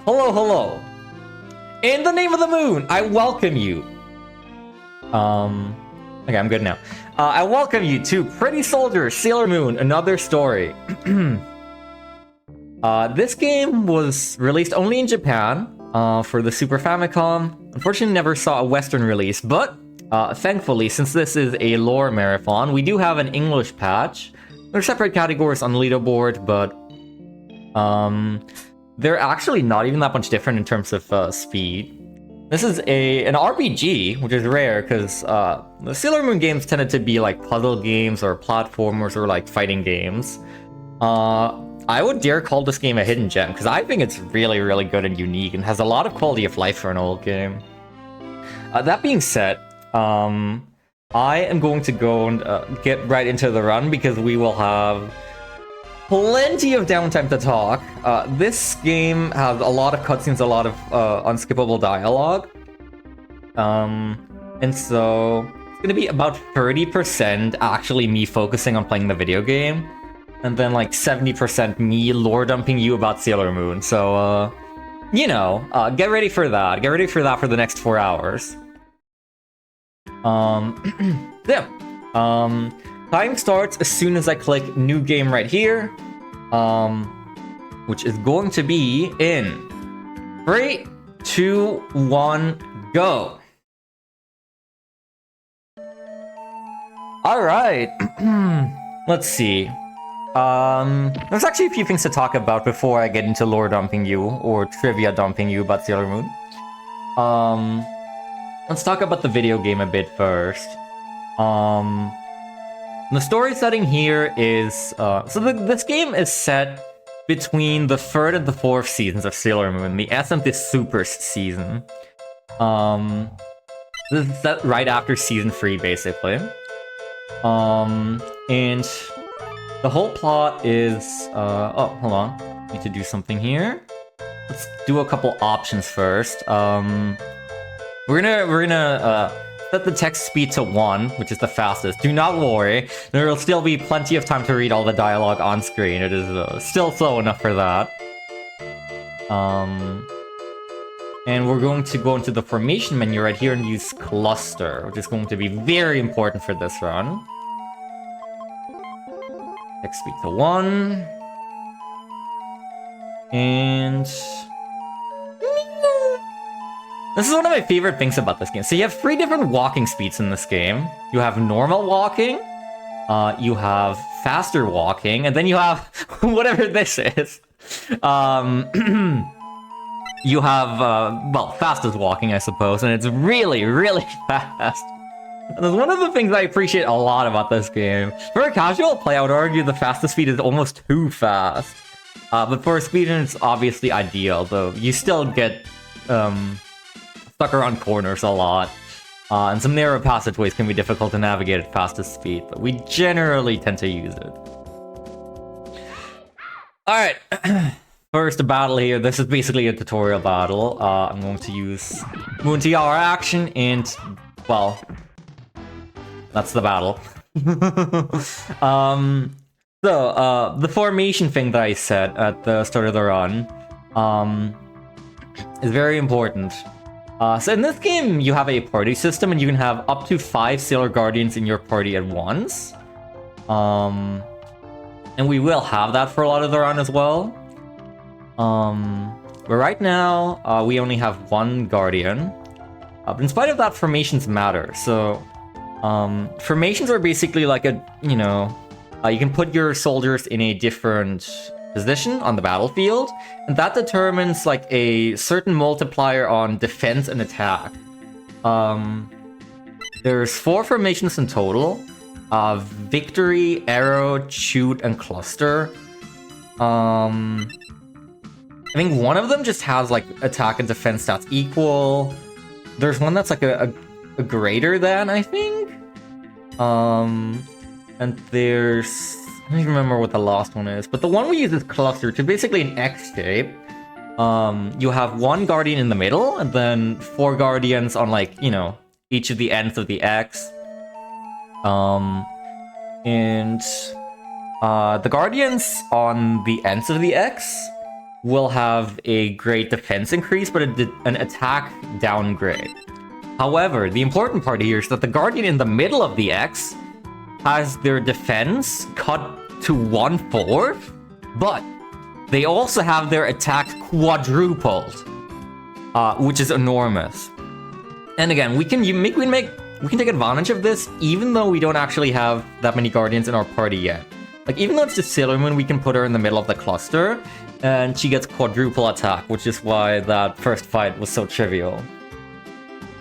Hello, hello. In the name of the moon, I welcome you. Okay, I'm good now. I welcome you to Pretty Soldier, Sailor Moon, Another Story. This game was released only in Japan for the Super Famicom. Unfortunately, never saw a Western release, but thankfully, since this is a lore marathon, we do have an English patch. There are separate categories on the leaderboard, but they're actually not even that much different in terms of speed. This is an RPG, which is rare because the Sailor Moon games tended to be like puzzle games or platformers or like fighting games. I would dare call this game a hidden gem because I think it's really, really good and unique and has a lot of quality of life for an old game. That being said, I am going to go and get right into the run because we will have plenty of downtime to talk. This game has a lot of cutscenes, a lot of unskippable dialogue. And so it's gonna be about 30% actually me focusing on playing the video game, and then like 70% me lore dumping you about Sailor Moon. So, you know, get ready for that. Get ready for that for the next 4 hours. Yeah. Time starts as soon as I click new game right here, which is going to be in 3, 2, 1, go. All right. Let's see. There's actually a few things to talk about before I get into lore dumping you or trivia dumping you about Sailor Moon. Let's talk about the video game a bit first. The story setting here is this game is set between the 3rd and the 4th seasons of Sailor Moon, the S and the Super season. This is set right after season 3, basically. And the whole plot is oh, hold on, need to do something here. Let's do a couple options first. We're gonna set the text speed to 1, which is the fastest. Do not worry, there will still be plenty of time to read all the dialogue on screen. It is still slow enough for that. And we're going to go into the formation menu right here and use cluster, which is going to be very important for this run. Text speed to 1. And this is one of my favorite things about this game. So you have 3 different walking speeds in this game. You have normal walking, you have faster walking, and then you have whatever this is. You have, well, fastest walking, I suppose, and it's really, really fast. And that's one of the things I appreciate a lot about this game. For a casual play, I would argue the fastest speed is almost too fast. But for a speedrun, it's obviously ideal, though you still get stuck around corners a lot, and some narrow passageways can be difficult to navigate at fastest speed, but we generally tend to use it. Alright, first battle here. This is basically a tutorial battle. I'm going to use Moon TR action, and, well, that's the battle. The formation thing that I said at the start of the run is very important. So in this game, you have a party system, and you can have up to 5 Sailor Guardians in your party at once. And we will have that for a lot of the run as well. But right now, we only have 1 Guardian. But in spite of that, formations matter. So, formations are basically like a, you know, you can put your soldiers in a different position on the battlefield, and that determines like a certain multiplier on defense and attack. There's 4 formations in total: victory, arrow, shoot, and cluster. I think one of them just has like attack and defense stats equal. There's one that's like a greater than, I think. And there's, I don't even remember what the last one is, but the one we use is cluster, which is basically an X shape. You have 1 guardian in the middle, and then 4 guardians on, like, you know, each of the ends of the X. And the guardians on the ends of the X will have a great defense increase, but an attack downgrade. However, the important part here is that the Guardian in the middle of the X has their defense cut to 1/4, but they also have their attack quadrupled, which is enormous. And again, we can take advantage of this even though we don't actually have that many Guardians in our party yet. Like, even though it's just Sailor Moon, we can put her in the middle of the cluster, and she gets quadruple attack, which is why that first fight was so trivial.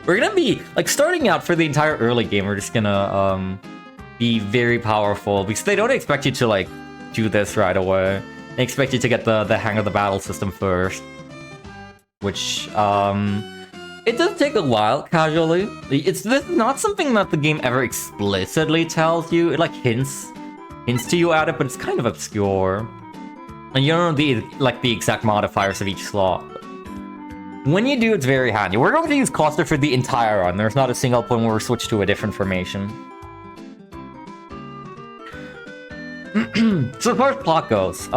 We're gonna be, like, starting out for the entire early game, we're just gonna, be very powerful, because they don't expect you to, like, do this right away. They expect you to get the hang of the battle system first. Which, it does take a while, casually. This is not something that the game ever explicitly tells you. It, like, hints to you at it, but it's kind of obscure. And you don't know the exact modifiers of each slot. When you do, it's very handy. We're going to use cluster for the entire run. There's not a single point where we switch to a different formation. So as far as plot goes,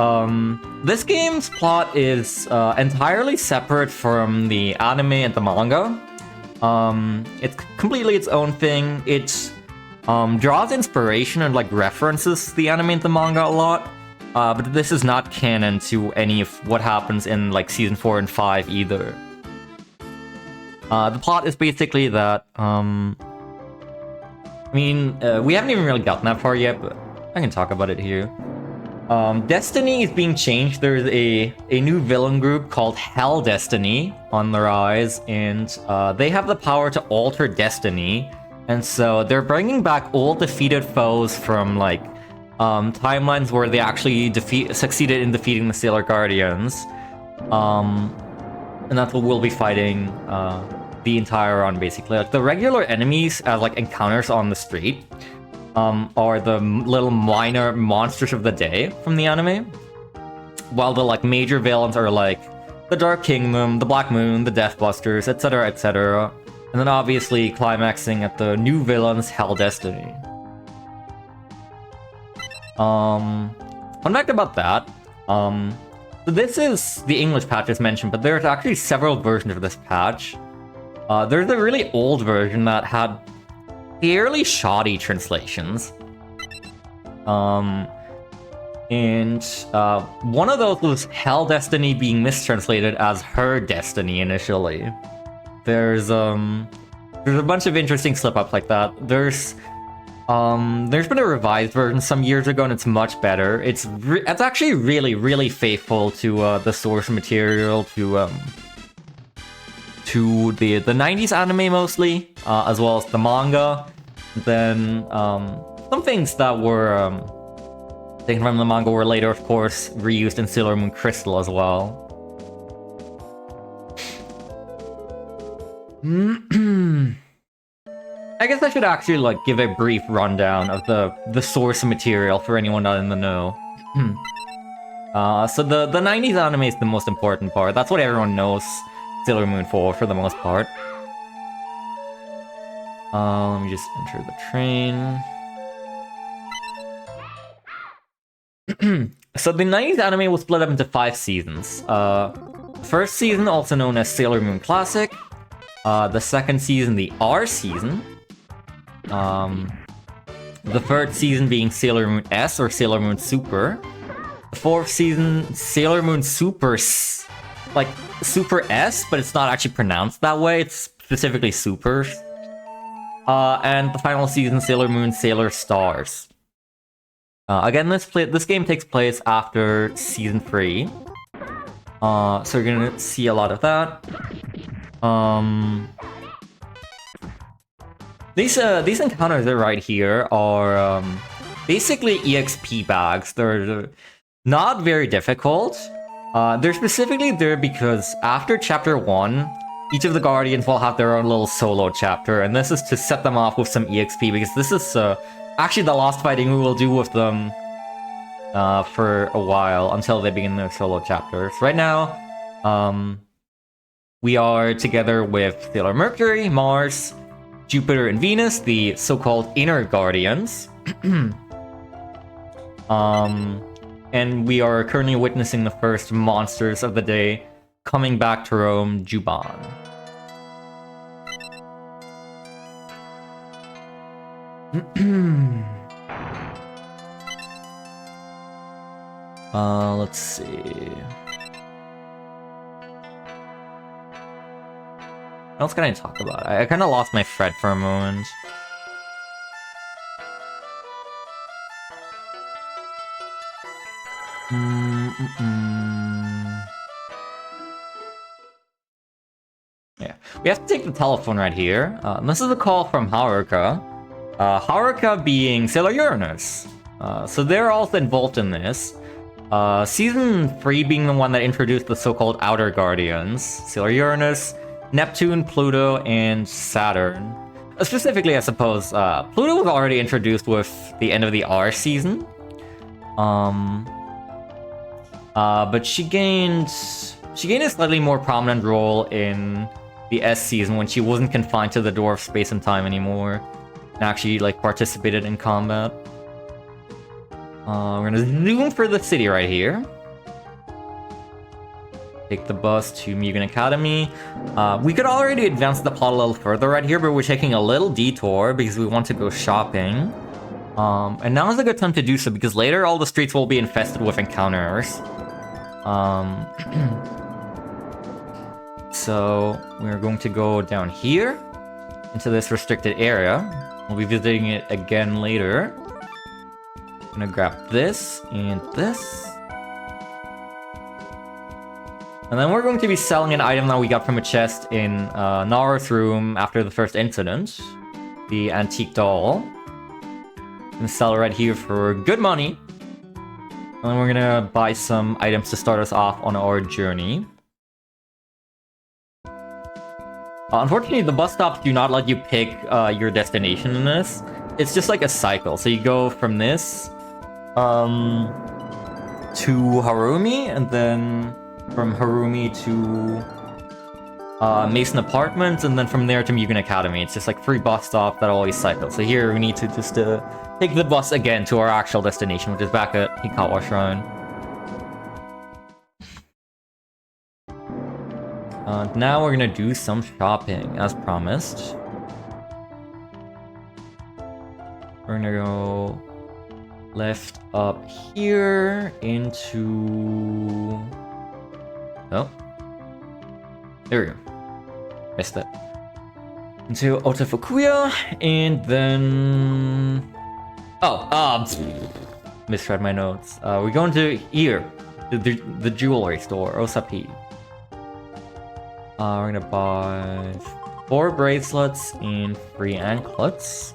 this game's plot is entirely separate from the anime and the manga. It's completely its own thing. It draws inspiration and, like, references the anime and the manga a lot. But this is not canon to any of what happens in, like, season 4 and 5 either. The plot is basically that, we haven't even really gotten that far yet, but I can talk about it here. Destiny is being changed. There's a new villain group called Hell Destiny on the rise, and they have the power to alter destiny. And so they're bringing back old defeated foes from, like, timelines where they actually succeeded in defeating the Sailor Guardians. And that's what we'll be fighting the entire run, basically. Like, the regular enemies, like, encounters on the street, are the little minor monsters of the day from the anime. While the, like, major villains are, like, the Dark Kingdom, the Black Moon, the Deathbusters, etc., etc. And then obviously climaxing at the new villains, Hell Destiny. Fun fact about that, so this is the English patch as mentioned, but there's actually several versions of this patch. There's a really old version that had fairly shoddy translations. And one of those was Hell Destiny being mistranslated as Her Destiny initially. There's a bunch of interesting slip-ups like that. There's been a revised version some years ago, and it's much better. It's actually really, really faithful to the source material, to the 90s anime mostly, as well as the manga. Then some things that were taken from the manga were later, of course, reused in Sailor Moon Crystal as well. I guess I should actually, like, give a brief rundown of the source material for anyone not in the know. So the 90s anime is the most important part. That's what everyone knows Sailor Moon for the most part. Let me just enter the train. So the 90s anime was split up into 5 seasons. First season, also known as Sailor Moon Classic. The second season, the R season. The third season being Sailor Moon S or Sailor Moon Super. The fourth season, Sailor Moon Super, like Super S, but it's not actually pronounced that way. It's specifically Super. And the final season, Sailor Moon Sailor Stars. Again, this game takes place after season 3. So you're gonna see a lot of that. These encounters are right here are basically EXP bags. They're not very difficult. They're specifically there because after chapter 1, each of the Guardians will have their own little solo chapter, and this is to set them off with some EXP, because this is actually the last fighting we will do with them for a while, until they begin their solo chapters. Right now, we are together with Sailor Mercury, Mars, Jupiter, and Venus, the so-called Inner Guardians. And we are currently witnessing the first monsters of the day coming back to Rome, Juban. Let's see. What else can I talk about? I kind of lost my thread for a moment. Yeah, we have to take the telephone right here. This is a call from Haruka. Haruka being Sailor Uranus. So they're also involved in this. Season 3 being the one that introduced the so-called Outer Guardians. Sailor Uranus, Neptune, Pluto, and Saturn. Specifically, I suppose, Pluto was already introduced with the end of the R season. But she gained a slightly more prominent role in the S season when she wasn't confined to the door of space and time anymore, and actually like participated in combat. We're gonna zoom for the city right here. Take the bus to Mugen Academy. We could already advance the plot a little further right here, but we're taking a little detour because we want to go shopping. And now is a good time to do so because later all the streets will be infested with encounters. So we're going to go down here into this restricted area. We'll be visiting it again later. I'm gonna grab this and this. And then we're going to be selling an item that we got from a chest in Naru's room after the first incident. The antique doll. I'm gonna sell it right here for good money. And then we're gonna buy some items to start us off on our journey. Unfortunately, the bus stops do not let you pick your destination in this. It's just like a cycle. So you go from this to Harumi, and then from Harumi to Mason Apartments, and then from there to Mugen Academy. It's just like 3 bus stops that always cycle. So here we need to just take the bus again to our actual destination, which is back at Hikawa Shrine. Now we're gonna do some shopping, as promised. We're gonna go left up here into... Oh. There we go. Missed it. Into Otafukuya, and then... Oh, misread my notes. We're going to here, the jewelry store, Osapi. We're gonna buy 4 bracelets and 3 anklets.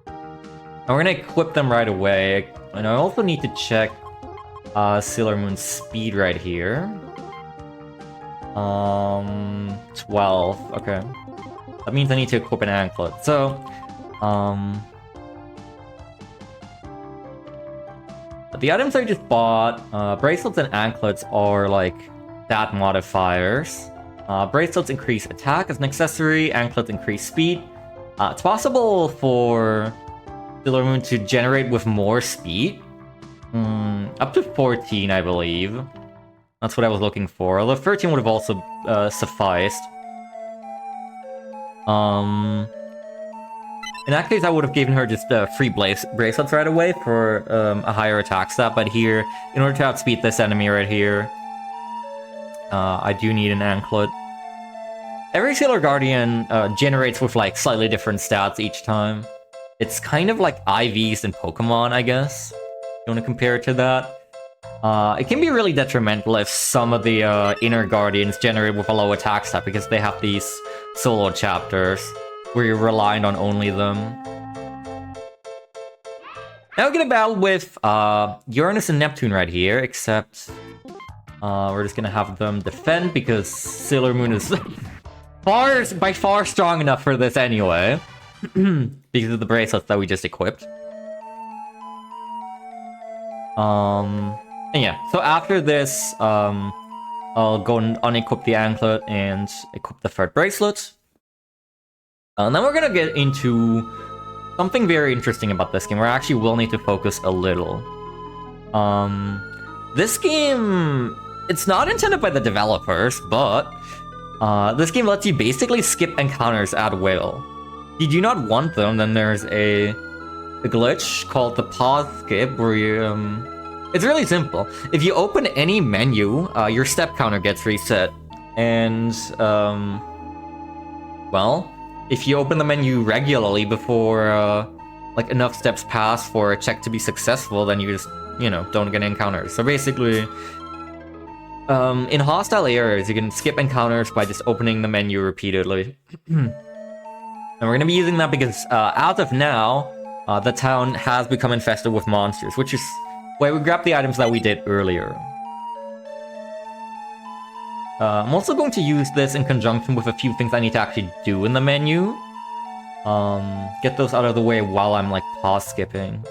And we're gonna equip them right away. And I also need to check Sailor Moon's speed right here. 12. Okay. That means I need to equip an anklet. So, the items I just bought, bracelets and anklets are like stat modifiers. Bracelets increase attack as an accessory, anklets increase speed. It's possible for Sailor Moon to generate with more speed. Up to 14, I believe. That's what I was looking for, although 13 would have also sufficed. In that case, I would have given her just free bracelets right away for a higher attack stat, but here, in order to outspeed this enemy right here, I do need an anklet. Every Sailor Guardian generates with like slightly different stats each time. It's kind of like IVs in Pokemon, I guess. You want to compare it to that? It can be really detrimental if some of the inner Guardians generate with a low attack stat because they have these solo chapters where you're reliant on only them. Now we're gonna battle with Uranus and Neptune right here, except we're just gonna have them defend because Sailor Moon is by far strong enough for this anyway. Because of the bracelets that we just equipped. And yeah, so after this, I'll go and unequip the anklet and equip the 3rd bracelet. And then we're gonna get into something very interesting about this game, where I actually will need to focus a little. This game, it's not intended by the developers, but this game lets you basically skip encounters at will. If you do not want them, then there's a glitch called the pause skip where you, it's really simple. If you open any menu, your step counter gets reset. And, well, if you open the menu regularly before, like, enough steps pass for a check to be successful, then you just, you know, don't get encounters. So basically, in hostile areas, you can skip encounters by just opening the menu repeatedly. And we're gonna be using that because, as of now, the town has become infested with monsters, which is why we grabbed the items that we did earlier. I'm also going to use this in conjunction with a few things I need to actually do in the menu. Get those out of the way while I'm, like, pause skipping.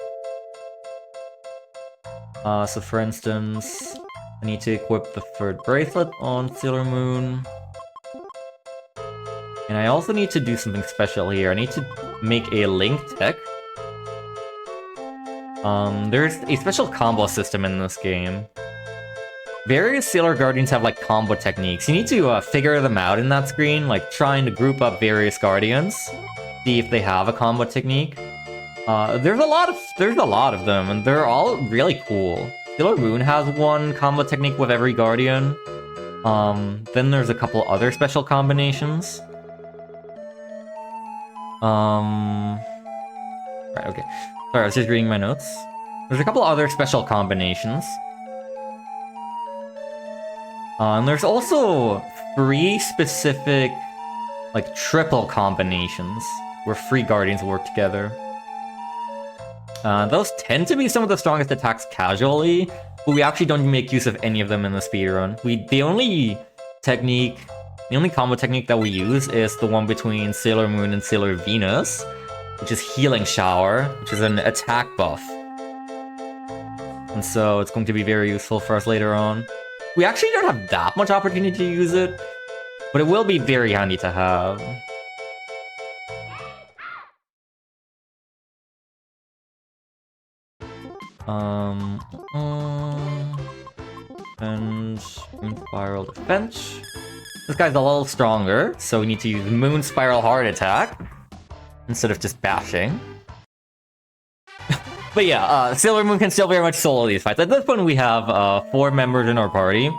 So for instance, I need to equip the third bracelet on Sailor Moon. And I also need to do something special here. I need to make a link tech. There's a special combo system in this game. Various Sailor Guardians have, like, combo techniques. You need to figure them out in that screen, like trying to group up various Guardians, see if they have a combo technique. There's a lot of them, and they're all really cool. Sailor Moon has one combo technique with every Guardian. Then there's a couple other special combinations. Right, okay. Sorry, I was just reading my notes. There's a couple other special combinations. And there's also 3 specific, like, triple combinations where 3 Guardians work together. Those tend to be some of the strongest attacks casually, but we actually don't make use of any of them in the speedrun. The only combo technique that we use is the one between Sailor Moon and Sailor Venus, which is Healing Shower, which is an attack buff. And so it's going to be very useful for us later on. We actually don't have that much opportunity to use it, but it will be very handy to have. And Moon Spiral Defense. This guy's a little stronger, so we need to use Moon Spiral Heart Attack instead of just bashing. But yeah, Sailor Moon can still very much solo these fights. At this point, we have 4 members in our party.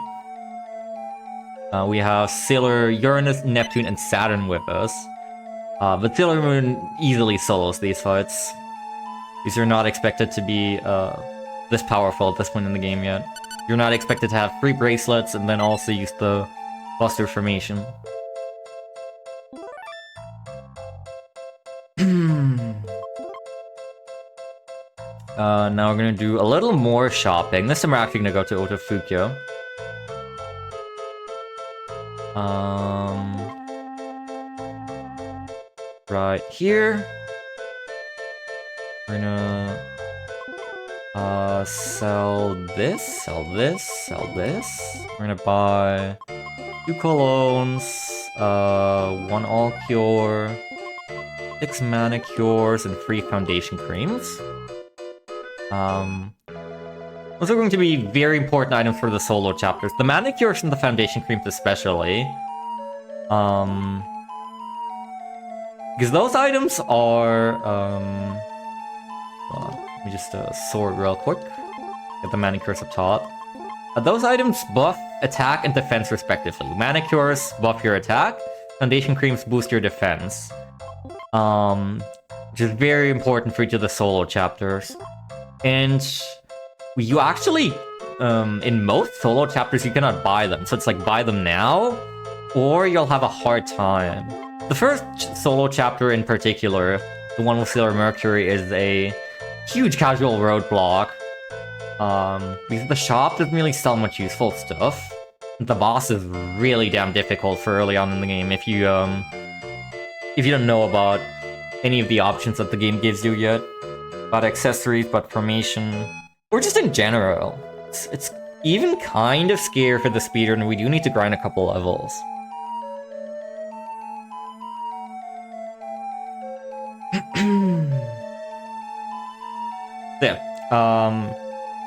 We have Sailor Uranus, Neptune, and Saturn with us. But Sailor Moon easily solos these fights. These are not expected to be this powerful at this point in the game yet. You're not expected to have 3 bracelets and then also use the Buster Formation. Now we're gonna do a little more shopping. This time we're actually gonna go to Otofukyo. Right here. We're gonna sell this, sell this, sell this. We're gonna buy 2 colognes, 1 all cure, 6 manicures, and 3 foundation creams. Those are going to be very important items for the solo chapters. The manicures and the foundation creams especially. Because those items are, hold on, let me just sort real quick. Get the manicures up top. Those items buff attack and defense respectively. Manicures buff your attack. Foundation creams boost your defense. Which is very important for each of the solo chapters. And you actually, in most solo chapters, you cannot buy them. So it's like, buy them now, or you'll have a hard time. The first solo chapter in particular, the one with Sailor Mercury, is a huge casual roadblock. Because the shop doesn't really sell much useful stuff. The boss is really damn difficult for early on in the game if you don't know about any of the options that the game gives you yet. About accessories, about formation, or just in general. It's even kind of scary for the speeder, and we do need to grind a couple levels. Yeah.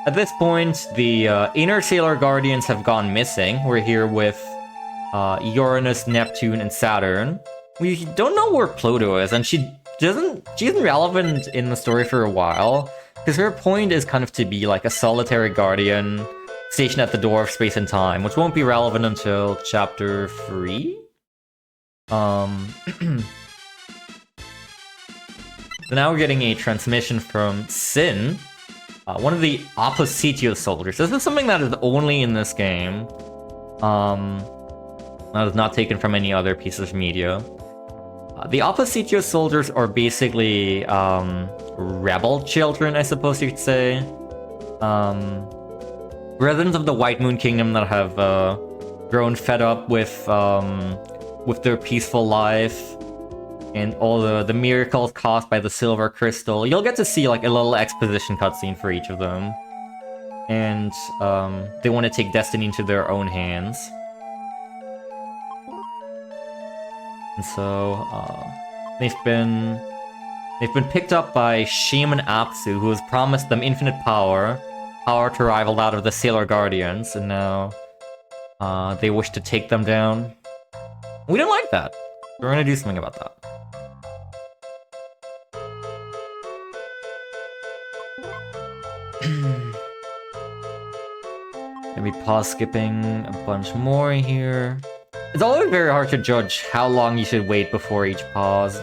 At this point, the inner Sailor Guardians have gone missing. We're here with Uranus, Neptune, and Saturn. We don't know where Pluto is, and she isn't relevant in the story for a while, because her point is kind of to be like a solitary guardian stationed at the door of space and time, which won't be relevant until chapter 3? So now we're getting a transmission from Sin, one of the Oppositio soldiers. This is something that is only in this game. That is not taken from any other piece of media. The Oppositio soldiers are basically rebel children, I suppose you could say. Residents of the White Moon Kingdom that have grown fed up with their peaceful life and all the miracles caused by the Silver Crystal. You'll get to see like a little exposition cutscene for each of them. And they want to take destiny into their own hands. And so they've been picked up by Shaman Apsu, who has promised them infinite power to rival that of the Sailor Guardians, and now they wish to take them down. We didn't like that. We're gonna do something about that. Maybe pause skipping a bunch more here. It's always very hard to judge how long you should wait before each pause.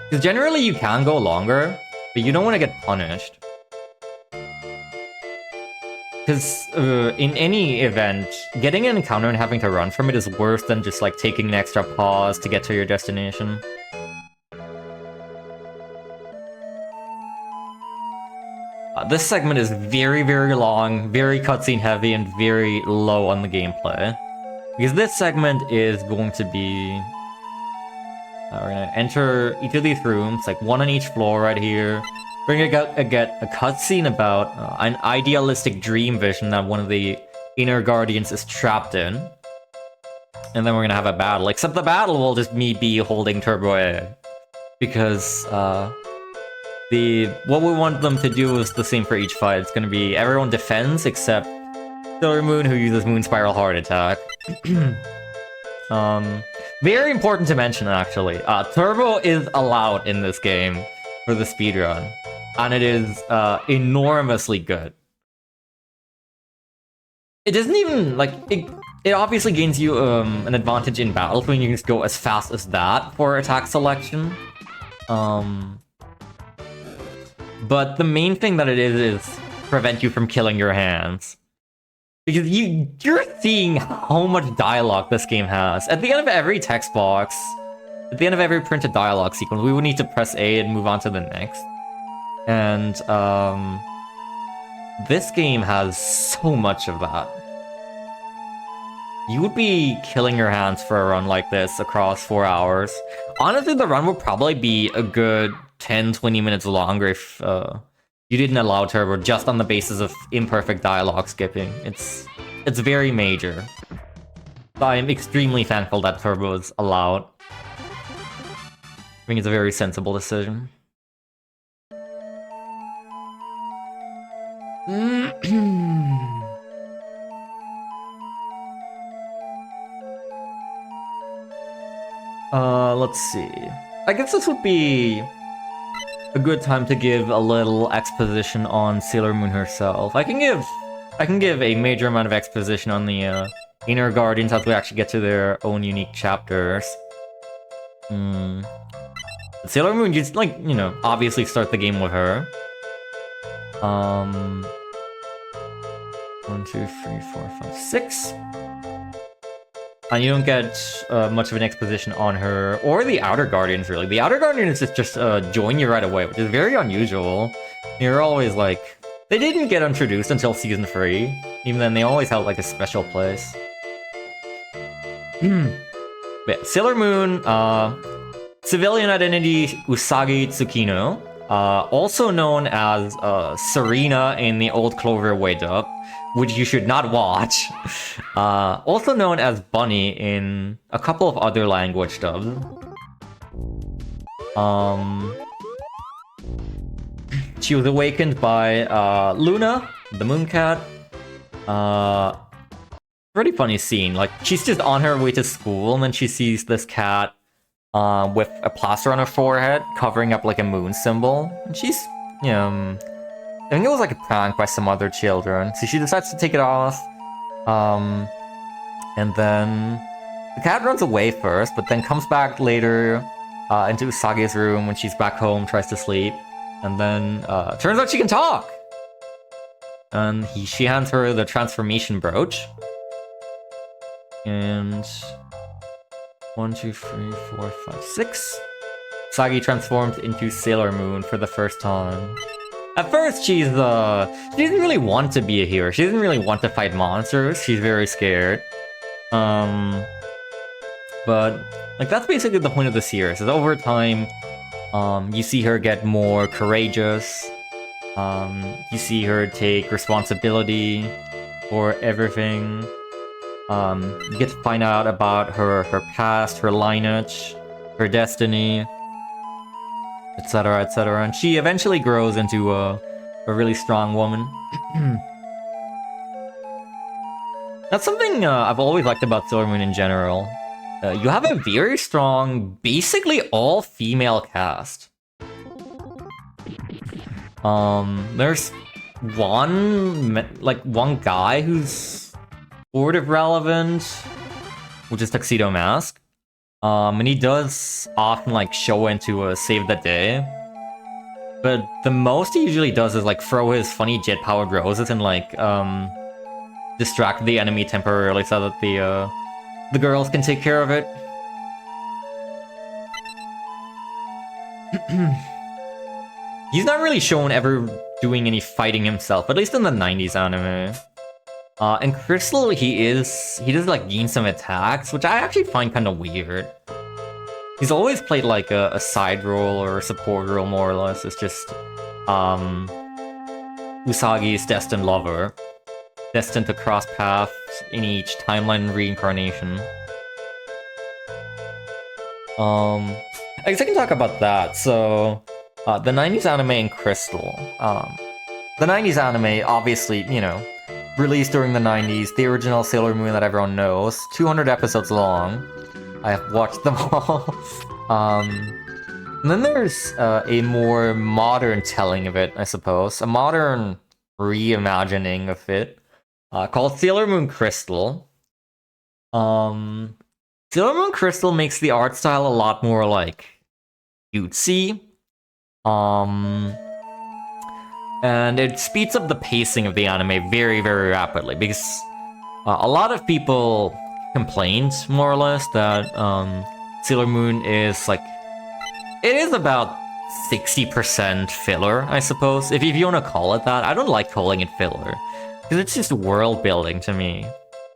Because generally you can go longer, but you don't want to get punished. Because in any event, getting an encounter and having to run from it is worse than just like taking an extra pause to get to your destination. This segment is very, very long, very cutscene heavy, and very low on the gameplay. Because this segment is going to be... we're gonna enter each of these rooms, like one on each floor right here. We're gonna get a cutscene about an idealistic dream vision that one of the inner guardians is trapped in. And then we're gonna have a battle, except the battle will just be holding Turbo A. Because what we want them to do is the same for each fight. It's gonna be everyone defends except Sailor Moon, who uses Moon Spiral Heart Attack. Very important to mention, actually. Turbo is allowed in this game for the speedrun, and it is enormously good. It doesn't even, like, it obviously gains you an advantage in battle when you can just go as fast as that for attack selection. But the main thing that it is prevent you from killing your hands. Because you're seeing how much dialogue this game has. At the end of every text box, at the end of every printed dialogue sequence, we would need to press A and move on to the next. And this game has so much of that. You would be killing your hands for a run like this across 4 hours. Honestly, the run would probably be a good 10-20 minutes longer if you didn't allow Turbo just on the basis of imperfect dialogue skipping. It's very major. I am extremely thankful that Turbo is allowed. I think it's a very sensible decision. Let's see. I guess this would be a good time to give a little exposition on Sailor Moon herself. I can give a major amount of exposition on the inner guardians as we actually get to their own unique chapters. Sailor Moon, just like, you know, obviously start the game with her. 1, 2, 3, 4, 5, 6. And you don't get much of an exposition on her, or the Outer Guardians, really. The Outer Guardians just join you right away, which is very unusual. You're always like... They didn't get introduced until Season 3. Even then, they always held like a special place. But yeah, Sailor Moon, civilian identity Usagi Tsukino, also known as Serena in the old Cloverway dub, which you should not watch. Also known as Bunny in a couple of other language dubs. she was awakened by Luna, the moon cat. Pretty funny scene. Like, she's just on her way to school, and then she sees this cat with a plaster on her forehead, covering up like a moon symbol. And she's, I think it was like a prank by some other children. So she decides to take it off. And then the cat runs away first, but then comes back later into Usagi's room when she's back home, tries to sleep. And then turns out she can talk! And she hands her the transformation brooch. And 1, 2, 3, 4, 5, 6. Usagi transforms into Sailor Moon for the first time. At first, she doesn't really want to be a hero. She doesn't really want to fight monsters. She's very scared. But like that's basically the point of the series. Is over time, you see her get more courageous. You see her take responsibility for everything. You get to find out about her past, her lineage, her destiny, etc., etc. And she eventually grows into a really strong woman. That's something I've always liked about Sailor Moon in general. You have a very strong, basically all-female cast. There's one guy who's sort of relevant, which is Tuxedo Mask. And he does often like show into a save the day. But the most he usually does is like throw his funny jet-powered roses and like distract the enemy temporarily so that the girls can take care of it. He's not really shown ever doing any fighting himself, at least in the 90s anime. In Crystal, he does like gain some attacks, which I actually find kind of weird. He's always played like a side role or a support role, more or less. It's just Usagi's destined lover, destined to cross paths in each timeline reincarnation. I guess I can talk about that. So, the 90s anime in Crystal. The 90s anime, obviously, released during the 90s, the original Sailor Moon that everyone knows, 200 episodes long. I have watched them all. And then there's a more modern telling of it, I suppose. A modern reimagining of it, called Sailor Moon Crystal. Sailor Moon Crystal makes the art style a lot more, like, cutesy. And it speeds up the pacing of the anime very, very rapidly, because a lot of people complained, more or less, that Sailor Moon is, like, it is about 60% filler, I suppose, if you want to call it that. I don't like calling it filler, because it's just world building to me.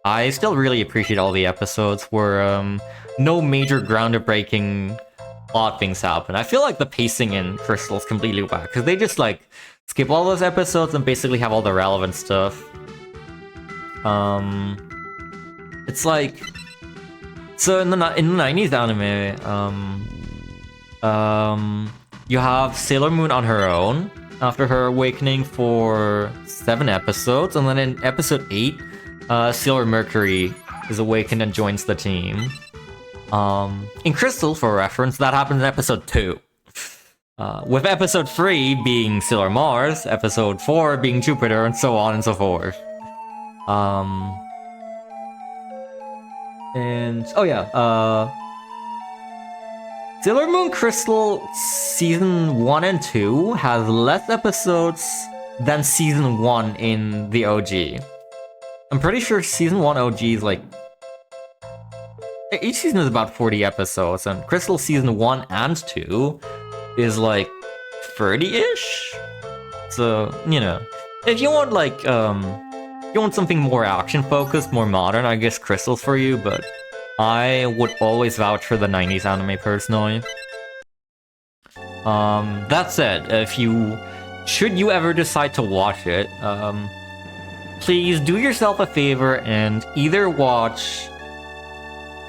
I still really appreciate all the episodes where no major groundbreaking plot things happen. I feel like the pacing in Crystal is completely whack, because they just, like, skip all those episodes and basically have all the relevant stuff. It's like, so in the 90s anime, you have Sailor Moon on her own after her awakening for 7 episodes, and then in episode 8, Sailor Mercury is awakened and joins the team. In Crystal, for reference, that happens in episode 2. With episode 3 being Sailor Mars, episode 4 being Jupiter, and so on and so forth. Sailor Moon Crystal Season 1 and 2 has less episodes than Season 1 in the OG. I'm pretty sure Season 1 OG is like... each season is about 40 episodes, and Crystal Season 1 and 2 is like 30-ish? So, if you want like, you want something more action-focused, more modern, I guess Crystal's for you, but I would always vouch for the 90s anime personally. That said, should you ever decide to watch it, please do yourself a favor and either watch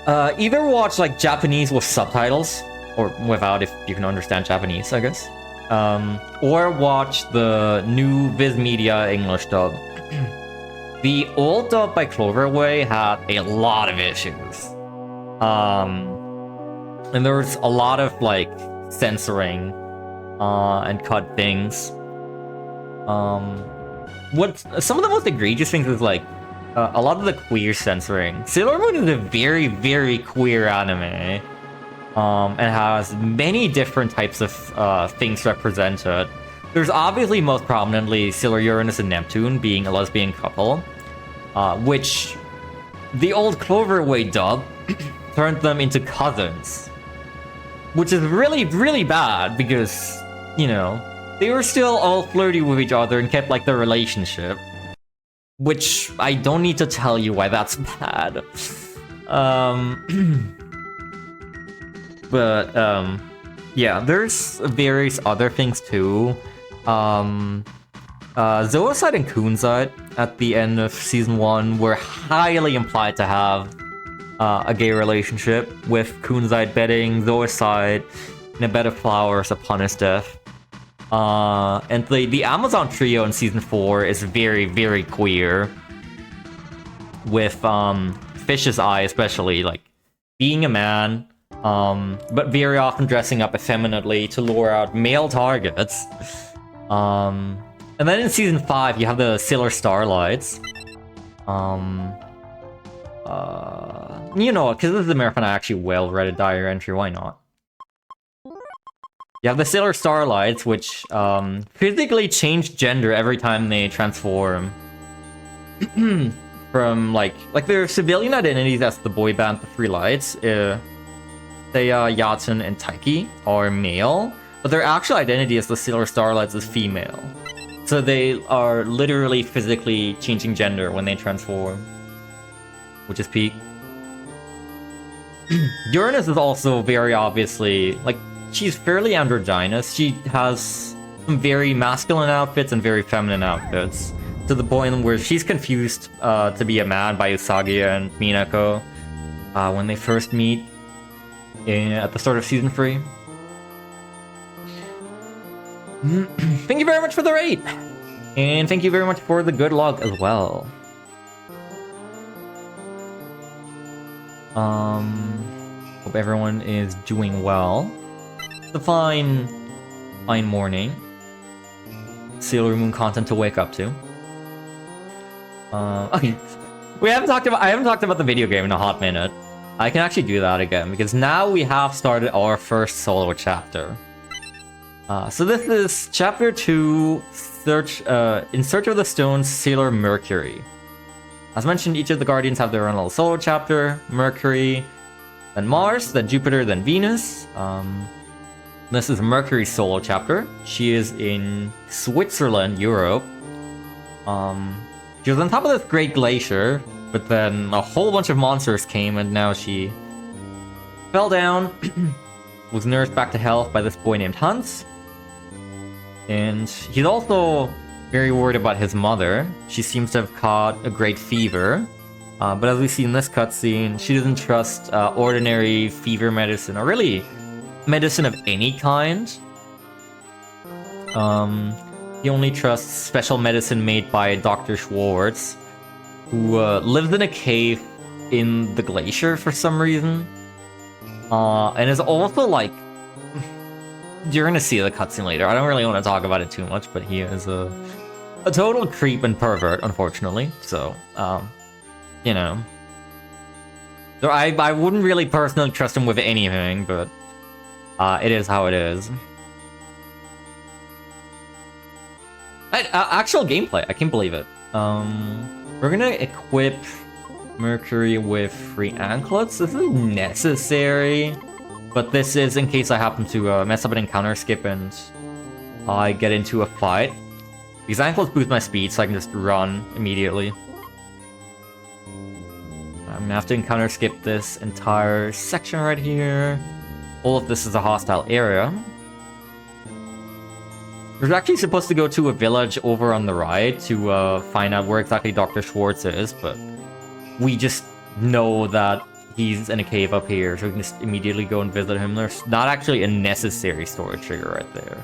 like Japanese with subtitles, or without if you can understand Japanese, I guess. or watch the new Viz Media English dub. The old dub by Cloverway had a lot of issues. And there was a lot of like censoring and cut things. Some of the most egregious things is like a lot of the queer censoring. Sailor Moon is a very, very queer anime. And has many different types of things represented. There's obviously most prominently Sailor Uranus and Neptune being a lesbian couple, which the old Cloverway dub turned them into cousins, which is really, really bad because, you know, they were still all flirty with each other and kept like their relationship, which I don't need to tell you why that's bad. But, yeah, there's various other things too. Zoisite and Kunzite at the end of Season 1 were highly implied to have a gay relationship, with Kunzite betting Zoisite in a bed of flowers upon his death. And the Amazon trio in Season 4 is very, very queer, with Fish's Eye especially, like, being a man, but very often dressing up effeminately to lure out male targets. And then in Season 5, you have the Sailor Starlights. You know, because this is the marathon, I actually will read a diary entry, why not? You have the Sailor Starlights, which physically change gender every time they transform. From, like their civilian identities as the boy band, the Three Lights, Seiya, Yaten, and Taiki are male, but their actual identity as the Sailor Starlights is female. So they are literally physically changing gender when they transform, which is peak. Uranus is also very obviously, like, she's fairly androgynous. She has some very masculine outfits and very feminine outfits, to the point where she's confused to be a man by Usagi and Minako when they first meet at the start of Season 3. Thank you very much for the raid! And thank you very much for the good luck as well. Hope everyone is doing well. It's a fine morning. Sailor Moon content to wake up to. Okay. I haven't talked about the video game in a hot minute. I can actually do that again, because now we have started our first solo chapter. So this is Chapter 2, In Search of the Stones, Sailor Mercury. As mentioned, each of the Guardians have their own little solo chapter. Mercury, then Mars, then Jupiter, then Venus. This is Mercury's solo chapter. She is in Switzerland, Europe. She was on top of this great glacier, but then a whole bunch of monsters came, and now she fell down, was nursed back to health by this boy named Hans. And he's also very worried about his mother. She seems to have caught a great fever. But as we see in this cutscene, she doesn't trust ordinary fever medicine, or really medicine of any kind. He only trusts special medicine made by Dr. Schwartz, who lives in a cave in the glacier for some reason. And is also like... You're gonna see the cutscene later. I don't really want to talk about it too much, but he is a total creep and pervert, unfortunately. So, you know. So I wouldn't really personally trust him with anything, but it is how it is. Actual gameplay, I can't believe it. We're gonna equip Mercury with 3 anklets. This is necessary, but this is in case I happen to mess up an encounter skip and I get into a fight. These anklets boost my speed, so I can just run immediately. I'm gonna have to encounter skip this entire section right here. All of this is a hostile area. We're actually supposed to go to a village over on the right to find out where exactly Dr. Schwartz is, but we just know that he's in a cave up here, so we can just immediately go and visit him. There's not actually a necessary story trigger right there.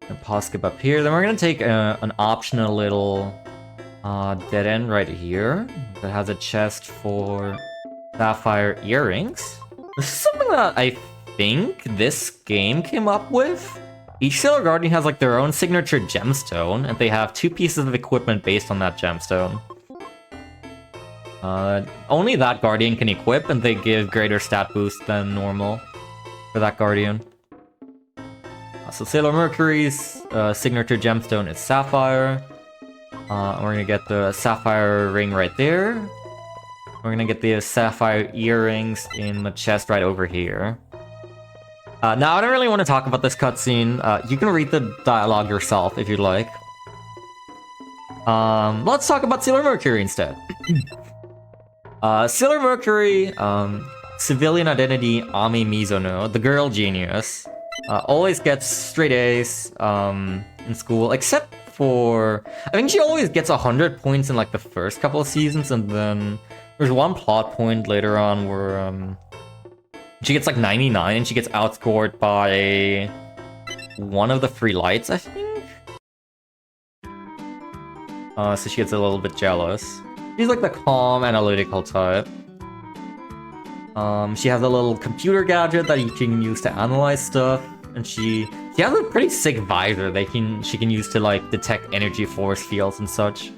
And pause skip up here. Then we're gonna take an optional little dead end right here that has a chest for sapphire earrings. This is something that I think this game came up with. Each Sailor Guardian has like their own signature gemstone, and they have 2 pieces of equipment based on that gemstone. Only that Guardian can equip, and they give greater stat boost than normal for that Guardian. So Sailor Mercury's signature gemstone is Sapphire. We're gonna get the Sapphire ring right there. We're gonna get the Sapphire earrings in the chest right over here. Now, I don't really want to talk about this cutscene. You can read the dialogue yourself if you'd like. Let's talk about Sailor Mercury instead. Sailor Mercury, civilian identity Ami Mizuno, the girl genius, always gets straight A's in school, except for... I think she always gets 100 points in like the first couple of seasons, and then there's one plot point later on where she gets like 99 and she gets outscored by one of the 3 lights, I think? So she gets a little bit jealous. She's like the calm, analytical type. She has a little computer gadget that you can use to analyze stuff, and she has a pretty sick visor that she can use to like detect energy force fields and such.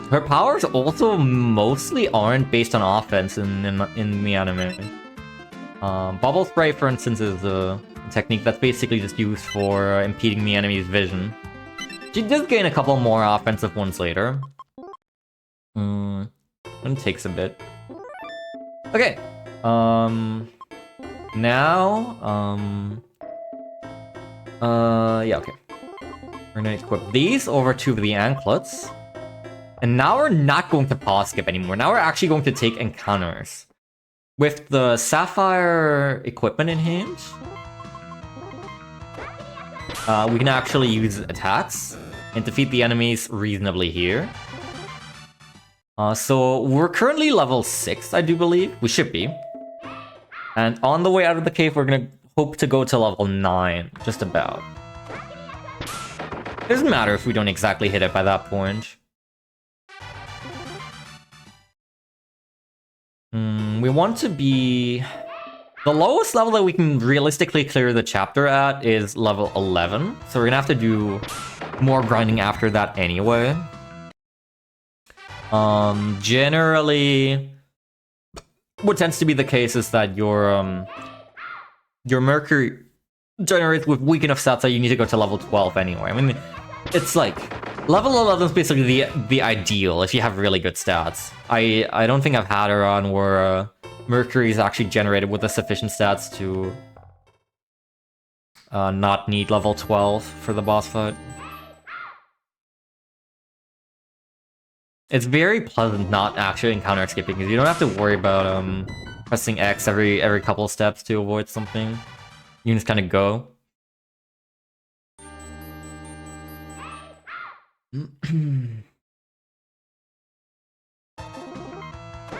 Her powers also mostly aren't based on offense in the anime. Bubble spray, for instance, is a technique that's basically just used for impeding the enemy's vision. She does gain a couple more offensive ones later. It takes a bit. Okay. Now, yeah, okay. We're gonna equip these over to the anklets. And now we're not going to pause skip anymore. Now we're actually going to take encounters. With the Sapphire equipment in hand, we can actually use attacks and defeat the enemies reasonably here. So we're currently level 6, I do believe. We should be. And on the way out of the cave, we're gonna hope to go to level 9, just about. It doesn't matter if we don't exactly hit it by that point. We want to be... The lowest level that we can realistically clear the chapter at is level 11. So we're gonna have to do more grinding after that anyway. Generally, what tends to be the case is that your Mercury generates with weak enough stats that you need to go to level 12 anyway. I mean, it's like... Level 11 is basically the ideal if you have really good stats. I don't think I've had a run where Mercury is actually generated with the sufficient stats to not need level 12 for the boss fight. It's very pleasant not actually encounter skipping because you don't have to worry about pressing X every couple of steps to avoid something. You can just kind of go.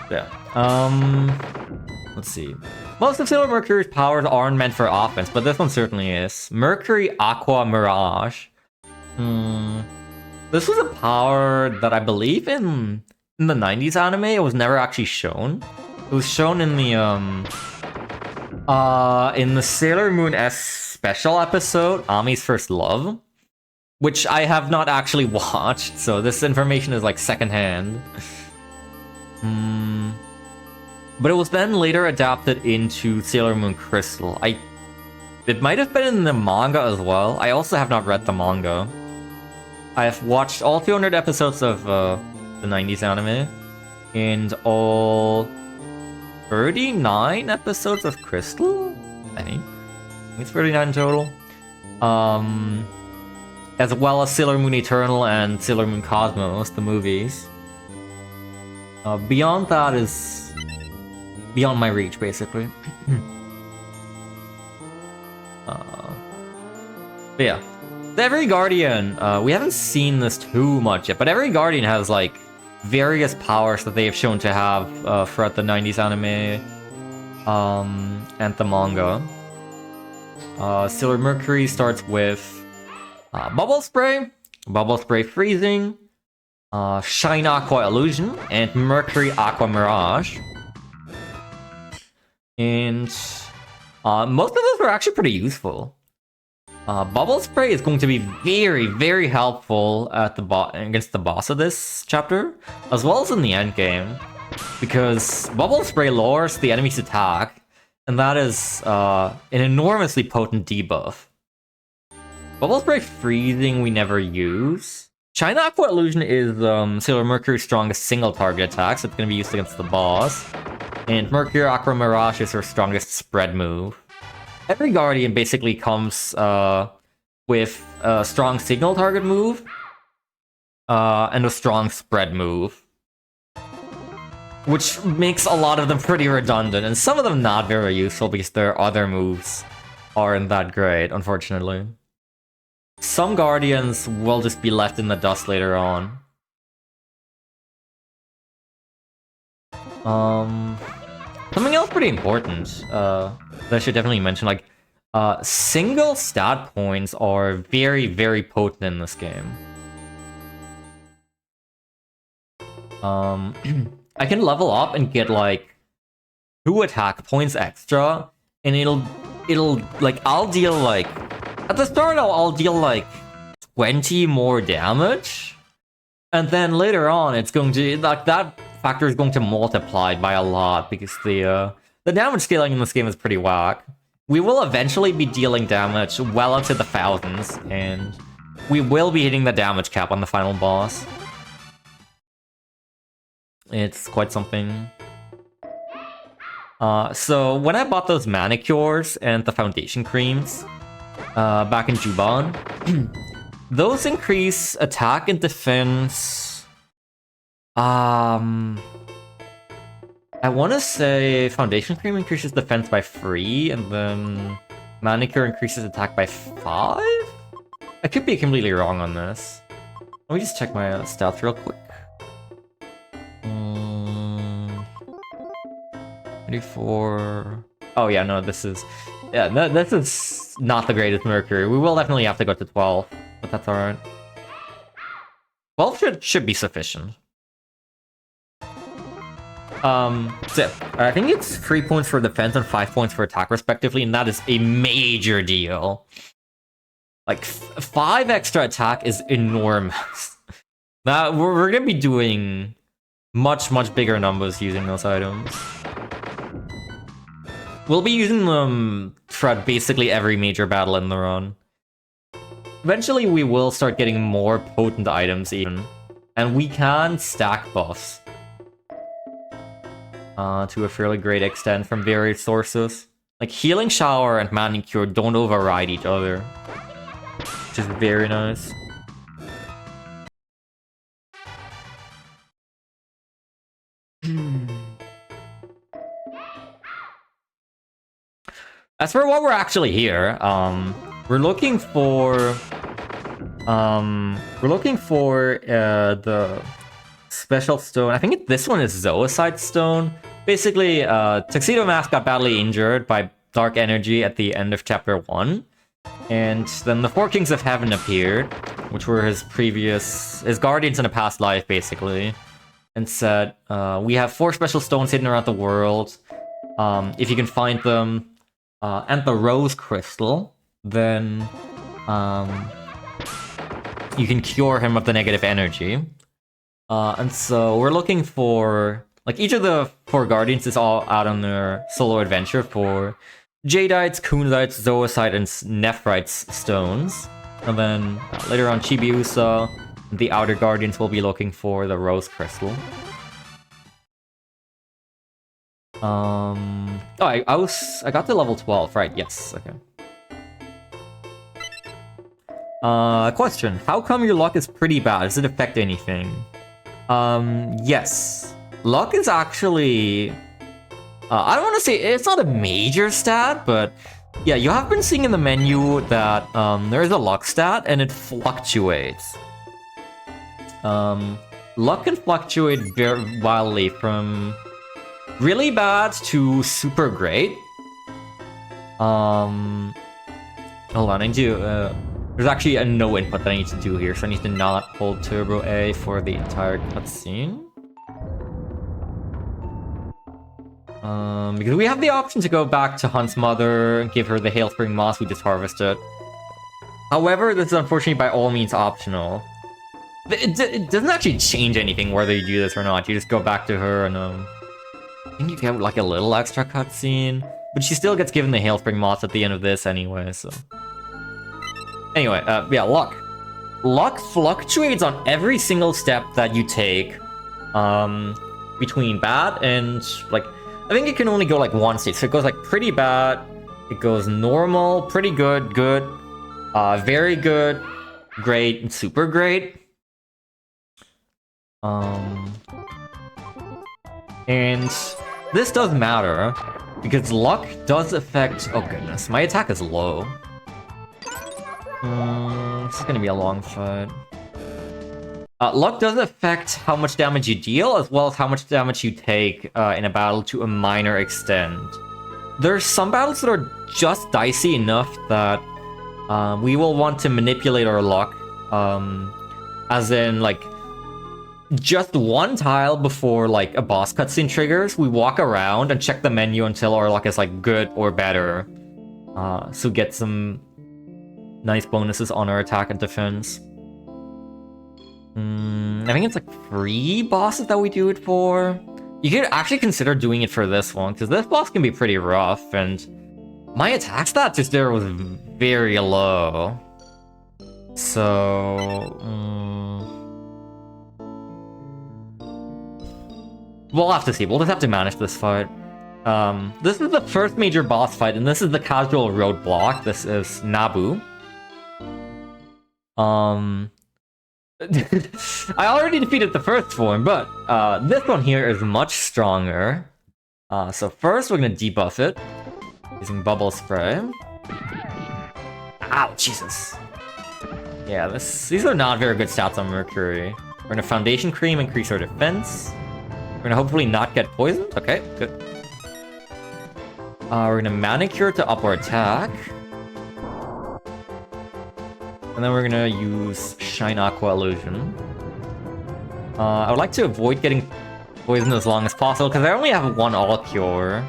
Yeah. Let's see. Most of Sailor Mercury's powers aren't meant for offense, but this one certainly is. Mercury Aqua Mirage. This was a power that I believe in the 90s anime. It was never actually shown. It was shown in the Sailor Moon S special episode, Ami's First Love, which I have not actually watched, so this information is like secondhand. But it was then later adapted into Sailor Moon Crystal. It might have been in the manga as well. I also have not read the manga. I have watched all 200 episodes of the 90s anime, and all 39 episodes of Crystal, I think. It's 39 total. As well as Sailor Moon Eternal and Sailor Moon Cosmos, the movies. Beyond that is beyond my reach, basically. But yeah. Every Guardian, we haven't seen this too much yet, but every Guardian has like various powers that they have shown to have throughout the 90s anime and the manga. Sailor Mercury starts with Bubble Spray, Bubble Spray Freezing, Shine Aqua Illusion, and Mercury Aqua Mirage. And most of those were actually pretty useful. Bubble Spray is going to be very, very helpful at against the boss of this chapter, as well as in the end game, because Bubble Spray lowers the enemy's attack, and that is an enormously potent debuff. Bubble Spray Freezing we never use. China Aqua Illusion is Sailor Mercury's strongest single target attack, so it's going to be used against the boss. And Mercury Aqua Mirage is her strongest spread move. Every Guardian basically comes with a strong signal target move and a strong spread move, which makes a lot of them pretty redundant, and some of them not very useful because their other moves aren't that great, unfortunately. Some Guardians will just be left in the dust later on. Something else pretty important that I should definitely mention, like, single stat points are very, very potent in this game. I can level up and get, like, 2 attack points extra, and it'll like, I'll deal, like, at the start I'll deal, like, 20 more damage, and then later on it's going to, like, that factor is going to multiply by a lot, because the damage scaling in this game is pretty whack. We will eventually be dealing damage well into the thousands, and we will be hitting the damage cap on the final boss. It's quite something. So when I bought those manicures and the foundation creams back in Juban, those increase attack and defense. I want to say Foundation Cream increases defense by 3, and then Manicure increases attack by 5? I could be completely wrong on this. Let me just check my stats real quick. 24... Oh yeah, no, this is... Yeah, no, this is not the greatest Mercury. We will definitely have to go to 12, but that's alright. 12 should be sufficient. So I think it's 3 points for defense and 5 points for attack respectively, and that is a major deal. Like, 5 extra attack is enormous. Now, we're gonna be doing much, much bigger numbers using those items. We'll be using them throughout basically every major battle in the run. Eventually, we will start getting more potent items even, and we can stack buffs. To a fairly great extent from various sources. Like, Healing Shower and Manicure don't override each other, which is very nice. As for what we're actually here, we're looking for the special stone. I think this one is Zoicide Stone. Basically, Tuxedo Mask got badly injured by Dark Energy at the end of Chapter 1. And then the 4 Kings of Heaven appeared, which were his guardians in a past life, basically. And said, we have 4 special stones hidden around the world. If you can find them, and the Rose Crystal, then you can cure him of the negative energy. And so we're looking for, like, each of the 4 Guardians is all out on their solo adventure for Jadeite's, Kunzite's, Zoicide, and Nephrite's stones. And then later on, Chibiusa, the Outer Guardians will be looking for the Rose Crystal. Oh, I got to level 12, right? Yes, okay. Question: how come your luck is pretty bad? Does it affect anything? Yes. Luck is actually... I don't want to say it's not a major stat, but yeah, you have been seeing in the menu that there is a luck stat, and it fluctuates. Luck can fluctuate very wildly from really bad to super great. Hold on, I need to, there's actually a no input that I need to do here, so I need to not hold Turbo A for the entire cutscene. Because we have the option to go back to Hunt's mother and give her the Hailspring Moss we just harvested. However, this is unfortunately by all means optional. It doesn't actually change anything whether you do this or not. You just go back to her and, I think you get like a little extra cutscene. But she still gets given the Hailspring Moss at the end of this anyway, so... Anyway, yeah, luck. Luck fluctuates on every single step that you take, between bad and, like... I think it can only go, like, one state. So it goes, like, pretty bad, it goes normal, pretty good, good, very good, great, and super great. And this does matter, because luck does affect... Oh goodness, my attack is low. This is gonna be a long fight. Luck does affect how much damage you deal, as well as how much damage you take in a battle to a minor extent. There's some battles that are just dicey enough that we will want to manipulate our luck. As in, like, just one tile before, like, a boss cutscene triggers, we walk around and check the menu until our luck is, like, good or better. So get some nice bonuses on our attack and defense. I think it's, like, 3 bosses that we do it for. You could actually consider doing it for this one, because this boss can be pretty rough, and my attack stat just there was very low. So... we'll have to see. We'll just have to manage this fight. This is the first major boss fight, and this is the casual roadblock. This is Nabu. I already defeated the first form, but this one here is much stronger. So first we're gonna debuff it using Bubble Spray. Ow, Jesus. Yeah, these are not very good stats on Mercury. We're gonna Foundation Cream, increase our defense. We're gonna hopefully not get poisoned. Okay, good. We're gonna Manicure to up our attack. And then we're gonna use Shine Aqua Illusion. I would like to avoid getting poisoned as long as possible, because I only have 1 All Cure.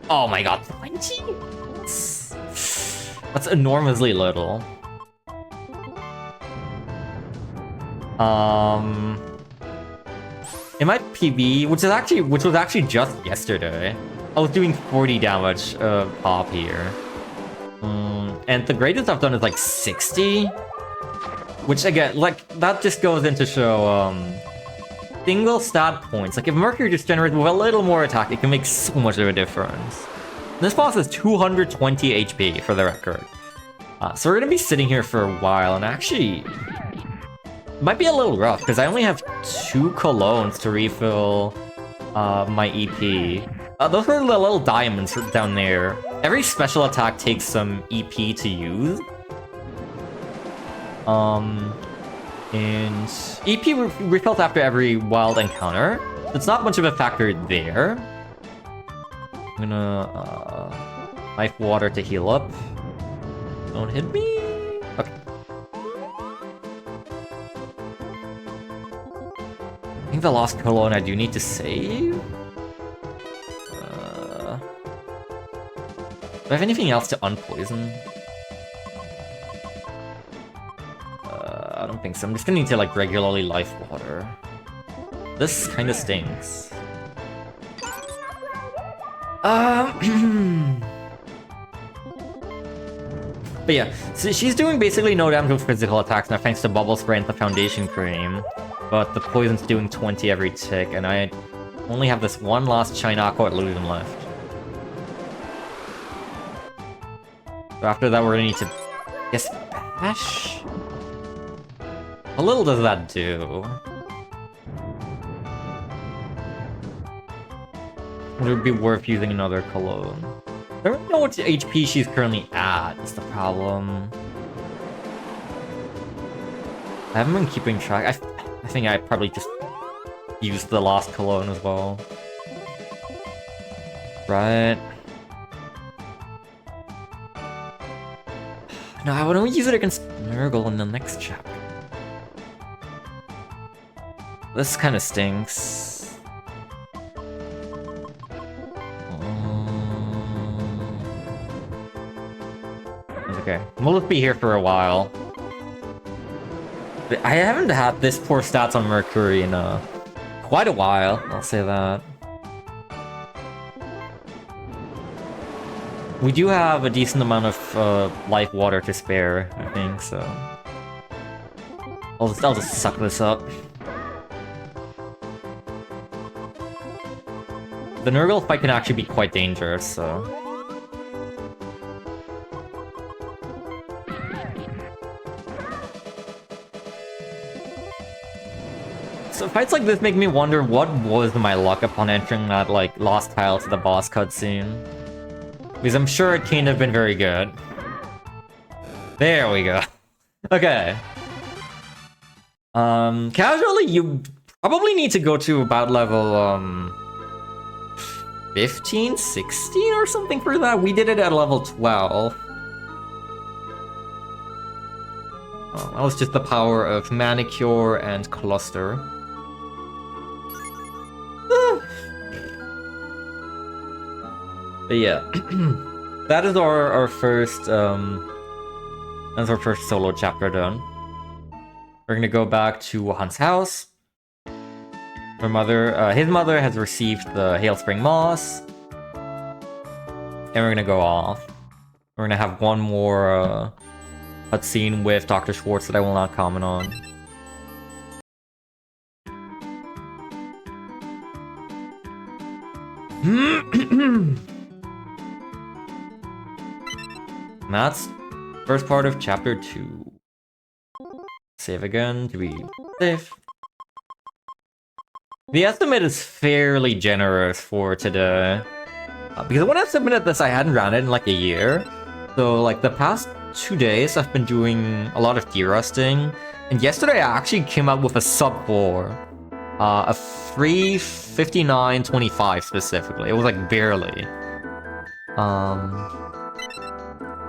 Oh my god, 20? That's enormously little. In my PB, which was actually just yesterday, I was doing 40 damage pop here. And the greatest I've done is like 60, which again, like, that just goes in to show single stat points. Like, if Mercury just generates with a little more attack, it can make so much of a difference. This boss is 220 HP for the record. So we're gonna be sitting here for a while, and actually, it might be a little rough because I only have 2 colognes to refill my EP. Those are the little diamonds down there. Every special attack takes some EP to use. And EP refills after every wild encounter. It's not much of a factor there. I'm gonna Life Water to heal up. Don't hit me. Okay. I think the last cologne I do need to save. Do I have anything else to unpoison? I don't think so. I'm just gonna need to, like, regularly Life Water. This kind of stinks. But yeah, so she's doing basically no damage with physical attacks now thanks to Bubble Spray and the Foundation Cream. But the poison's doing 20 every tick, and I only have this one last Shine Aqua Illusion left. So after that, we're gonna need to... Yes, bash? How little does that do? Would it be worth using another cologne? I don't know what HP she's currently at, is the problem. I haven't been keeping track. I think I probably just used the last cologne as well. Right. No, I want to use it against Nurgle in the next chapter. This kind of stinks. Okay, we'll just be here for a while. I haven't had this poor stats on Mercury in quite a while, I'll say that. We do have a decent amount of life water to spare, I think, so... I'll just suck this up. The Nurgle fight can actually be quite dangerous, so... So fights like this make me wonder what was my luck upon entering that, like, lost tile to the boss cutscene. Because I'm sure it can't have been very good. There we go. Okay. Casually, you probably need to go to about level, 15, 16 or something for that. We did it at level 12. Oh, that was just the power of Manicure and Cluster. But yeah, that is our first that's our first solo chapter done. We're gonna go back to Hunt's house. Her mother, his mother has received the Hailspring Moss, and we're gonna go off. We're gonna have one more cutscene with Dr. Schwartz that I will not comment on. And that's first part of chapter 2. Save again to be safe. The estimate is fairly generous for today. Because when I submitted this, I hadn't ran it in like a year. So like the past 2 days, I've been doing a lot of derusting. And yesterday, I actually came out with a sub 4. A 3:59.25 specifically. It was like barely.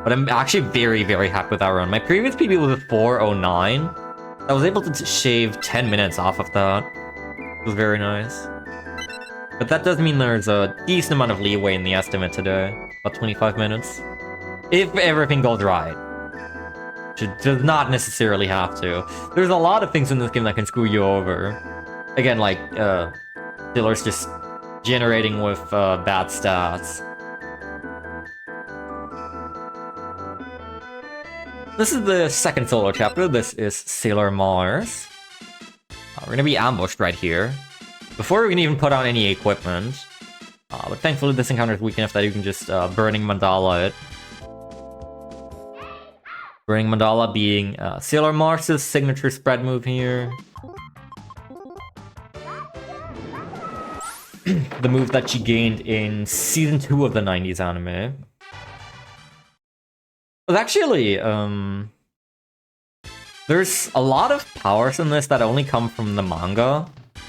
But I'm actually very, very happy with that run. My previous PB was a 4:09. I was able to shave 10 minutes off of that. It was very nice. But that does mean there's a decent amount of leeway in the estimate today. About 25 minutes. If everything goes right. Which does not necessarily have to. There's a lot of things in this game that can screw you over. Again, like, Diller's just generating with bad stats. This is the second solo chapter. This is Sailor Mars. We're gonna be ambushed right here. Before we can even put on any equipment. But thankfully this encounter is weak enough that you can just Burning Mandala it. Burning Mandala being Sailor Mars' signature spread move here. The move that she gained in Season 2 of the 90s anime. But actually, there's a lot of powers in this that only come from the manga.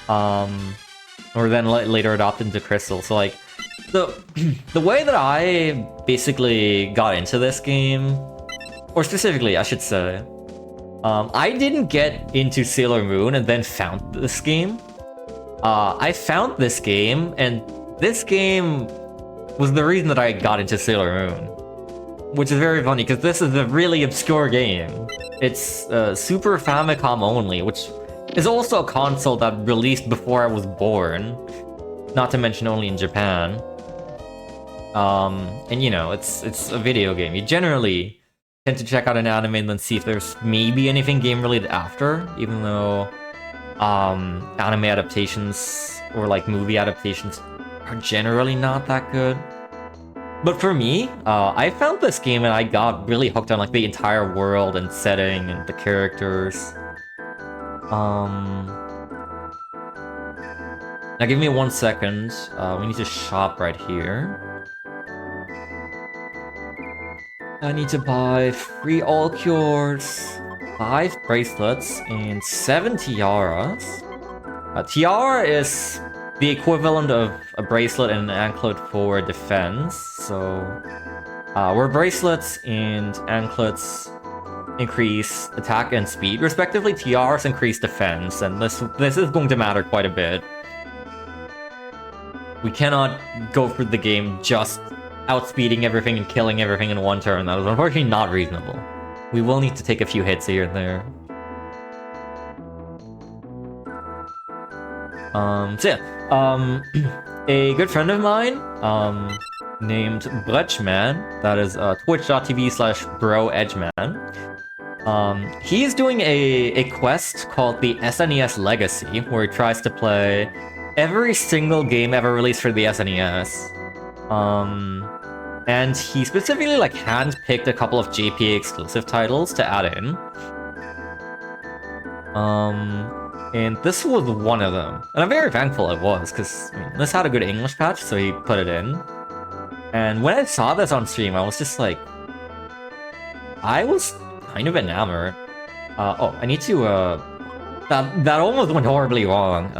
Or then later adopted into Crystal. So like, the way that I basically got into this game, or specifically, I should say, I didn't get into Sailor Moon and then found this game. I found this game, and this game was the reason that I got into Sailor Moon. Which is very funny, because this is a really obscure game. It's Super Famicom only, which is also a console that released before I was born. Not to mention only in Japan. And you know, it's a video game. You generally tend to check out an anime and then see if there's maybe anything game-related after, even though anime adaptations or like movie adaptations are generally not that good. But for me, I found this game and I got really hooked on like the entire world and setting and the characters. Now give me 1 second. We need to shop right here. I need to buy 3 all cures, 5 bracelets, and 7 tiaras. Tiara is the equivalent of a bracelet and an anklet for defense, so... where bracelets and anklets increase attack and speed, respectively. TRs increase defense, and this is going to matter quite a bit. We cannot go through the game just outspeeding everything and killing everything in one turn. That is unfortunately not reasonable. We will need to take a few hits here and there. So yeah, a good friend of mine, named Bretchman, that is twitch.tv/broedgeman. He's doing a quest called the SNES Legacy, where he tries to play every single game ever released for the SNES. And he specifically like hand-picked a couple of JPA exclusive titles to add in. And this was one of them. And I'm very thankful it was, because this had a good English patch, so he put it in. And when I saw this on stream, I was just like... I was kind of enamored. Oh, I need to, That almost went horribly wrong.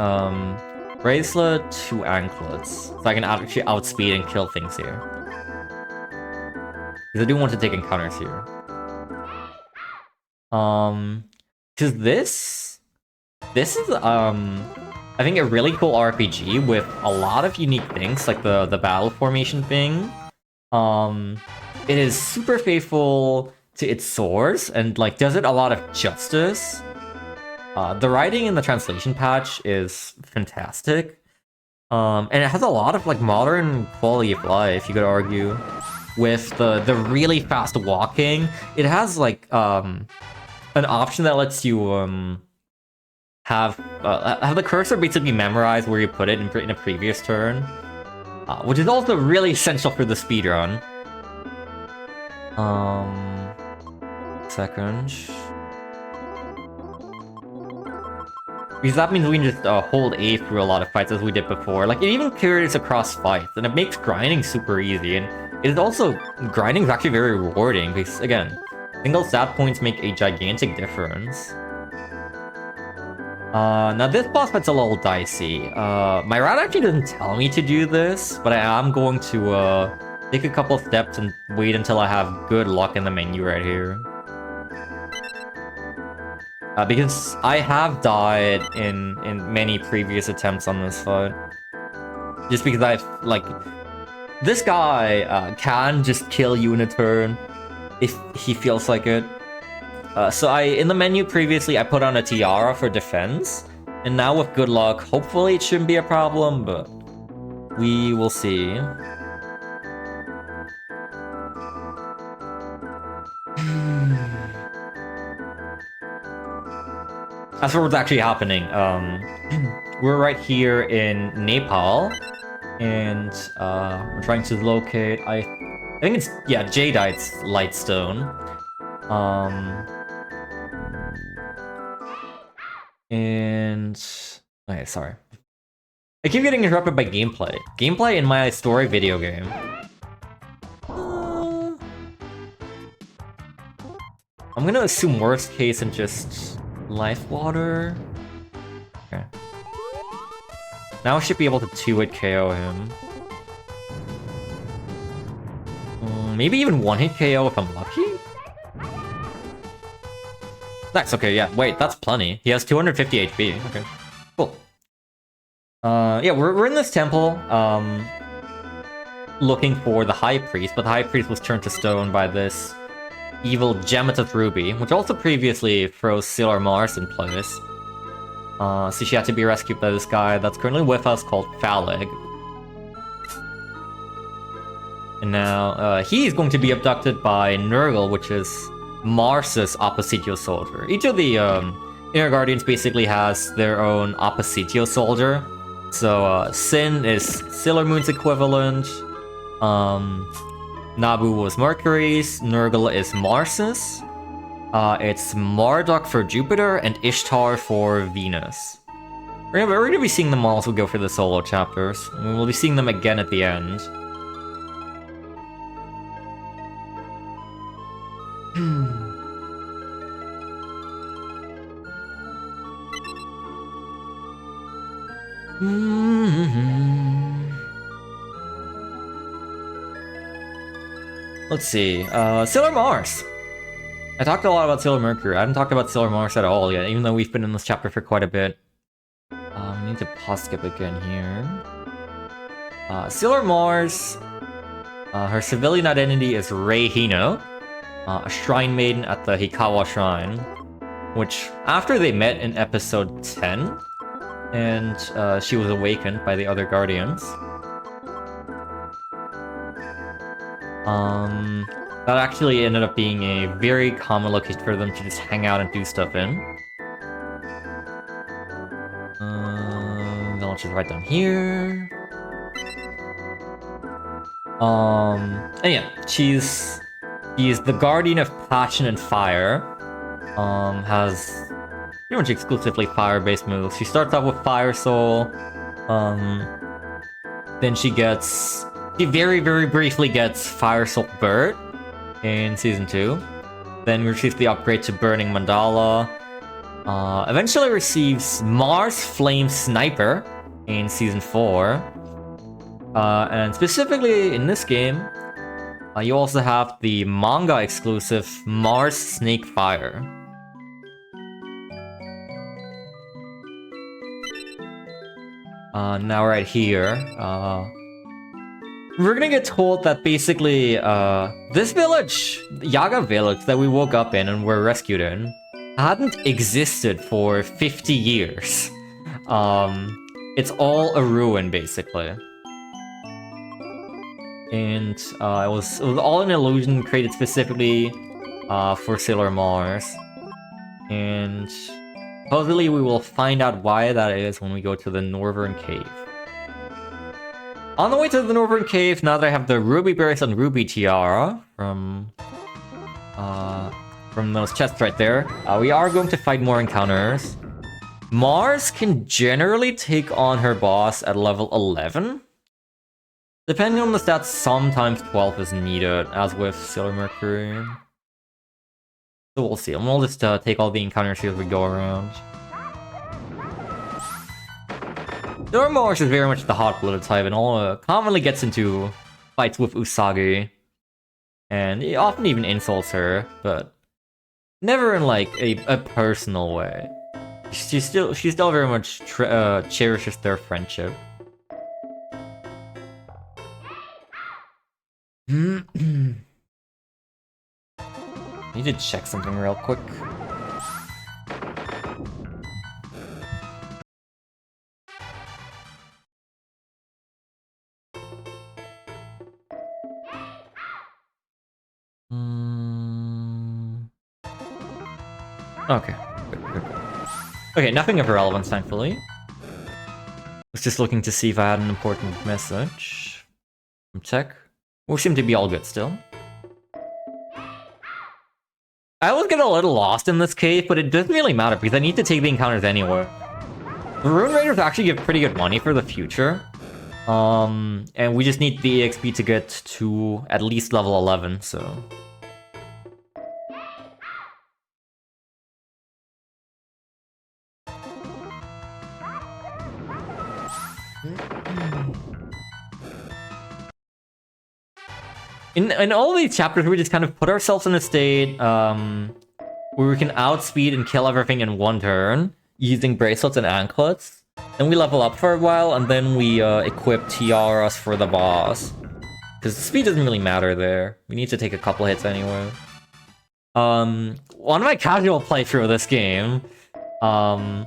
Bracelet to anklets. So I can actually outspeed and kill things here. Because I do want to take encounters here. Because this is, I think a really cool RPG with a lot of unique things, like the battle formation thing. It is super faithful to its source, and like does it a lot of justice. The writing in the translation patch is fantastic. And it has a lot of like modern quality of life, you could argue. With the really fast walking, it has like an option that lets you have the cursor basically memorize where you put it in a previous turn, which is also really essential for the speedrun. Second. Because that means we can just hold A through a lot of fights as we did before. Like, it even carries across fights, and it makes grinding super easy. And it is also, grinding is actually very rewarding, because, again, single stat points make a gigantic difference. Now this boss fight's a little dicey. My rat actually doesn't tell me to do this, but I am going to take a couple steps and wait until I have good luck in the menu right here. Because I have died in many previous attempts on this fight. Just because I've, like... This guy can just kill you in a turn if he feels like it. So in the menu previously, I put on a tiara for defense. And now with good luck, hopefully it shouldn't be a problem, but we will see. As for what's actually happening, we're right here in Nepal, and we're trying to locate, I think it's, yeah, Jadeite's Lightstone. And... okay, sorry. I keep getting interrupted by gameplay. Gameplay in my story video game. I'm gonna assume worst case and just... life water? Okay. Now I should be able to 2-hit KO him. Maybe even 1-hit KO if I'm lucky? Nice, okay, yeah, wait, that's plenty. He has 250 HP, okay. Cool. Yeah, we're in this temple, looking for the High Priest, but the High Priest was turned to stone by this evil Gemetith Ruby, which also previously froze Sailor Mars in place. So she had to be rescued by this guy that's currently with us called Phaleg. And now, he's going to be abducted by Nurgle, which is Mars's Oppositio Soldier. Each of the Inner Guardians basically has their own Oppositio Soldier. So, Sin is Sailor Moon's equivalent. Nabu was Mercury's, Nurgle is Mars's. It's Marduk for Jupiter, and Ishtar for Venus. We're gonna be seeing them all as we go for the solo chapters, and we'll be seeing them again at the end. Let's see, Sailor Mars. I talked a lot about Sailor Mercury. I haven't talked about Sailor Mars at all yet, even though we've been in this chapter for quite a bit. We need to pause skip again here. Sailor Mars, her civilian identity is Rei Hino, a shrine maiden at the Hikawa Shrine, which, after they met in episode 10, and she was awakened by the other guardians, that actually ended up being a very common location for them to just hang out and do stuff in. Then let's just write down here. And yeah, she's the guardian of passion and fire. Has pretty much exclusively fire-based moves. She starts off with Fire Soul. Then she very, very briefly gets Fire Soul Bird in Season 2. Then receives the upgrade to Burning Mandala. Eventually receives Mars Flame Sniper in Season 4. And specifically in this game, you also have the manga exclusive Mars Snake Fire. Now right here, we're gonna get told that basically, this village, Yaga village that we woke up in and were rescued in, hadn't existed for 50 years. It's all a ruin, basically. And it was all an illusion created specifically for Sailor Mars. And supposedly we will find out why that is when we go to the Northern Cave. On the way to the Northern Cave, now that I have the Ruby Berries and Ruby Tiara from those chests right there, we are going to fight more encounters. Mars can generally take on her boss at level 11. Depending on the stats, sometimes 12 is needed, as with Sailor Mercury. So we'll see. And we'll just take all the encounters here as we go around. Sailor Mars is very much the hot-blooded type and commonly gets into fights with Usagi. And he often even insults her, but never in like a personal way. She still very much cherishes their friendship. Need to check something real quick. Okay. Good. Okay, nothing of relevance, thankfully. Was just looking to see if I had an important message from tech. We seem to be all good still. I always get a little lost in this cave, but it doesn't really matter because I need to take the encounters anyway. The Rune Raiders actually give pretty good money for the future. And we just need the EXP to get to at least level 11, so... In all these chapters, we just kind of put ourselves in a state where we can outspeed and kill everything in one turn using bracelets and anklets. Then we level up for a while, and then we equip tiaras for the boss. Because the speed doesn't really matter there. We need to take a couple hits anyway. On my casual playthrough of this game, I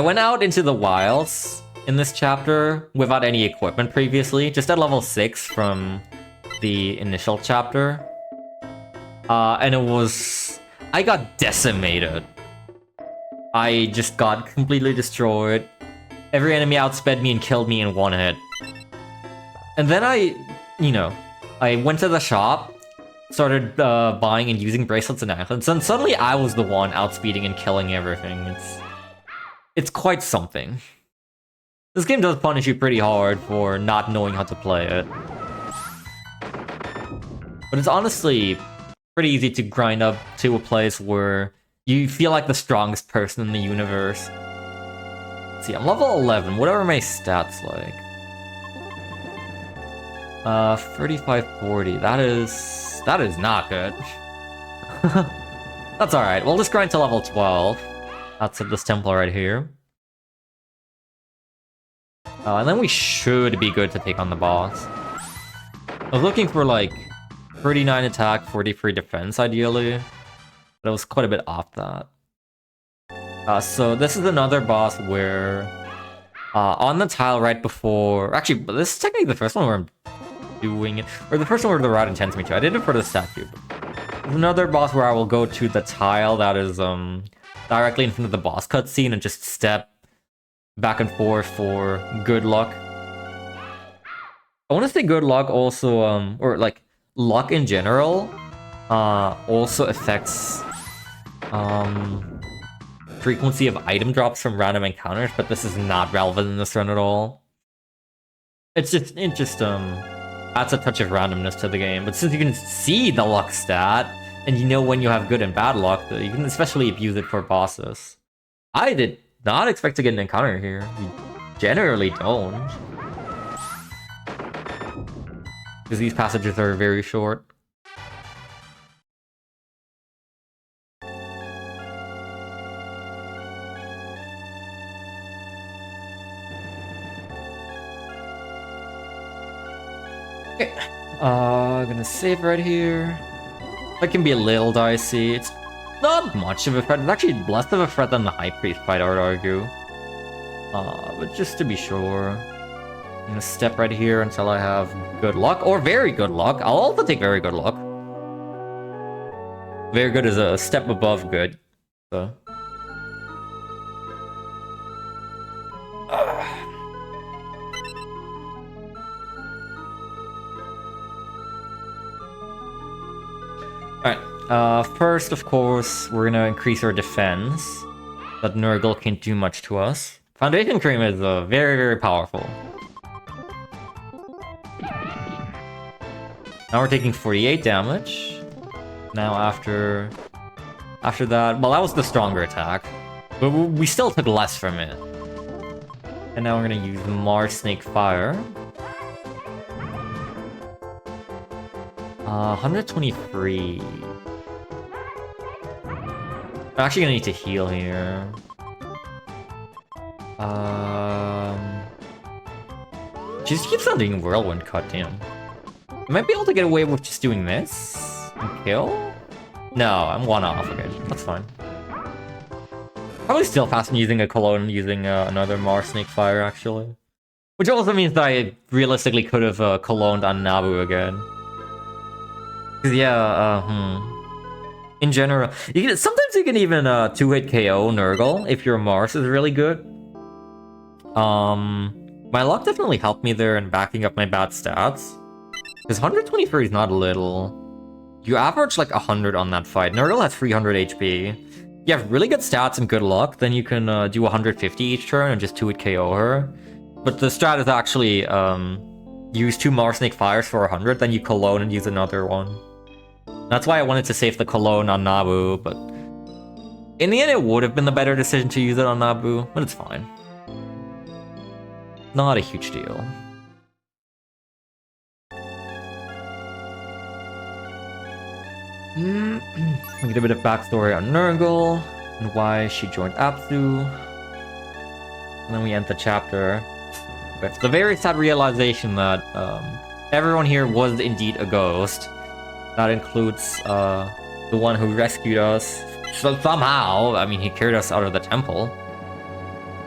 went out into the wilds in this chapter without any equipment previously, just at level 6 from the initial chapter. And it was... I got decimated. I just got completely destroyed. Every enemy outsped me and killed me in one hit. And then I went to the shop, started buying and using bracelets and anklets, and suddenly I was the one outspeeding and killing everything. It's quite something. This game does punish you pretty hard for not knowing how to play it. But it's honestly pretty easy to grind up to a place where you feel like the strongest person in the universe. Let's see, I'm level 11. What are my stats like? 3540. That is not good. That's alright. We'll just grind to level 12. That's this temple right here. And then we should be good to take on the boss. I was looking for like 39 attack, 43 defense ideally. But it was quite a bit off that. So this is another boss where on the tile right before... Actually, this is technically the first one where I'm doing it. Or the first one where the route intends me to. I did it for the statue. There's another boss where I will go to the tile that is directly in front of the boss cutscene and just step back and forth for good luck. I want to say good luck also, or like luck in general, also affects frequency of item drops from random encounters, but this is not relevant in this run at all. It just adds a touch of randomness to the game. But since you can see the luck stat, and you know when you have good and bad luck, you can especially abuse it for bosses. I did not expect to get an encounter here. You generally don't. Because these passages are very short. Okay, I'm gonna save right here. That can be a little dicey. It's not much of a threat. It's actually less of a threat than the High Priest fight, I would argue. But just to be sure, I'm gonna step right here until I have good luck, or very good luck. I'll also take very good luck. Very good is a step above good, so. Alright, first, of course, we're gonna increase our defense. But Nurgle can't do much to us. Foundation Cream is very, very powerful. Now we're taking 48 damage. Now after that, well, that was the stronger attack. But we still took less from it. And now we're gonna use Mars Snake Fire. 123. I'm actually gonna need to heal here. She just keeps on doing Whirlwind Cut, damn. I might be able to get away with just doing this and kill? No, I'm one off. Okay, that's fine. Probably still fast in using a cologne using another Mars Snake Fire, actually. Which also means that I realistically could have cologned on Nabu again. Cause yeah, in general, sometimes you can even 2-hit KO Nurgle if your Mars is really good. My luck definitely helped me there in backing up my bad stats. Because 123 is not little. You average like 100 on that fight. Nurgle has 300 HP. You have really good stats and good luck, then you can do 150 each turn and just 2-hit KO her. But the strat is actually use 2 Mars Snake Fires for 100, then you cologne and use another one. That's why I wanted to save the cologne on Nabu, but in the end it would have been the better decision to use it on Nabu, but it's fine. Not a huge deal. We get a bit of backstory on Nurgle and why she joined Apsu. And then we end the chapter with the very sad realization that everyone here was indeed a ghost. That includes the one who rescued us. So somehow, I mean, he carried us out of the temple.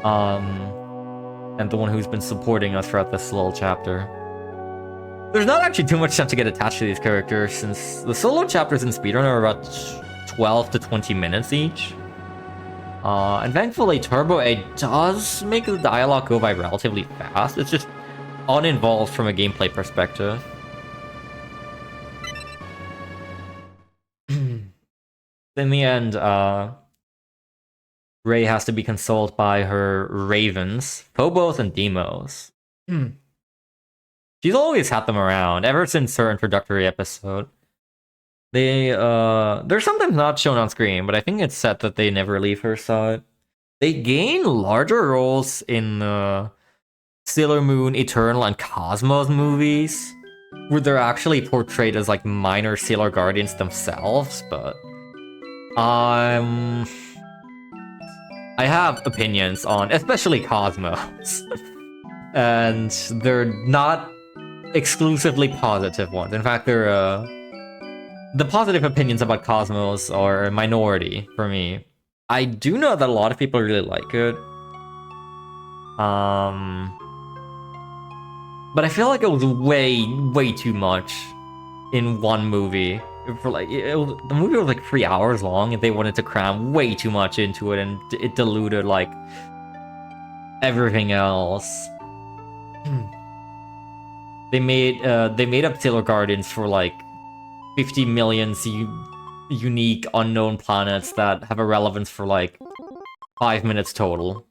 And the one who's been supporting us throughout this little chapter. There's not actually too much time to get attached to these characters, since the solo chapters in speedrun are about 12 to 20 minutes each. And thankfully, Turbo A does make the dialogue go by relatively fast. It's just uninvolved from a gameplay perspective. In the end, Rei has to be consoled by her ravens, Phobos and Deimos. She's always had them around, ever since her introductory episode. They're sometimes not shown on screen, but I think it's set that they never leave her side. They gain larger roles in the Sailor Moon, Eternal, and Cosmos movies, where they're actually portrayed as like minor Sailor Guardians themselves, but I have opinions on, especially Cosmos. And they're not exclusively positive ones. In fact, they're, the positive opinions about Cosmos are a minority for me. I do know that a lot of people really like it. But I feel like it was way too much in one movie. For like, the movie was like 3 hours long, and they wanted to cram way too much into it, and it diluted like everything else. They made up Sailor Guardians for like 50 million unique unknown planets that have a relevance for like 5 minutes total.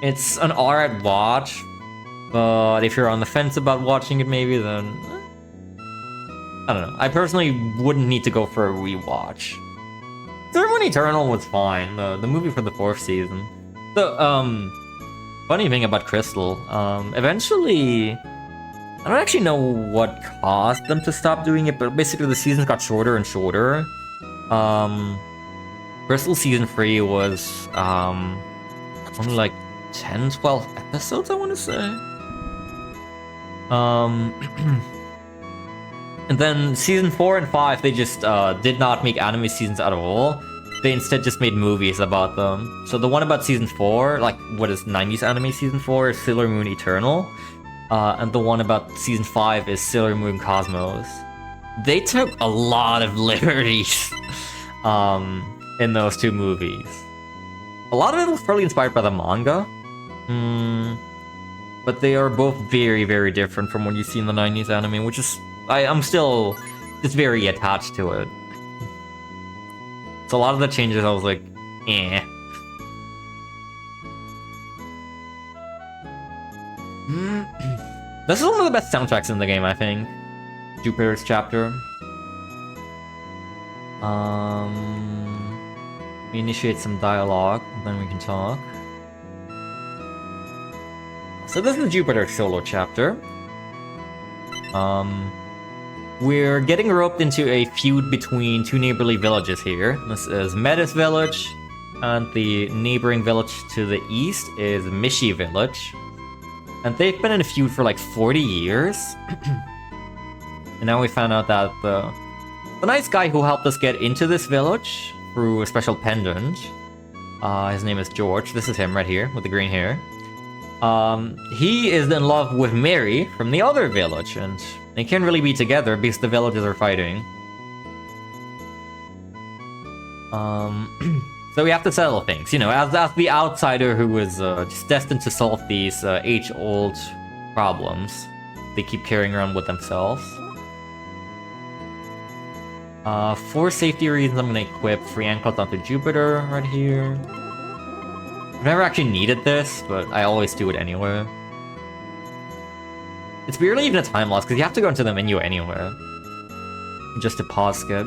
It's an alright watch, but if you're on the fence about watching it maybe, then I don't know. I personally wouldn't need to go for a rewatch. Ceremony Eternal was fine, the movie for the 4th season. The funny thing about Crystal, eventually, I don't actually know what caused them to stop doing it, but basically the seasons got shorter and shorter. Crystal Season 3 was only like 10, 12 episodes, I want to say. And then Season 4 and 5, they just did not make anime seasons at all. They instead just made movies about them. So the one about Season 4, like what is 90s anime Season 4, is Sailor Moon Eternal. And the one about Season 5 is Sailor Moon Cosmos. They took a lot of liberties in those two movies. A lot of it was probably inspired by the manga. But they are both very different from what you see in the 90s anime, which is... I'm still just very attached to it. So a lot of the changes I was like, eh. This is one of the best soundtracks in the game, I think. Jupiter's Chapter. We initiate some dialogue, then we can talk. So this is Jupiter's solo chapter. We're getting roped into a feud between two neighborly villages here. This is Metis Village, and the neighboring village to the east is Mishi Village. And they've been in a feud for like 40 years. And now we found out that the nice guy who helped us get into this village through a special pendant, his name is George. This is him right here with the green hair. He is in love with Mary from the other village, and they can't really be together because the villages are fighting. So we have to settle things, you know, as the outsider who is just destined to solve these age-old problems they keep carrying around with themselves. For safety reasons, I'm gonna equip free ankles onto Jupiter right here. I've never actually needed this, but I always do it anyway. It's barely even a time loss, because you have to go into the menu anyway. Just to pause skip.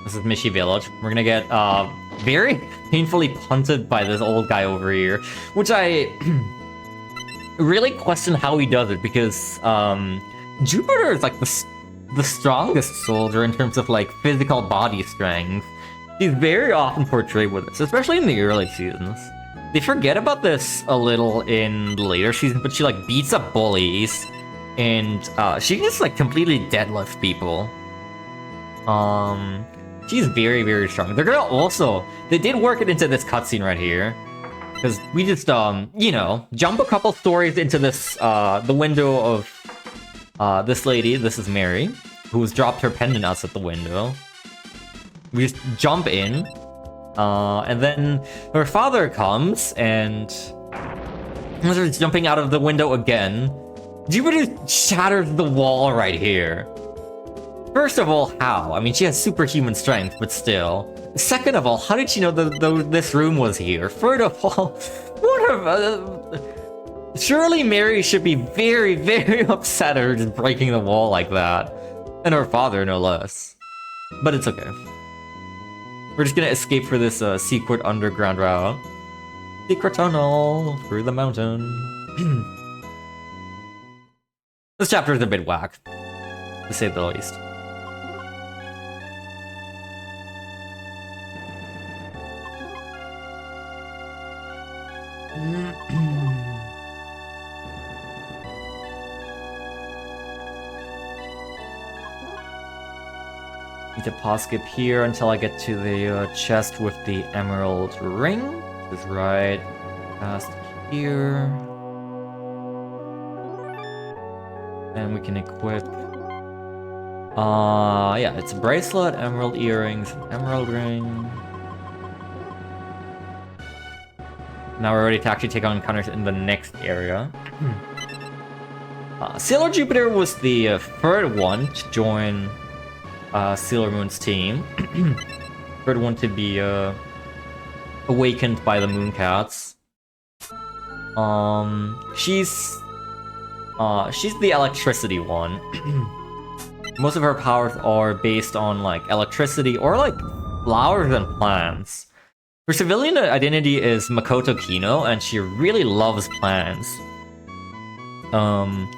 This is Mishi Village. We're gonna get very painfully punted by this old guy over here, which I really question how he does it, because Jupiter is like the strongest soldier in terms of like physical body strength. He's very often portrayed with this, especially in the early seasons. They forget about this a little in the later seasons, but she like beats up bullies, and she just like completely deadlifts people. She's very strong. They're gonna also... They did work it into this cutscene right here. Because we just, you know, jump a couple stories into this, the window of this lady. This is Mary, who's dropped her pendant out at the window. We just jump in, and then her father comes, and starts jumping out of the window again. Jupiter shatters the wall right here. First of all, how? I mean, she has superhuman strength, but still. Second of all, how did she know that this room was here? Third of all, what Surely Mary should be very, very upset at her just breaking the wall like that. And her father, no less. But it's okay. We're just gonna escape for this secret underground route. Secret tunnel through the mountain. This chapter is a bit whack, to say the least. Need to pause skip here until I get to the chest with the emerald ring. Which is right past here. And we can equip... yeah, it's a bracelet, emerald earrings, emerald ring. Now we're ready to actually take on encounters in the next area. Sailor Jupiter was the third one to join Sailor Moon's team. Third one to be awakened by the Mooncats. She's the electricity one. Most of her powers are based on like electricity or like flowers and plants. Her civilian identity is Makoto Kino, and she really loves plants.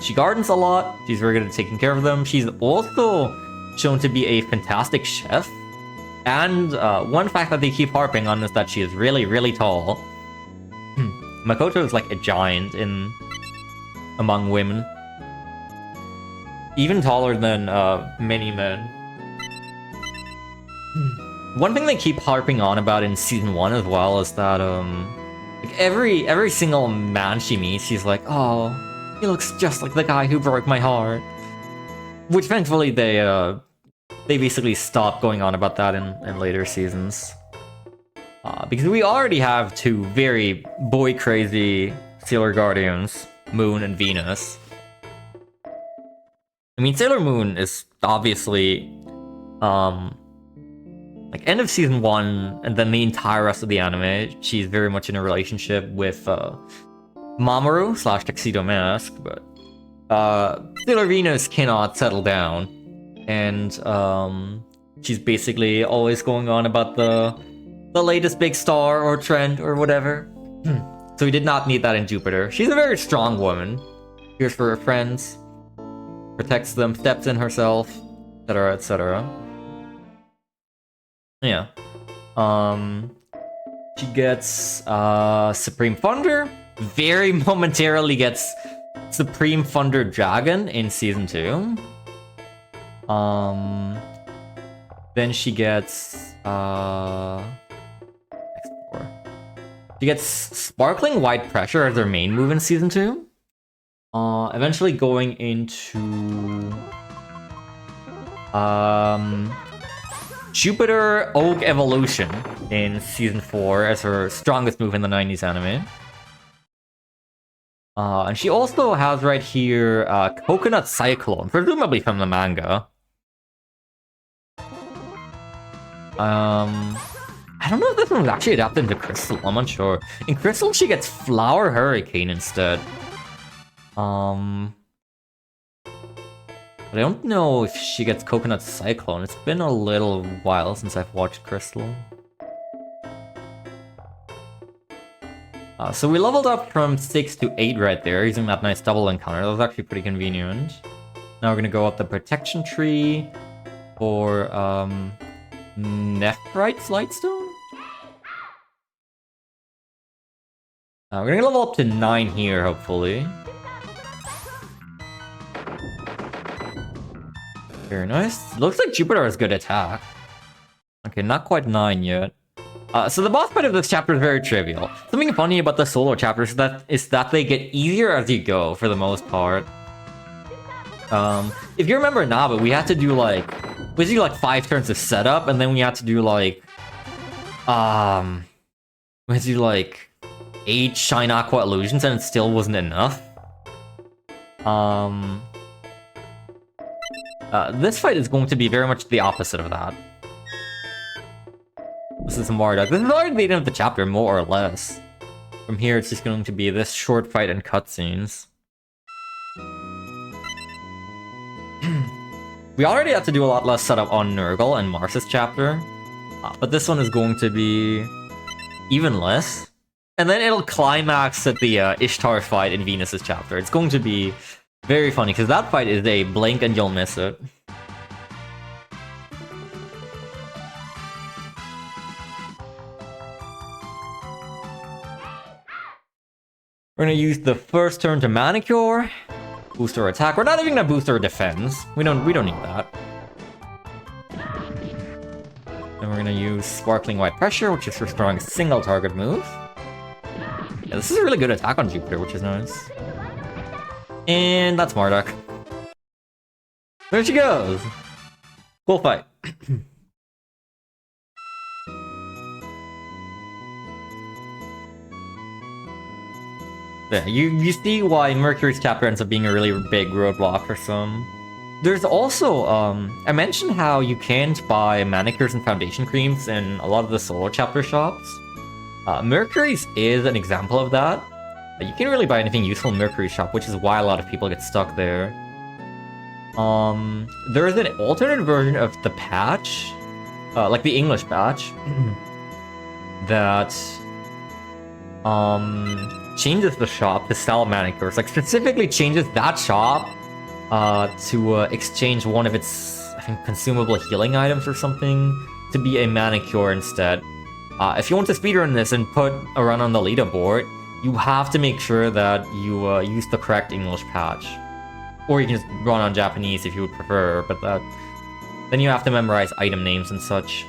She gardens a lot. She's very good at taking care of them. She's also shown to be a fantastic chef. And one fact that they keep harping on is that she is really, really tall. Makoto is like a giant among women. Even taller than many men. One thing they keep harping on about in season 1 as well is that like every single man she meets, she's like, oh, he looks just like the guy who broke my heart. Which thankfully they basically stopped going on about that in later seasons. Because we already have two very boy-crazy Sailor Guardians, Moon and Venus. I mean, Sailor Moon is obviously, like, end of season 1, and then the entire rest of the anime, she's very much in a relationship with Mamoru / Tuxedo Mask, but Sailor Venus cannot settle down. And she's basically always going on about the latest big star or trend or whatever. So we did not need that in Jupiter. She's a very strong woman. Cares for her friends, protects them, steps in herself, etc., etc. Yeah. She gets Supreme Thunder. Very momentarily gets Supreme Thunder Dragon in season 2. Then she gets she gets Sparkling White Pressure as her main move in season 2. Eventually going into Jupiter Oak Evolution in season 4 as her strongest move in the 90s anime. And she also has right here Coconut Cyclone, presumably from the manga. I don't know if this one was actually adapted into Crystal, I'm unsure. In Crystal, she gets Flower Hurricane instead. But I don't know if she gets Coconut Cyclone. It's been a little while since I've watched Crystal. So we leveled up from 6 to 8 right there, using that nice double encounter. That was actually pretty convenient. Now we're gonna go up the protection tree for Nephrite's Lightstone? We're gonna level up to 9 here, hopefully. Very nice. Looks like Jupiter has good attack. Okay, not quite 9 yet. So the boss fight of this chapter is very trivial. Something funny about the solo chapters is that they get easier as you go, for the most part. If you remember Nabe, we had to do like 5 turns of setup, and then we had to do like 8 Shine Aqua illusions, and it still wasn't enough. This fight is going to be very much the opposite of that. This is Marduk. This is already the end of the chapter, more or less. From here, it's just going to be this short fight and cutscenes. We already had to do a lot less setup on Nurgle and Mars's chapter, but this one is going to be even less. And then it'll climax at the Ishtar fight in Venus's chapter. It's going to be very funny, because that fight is a blink and you'll miss it. We're gonna use the first turn to Manicure, boost our attack. We're not even gonna boost our defense. We don't need that. And we're gonna use Sparkling White Pressure, which is restoring a single target move. Yeah, this is a really good attack on Jupiter, which is nice. And that's Marduk. There she goes! Cool fight. Yeah, you see why Mercury's chapter ends up being a really big roadblock for some. There's also, I mentioned how you can't buy manicures and foundation creams in a lot of the solo chapter shops. Mercury's is an example of that. You can't really buy anything useful in Mercury's shop, which is why a lot of people get stuck there. There is an alternate version of the patch, like the English patch, that changes the shop to sell manicures. Like, specifically changes that shop to exchange one of its, I think, consumable healing items or something to be a manicure instead. If you want to speedrun this and put a run on the leaderboard, you have to make sure that you use the correct English patch. Or you can just run on Japanese if you would prefer, but then you have to memorize item names and such.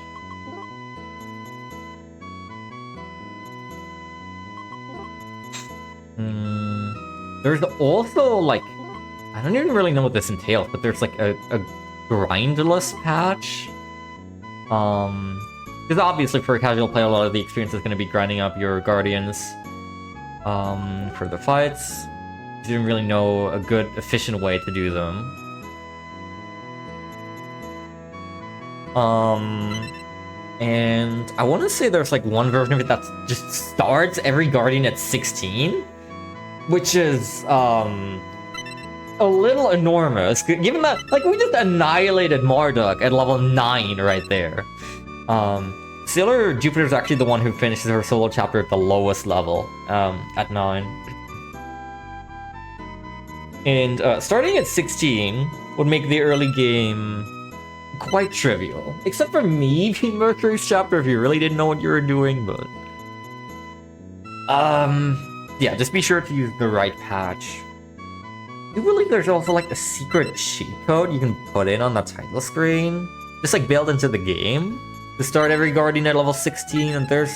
There's also, like, I don't even really know what this entails, but there's like a grindless patch. Because obviously for a casual player, a lot of the experience is going to be grinding up your guardians for the fights. You didn't really know a good, efficient way to do them. And I want to say there's like one version of it that just starts every guardian at 16, which is a little enormous, given that, like, we just annihilated Marduk at level 9 right there. Sailor Jupiter's actually the one who finishes her solo chapter at the lowest level, at 9. And starting at 16 would make the early game quite trivial. Except for maybe Mercury's chapter if you really didn't know what you were doing, but... yeah, just be sure to use the right patch. I believe there's also like a secret cheat code you can put in on the title screen, just like built into the game, to start every guardian at level 16, and there's...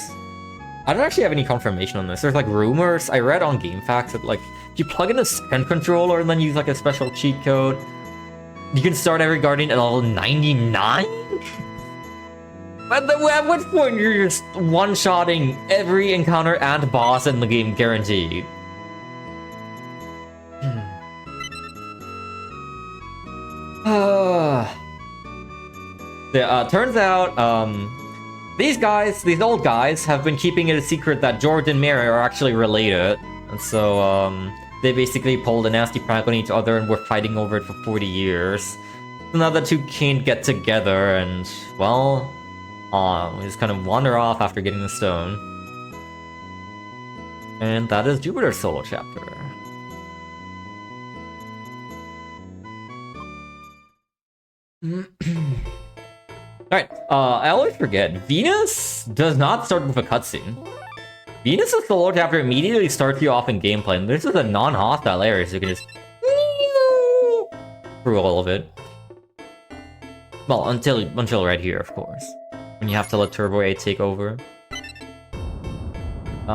I don't actually have any confirmation on this. There's like rumors, I read on GameFAQs that like, if you plug in a second controller and then use like a special cheat code, you can start every guardian at level 99? At which point you're just one-shotting every encounter and boss in the game, guaranteed. Yeah, turns out, these old guys have been keeping it a secret that George and Mary are actually related. And so, they basically pulled a nasty prank on each other and were fighting over it for 40 years. So now the two can't get together and, well, we just kind of wander off after getting the stone. And that is Jupiter's solo chapter. Alright, I always forget, Venus does not start with a cutscene. Venus' solo chapter immediately starts you off in gameplay, and this is a non-hostile area, so you can just... through all of it. Well, until right here, of course. When you have to let Turbo 8 take over.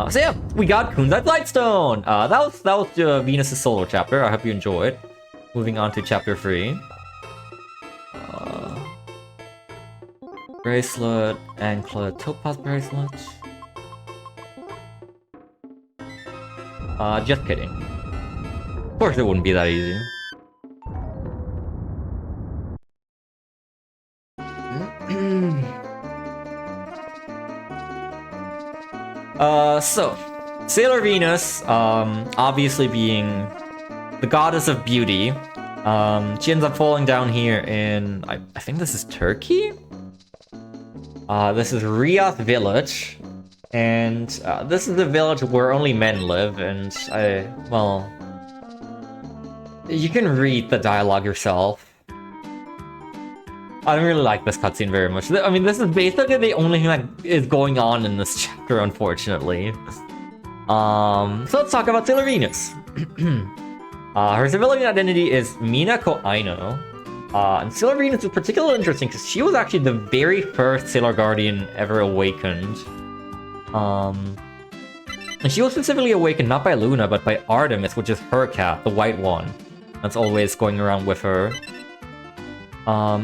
So yeah, we got Kunzai's Lightstone! That was Venus' solo chapter, I hope you enjoyed. Moving on to chapter 3. Bracelet, anklet, topaz bracelet. Just kidding. Of course it wouldn't be that easy. So, Sailor Venus, obviously being the goddess of beauty, she ends up falling down here in, I think this is Turkey? This is Riyadh village, and this is a village where only men live, and well, you can read the dialogue yourself. I don't really like this cutscene very much. I mean, this is basically the only thing that is going on in this chapter, unfortunately. So let's talk about Sailor Venus. Her civilian identity is Minako Aino. And Sailor Venus is particularly interesting because she was actually the very first Sailor Guardian ever awakened. And she was specifically awakened not by Luna, but by Artemis, which is her cat, the white one. That's always going around with her.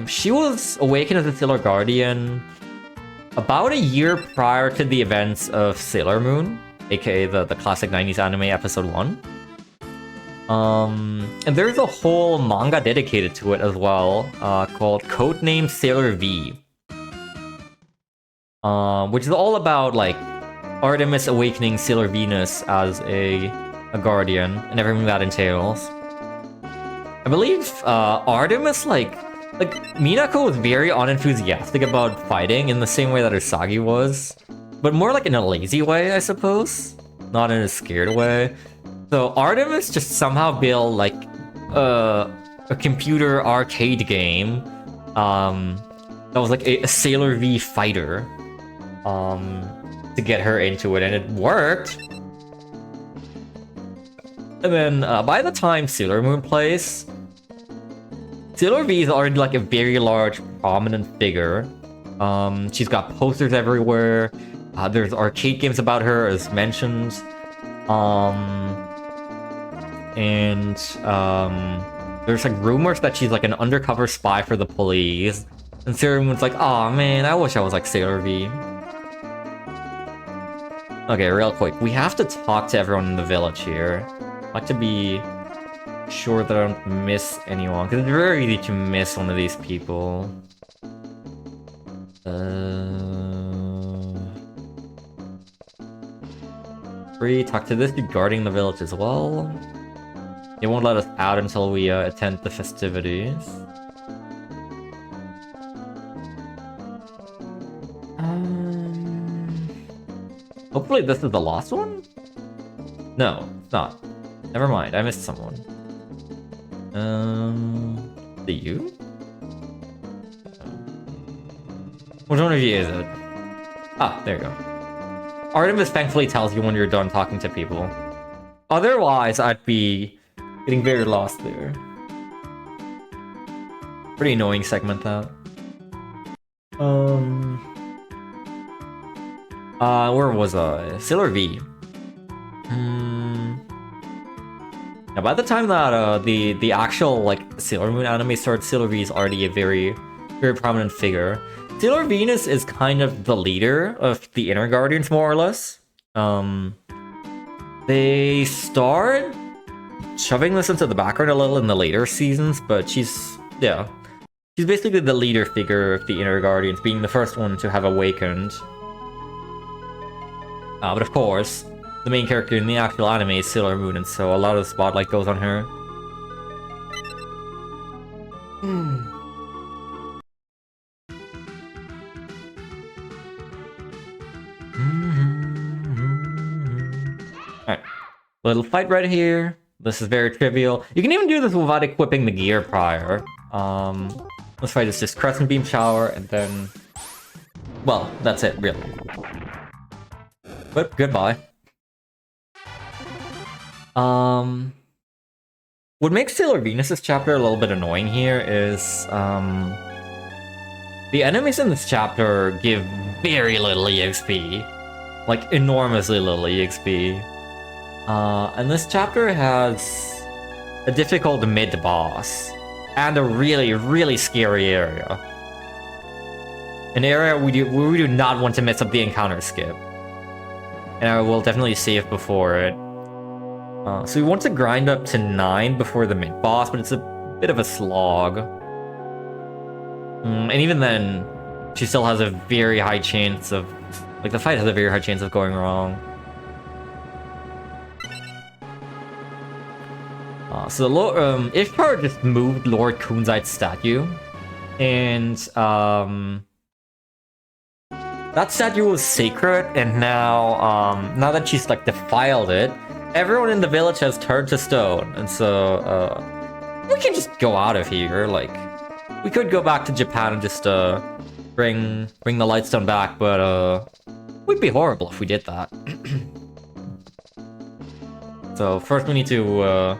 She was awakened as a Sailor Guardian about a year prior to the events of Sailor Moon, aka the classic 90s anime episode 1. And there's a whole manga dedicated to it as well, called Codename Sailor V. Which is all about, like, Artemis awakening Sailor Venus as a guardian, and everything that entails. I believe, Artemis, like, Minako was very unenthusiastic about fighting in the same way that Usagi was. But more like in a lazy way, I suppose. Not in a scared way. So Artemis just somehow built, like, a computer arcade game, that was like a Sailor V fighter, to get her into it, and it worked. And then, by the time Sailor Moon plays, Sailor V is already like a very large, prominent figure. She's got posters everywhere. There's arcade games about her, as mentioned. There's like rumors that she's like an undercover spy for the police. And Sailor Moon's like, "Aw, man, I wish I was like Sailor V." Okay, real quick, we have to talk to everyone in the village here. I'd like to be sure that I don't miss anyone, because it's very easy to miss one of these people. Free, talk to this dude guarding the village as well. They won't let us out until we attend the festivities. Hopefully this is the last one? No, it's not. Never mind, I missed someone. The you? Which one of you is it? Ah, there you go. Artemis thankfully tells you when you're done talking to people. Otherwise, I'd be getting very lost there. Pretty annoying segment, that. Where was I? Sailor V. Now, by the time that the actual like Sailor Moon anime starts, Sailor V is already a very, very prominent figure. Sailor Venus is kind of the leader of the Inner Guardians, more or less. They start shoving this into the background a little in the later seasons, but she's basically the leader figure of the Inner Guardians, being the first one to have awakened. But of course, the main character in the actual anime is Sailor Moon, and so a lot of the spotlight goes on her. Alright, little fight right here. This is very trivial. You can even do this without equipping the gear prior. This fight is just Crescent Beam Shower, and then... well, that's it, really. But goodbye. What makes Sailor Venus' chapter a little bit annoying here is, the enemies in this chapter give very little EXP. Like, enormously little EXP. And this chapter has a difficult mid-boss, and a really, really scary area. An area where we do not want to mess up the encounter skip. And I will definitely save before it. So we want to grind up to 9 before the mid-boss, but it's a bit of a slog. And even then, she still has a very high chance of... like, the fight has a very high chance of going wrong. So Ishtar just moved Lord Kunzite's statue, and that statue was sacred, and now that she's like defiled it, everyone in the village has turned to stone, and so we can just go out of here. Like, we could go back to Japan and just bring the Lightstone back, but we'd be horrible if we did that. So first we need to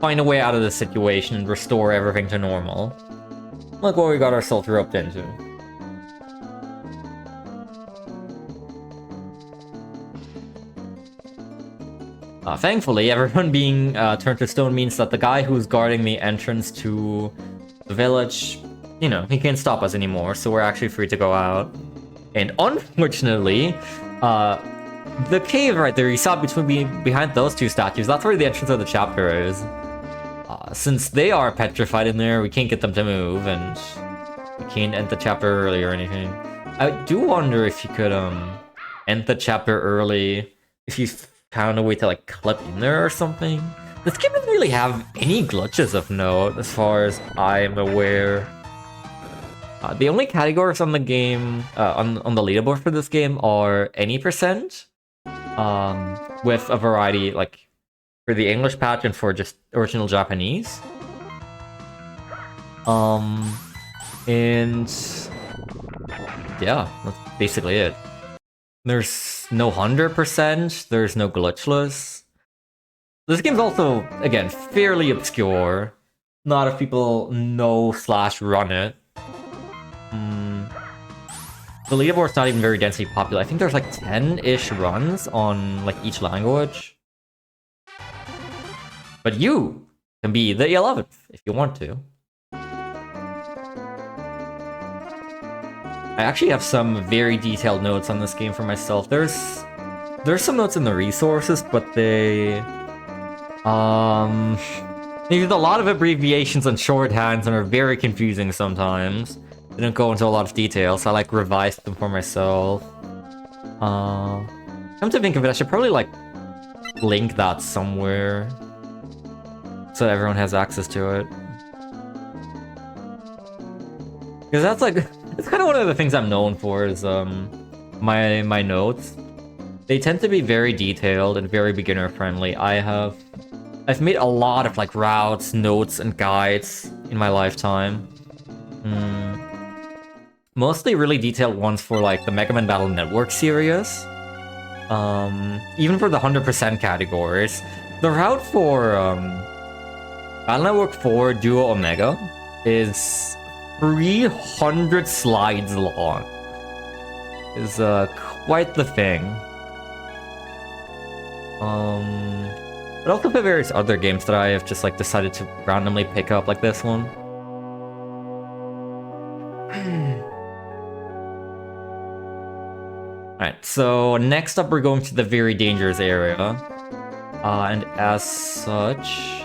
find a way out of this situation and restore everything to normal, like what we got ourselves roped into. Thankfully, everyone being turned to stone means that the guy who's guarding the entrance to the village, you know, he can't stop us anymore, so we're actually free to go out. And unfortunately, the cave right there, you saw behind those two statues, that's where the entrance of the chapter is. Since they are petrified in there, we can't get them to move, and we can't end the chapter early or anything. I do wonder if you could end the chapter early, if you found a way to like clip in there or something. This game doesn't really have any glitches of note, as far as I'm aware. The only categories on the game, on the leaderboard for this game are any percent, with a variety, like, for the English patch and for just original Japanese. And yeah, that's basically it. There's no 100%, there's no glitchless. This game's also, again, fairly obscure. Not if people know/run it. The leaderboard's not even very densely popular. I think there's like 10-ish runs on like each language. But you can be the 11th if you want to. I actually have some very detailed notes on this game for myself. There's some notes in the resources, but they use a lot of abbreviations and shorthands and are very confusing sometimes. They don't go into a lot of detail, so I like revised them for myself. Come to think of it, I should probably like link that somewhere so everyone has access to it. Because that's like, it's kind of one of the things I'm known for is my notes. They tend to be very detailed and very beginner friendly. I've made a lot of like routes, notes, and guides in my lifetime. Mostly really detailed ones for like the Mega Man Battle Network series. Even for the 100% categories. The route for Battle Network 4 Duo Omega is 300 slides long. Is quite the thing. But also for various other games that I have just like decided to randomly pick up, like this one. Alright, so next up we're going to the very dangerous area. And as such,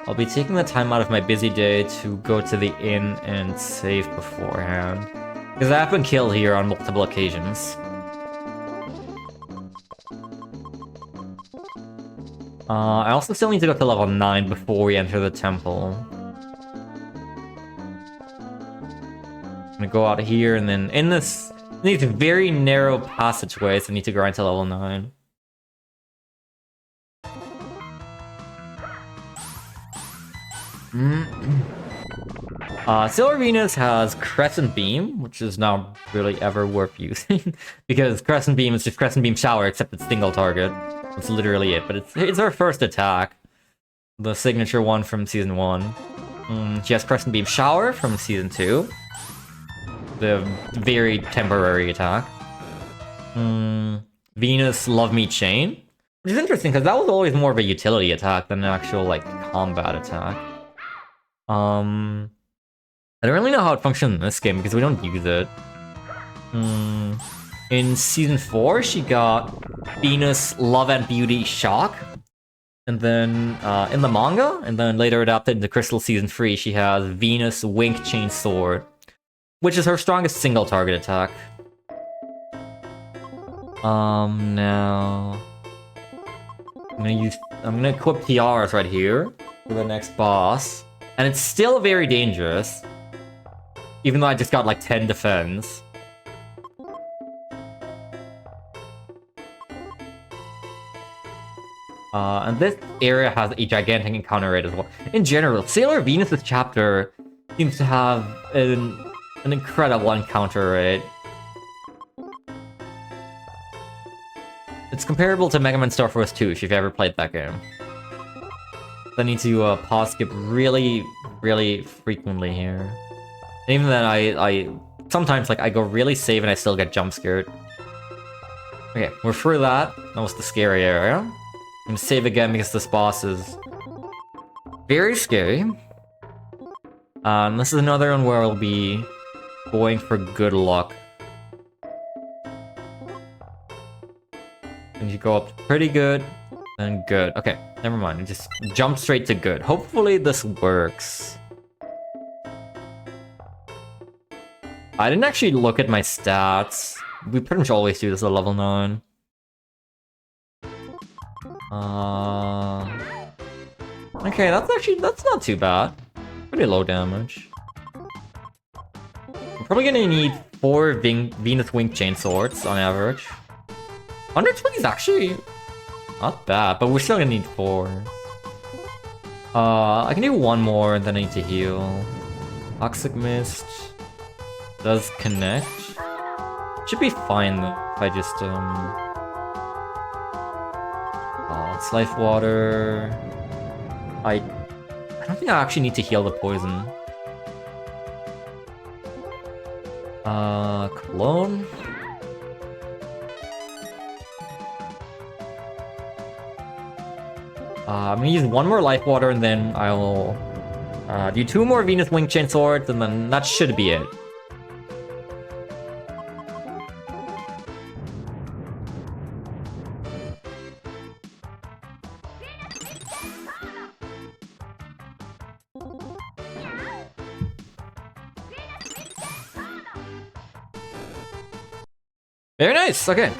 I'll be taking the time out of my busy day to go to the inn and save beforehand. Because I have been killed here on multiple occasions. I also still need to go to level 9 before we enter the temple. I'm gonna go out here and then in these very narrow passageways, I need to grind to level 9. Silver Venus has Crescent Beam, which is not really ever worth using, because Crescent Beam is just Crescent Beam Shower, except it's single target. That's literally it, but it's her first attack. The signature one from Season 1. She has Crescent Beam Shower from Season 2. The very temporary attack. Venus Love Me Chain, which is interesting, because that was always more of a utility attack than an actual, like, combat attack. I don't really know how it functions in this game, because we don't use it. In Season 4, she got Venus Love and Beauty Shock. And then in the manga, and then later adapted into Crystal Season 3, she has Venus Wink Chain Sword, which is her strongest single target attack. Now I'm gonna equip tiaras right here. for the next boss. And it's still very dangerous. Even though I just got like 10 defense. And this area has a gigantic encounter rate as well. In general, Sailor Venus' chapter seems to have an incredible encounter rate. It's comparable to Mega Man Star Force 2 if you've ever played that game. I need to pause skip really, really frequently here. And even then, I sometimes like I go really safe and I still get jump scared. Okay, we're through that. That was the scary area. I'm gonna save again because this boss is very scary. This is another one where I'll be going for good luck. And you go up pretty good, and good. Okay, never mind. Just jump straight to good. Hopefully this works. I didn't actually look at my stats. We pretty much always do this at level 9. Okay, that's not too bad. Pretty low damage. I'm probably gonna need 4 Venus Wing Chain Swords on average. 120 is actually not bad, but we're still gonna need 4. I can do 1 more and then I need to heal. Toxic Mist does connect. Should be fine though if I just it's Life Water. I don't think I actually need to heal the poison. Cologne? I'm gonna use 1 more Life Water and then I'll do 2 more Venus Wing Chain Swords and then that should be it. Very nice, okay.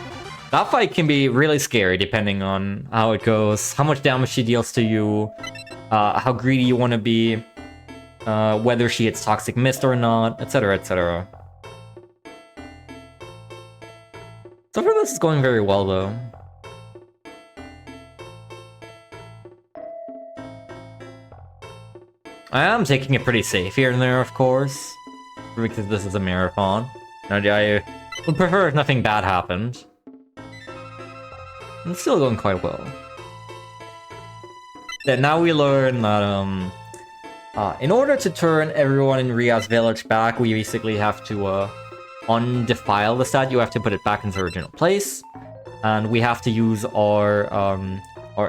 That fight can be really scary depending on how it goes, how much damage she deals to you, how greedy you want to be, whether she hits Toxic Mist or not, etc, etc. So far this is going very well though. I am taking it pretty safe here and there, of course, because this is a marathon. I would prefer if nothing bad happened. It's still going quite well. Then now we learn that in order to turn everyone in Ria's village back, we basically have to undefile the statue. You have to put it back in its original place, and we have to use our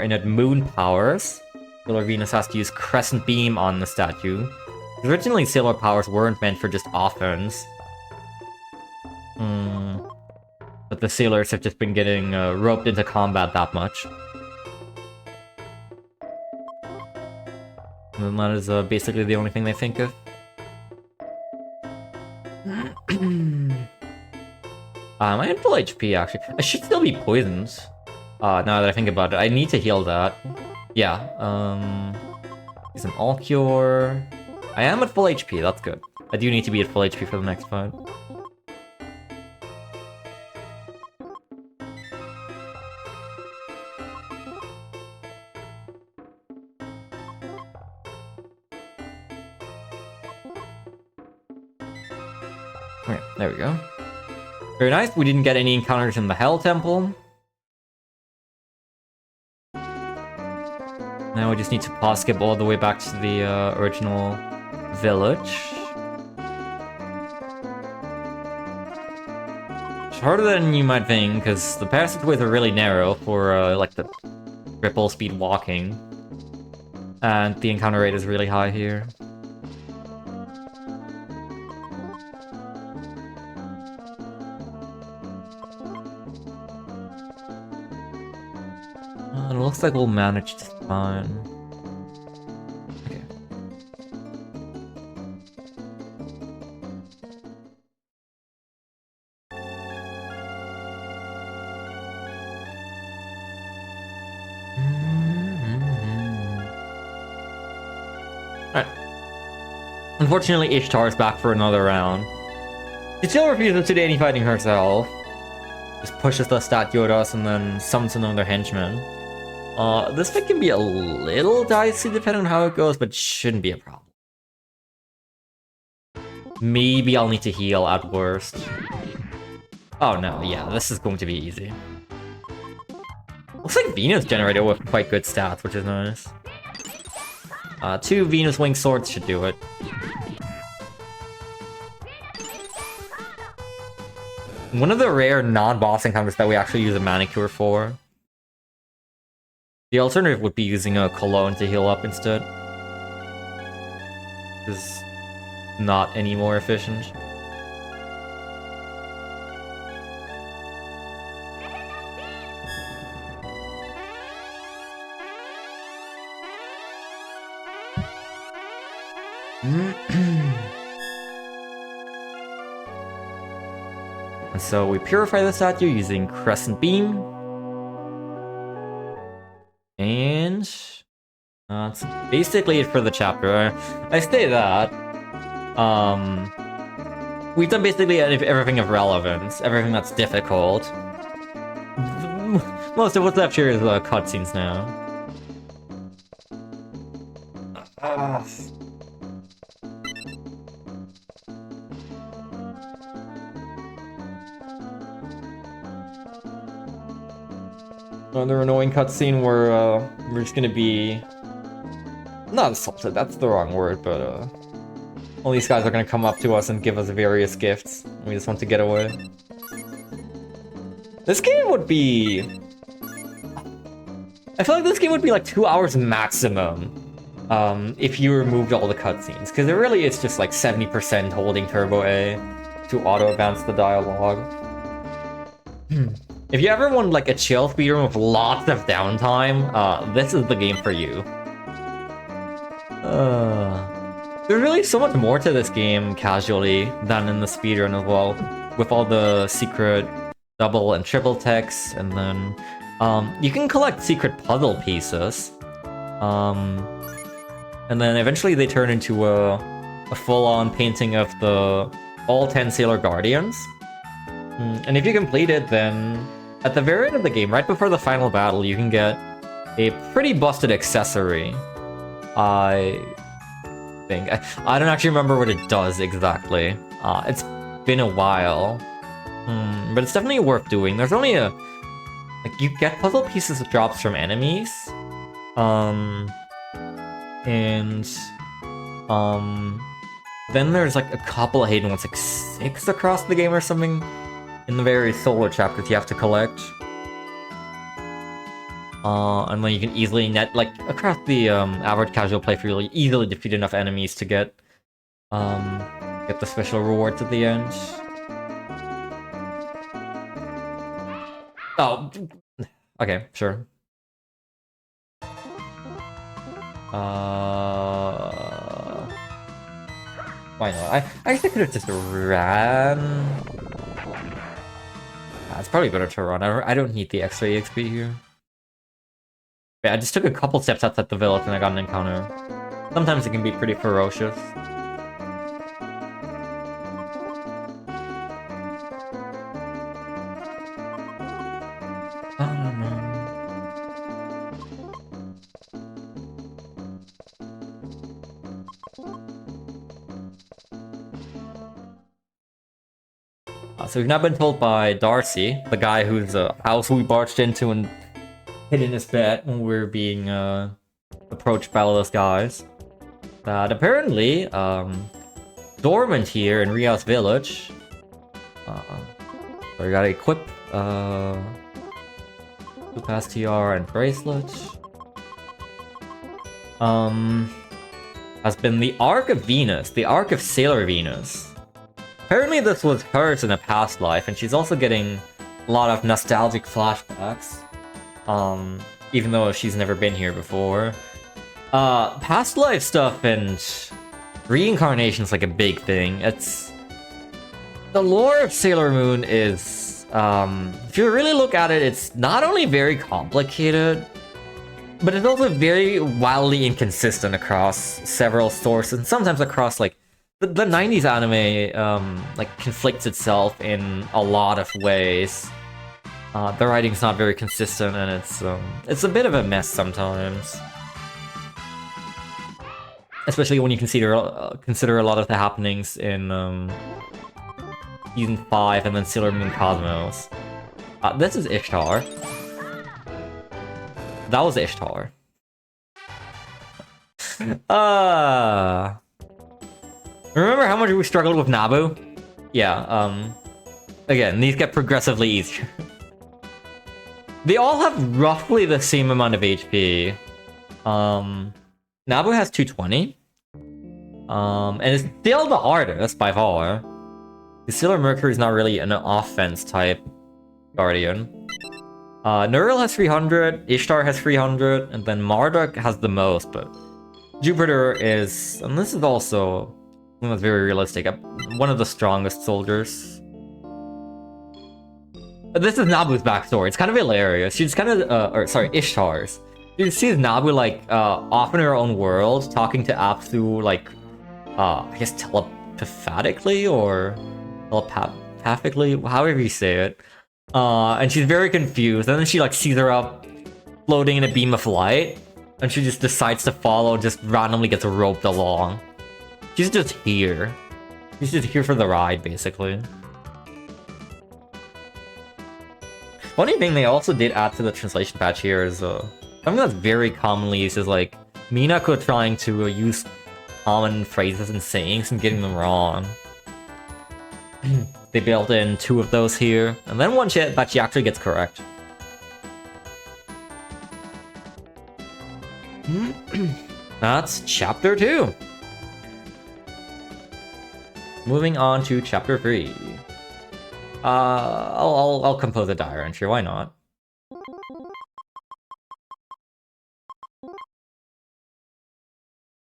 innate moon powers. Sailor Venus has to use Crescent Beam on the statue. Originally, Sailor powers weren't meant for just offense. But the sailors have just been getting roped into combat that much. And that is basically the only thing they think of. I'm at full HP actually. I should still be poisoned. Now that I think about it, I need to heal that. Yeah, he's an all cure. I am at full HP, that's good. I do need to be at full HP for the next fight. Okay, there we go. Very nice. We didn't get any encounters in the Hell Temple. Now we just need to pause skip all the way back to the original village. It's harder than you might think, because the passageways are really narrow for like the triple speed walking. And the encounter rate is really high here. It looks like we'll manage just fine. Okay. unfortunately, Ishtar is back for another round. She still refuses to do any fighting herself. Just pushes the stat Yodas and then summons another henchman. This fight can be a little dicey depending on how it goes, but shouldn't be a problem. Maybe I'll need to heal at worst. Oh no, yeah, this is going to be easy. Looks like Venus generated with quite good stats, which is nice. 2 Venus Wing Swords should do it. One of the rare non-boss encounters that we actually use a Manicure for. The alternative would be using a Cologne to heal up instead. Is not any more efficient. And so we purify the statue using Crescent Beam. And that's basically it for the chapter. I say that. We've done basically everything of relevance, everything that's difficult. Most of what's left here is cutscenes now. Another annoying cutscene where we're just gonna be not assaulted, that's the wrong word, but all these guys are gonna come up to us and give us various gifts. We just want to get away. This game would be... I feel like this game would be like 2 hours maximum if you removed all the cutscenes, because it really is just like 70% holding Turbo A to auto-advance the dialogue. If you ever want like a chill speedrun with lots of downtime, this is the game for you. There's really so much more to this game casually than in the speedrun as well, with all the secret double and triple texts, and then you can collect secret puzzle pieces, and then eventually they turn into a full-on painting of all 10 Sailor Guardians. And if you complete it, then at the very end of the game, right before the final battle, you can get a pretty busted accessory. I think. I don't actually remember what it does exactly. It's been a while. But it's definitely worth doing. There's only like, you get puzzle pieces that drops from enemies. Then there's like a couple of hidden ones, like 6 across the game or something. In the various solo chapters you have to collect. And then you can easily like across the average casual playthrough, you'll easily defeat enough enemies to get the special rewards at the end. Oh, okay, sure. Why not? I actually could have just ran. It's probably better to run. I don't need the extra EXP here. Yeah, I just took a couple steps outside the village and I got an encounter. Sometimes it can be pretty ferocious. So we've now been told by Darcy, the guy whose house we barged into and hid in his bed when we were being approached by all those guys, that apparently dormant here in Ria's village. So we gotta equip Pass TR and bracelet. Has been the Arc of Venus, the Arc of Sailor Venus. Apparently this was hers in a past life, and she's also getting a lot of nostalgic flashbacks. Even though she's never been here before. Past life stuff and reincarnation is like a big thing. It's... The lore of Sailor Moon is... if you really look at it, it's not only very complicated, but it's also very wildly inconsistent across several sources, and sometimes across like The 90s anime like conflicts itself in a lot of ways. The writing's not very consistent, and it's a bit of a mess sometimes. Especially when you consider a lot of the happenings in Season 5 and then Sailor Moon Cosmos. This is Ishtar. That was Ishtar. Remember how much we struggled with Nabu? Yeah, again, these get progressively easier. They all have roughly the same amount of HP. Nabu has 220. And it's still the hardest by far. Sailor Mercury is not really an offense type guardian. Neural has 300, Ishtar has 300, and then Marduk has the most, but Jupiter is, and this is also something that's very realistic, one of the strongest soldiers. This is Nabu's backstory. It's kind of hilarious. She's kind of, Ishtar's. You see Nabu, like, off in her own world, talking to Apsu, like, I guess telepathically, or telepathically, however you say it. And she's very confused, and then she, like, sees her up, floating in a beam of light, and she just decides to follow, just randomly gets roped along. She's just here. She's just here for the ride, basically. Funny thing they also did add to the translation patch here is something that's very commonly used is like Minako trying to use common phrases and sayings and getting them wrong. They built in 2 of those here, and then one that she actually gets correct. That's chapter 2. Moving on to chapter 3. I'll compose a diary entry, why not?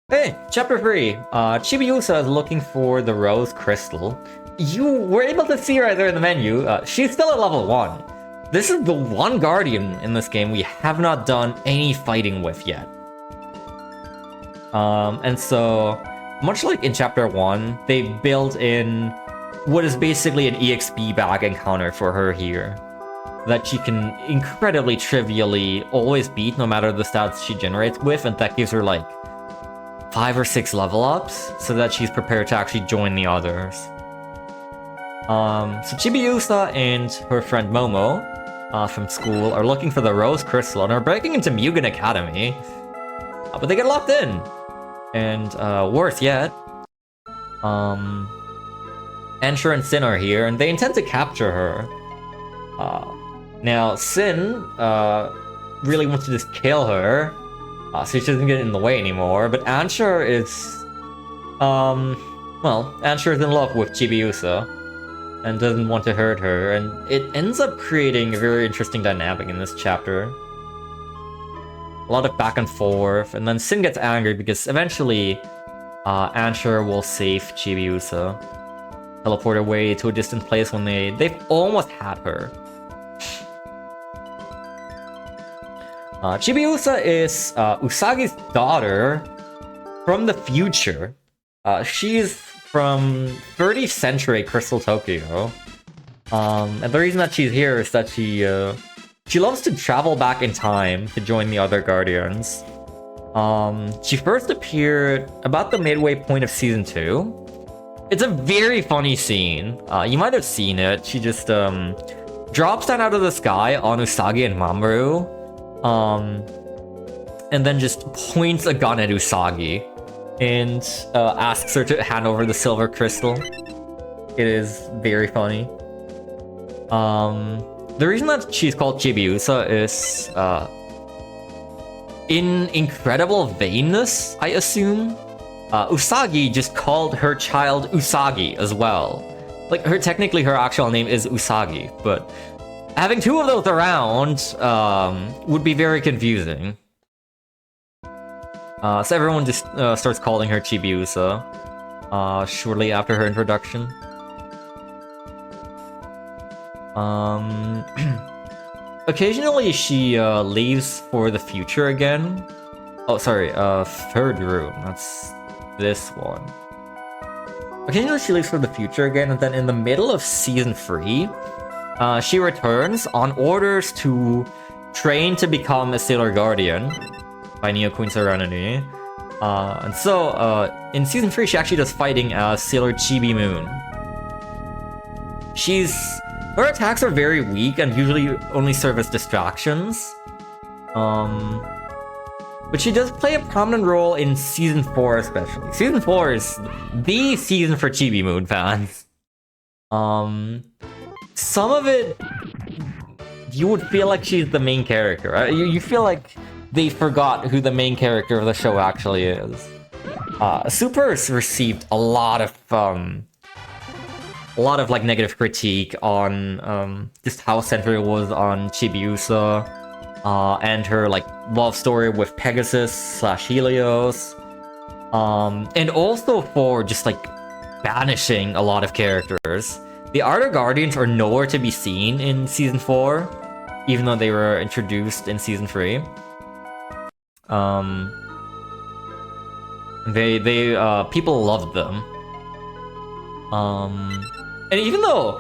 Hey, chapter 3. Chibiusa is looking for the rose crystal. You were able to see right there in the menu. She's still at level 1. This is the one guardian in this game we have not done any fighting with yet. And so, much like in chapter 1, they built in what is basically an EXP bag encounter for her here, that she can incredibly trivially always beat no matter the stats she generates with, and that gives her like 5 or 6 level ups so that she's prepared to actually join the others. So Chibiusa and her friend Momo from school are looking for the Rose Crystal and are breaking into Mugen Academy, but they get locked in. And worse yet, Ansher and Sin are here, and they intend to capture her. Now, Sin really wants to just kill her, so she doesn't get in the way anymore, but Ansher is... well, Ansher is in love with Chibiusa, and doesn't want to hurt her, and it ends up creating a very interesting dynamic in this chapter. A lot of back and forth, and then Sin gets angry because eventually Ansher will save Chibiusa. Teleport away to a distant place when they've almost had her. Chibiusa is Usagi's daughter from the future. She's from 30th century Crystal Tokyo. And the reason that she's here is that she loves to travel back in time to join the other Guardians. She first appeared about the midway point of Season 2. It's a very funny scene. You might have seen it. She just drops down out of the sky on Usagi and Mamoru. And then just points a gun at Usagi and asks her to hand over the silver crystal. It is very funny. The reason that she's called Chibiusa is in incredible vainness, I assume. Usagi just called her child Usagi as well. Like, technically her actual name is Usagi, but having 2 of those around would be very confusing. So everyone just starts calling her Chibiusa shortly after her introduction. Occasionally she leaves for the future again. Oh, sorry, 3rd room. That's this one. Occasionally she leaves for the future again, and then in the middle of season 3, she returns on orders to train to become a Sailor Guardian by Neo Queen Serenity. And so, in season 3, she actually does fighting as Sailor Chibi Moon. Her attacks are very weak and usually only serve as distractions. But she does play a prominent role in season 4 especially. Season 4 is the season for Chibi Moon fans. Some of it, you would feel like she's the main character. Right? You feel like they forgot who the main character of the show actually is. Super's received a lot of like negative critique on just how centered it was on Chibiusa, and her like love story with Pegasus/Helios, and also for just like banishing a lot of characters. The Ardor Guardians are nowhere to be seen in season 4, even though they were introduced in season 3. People loved them. And even though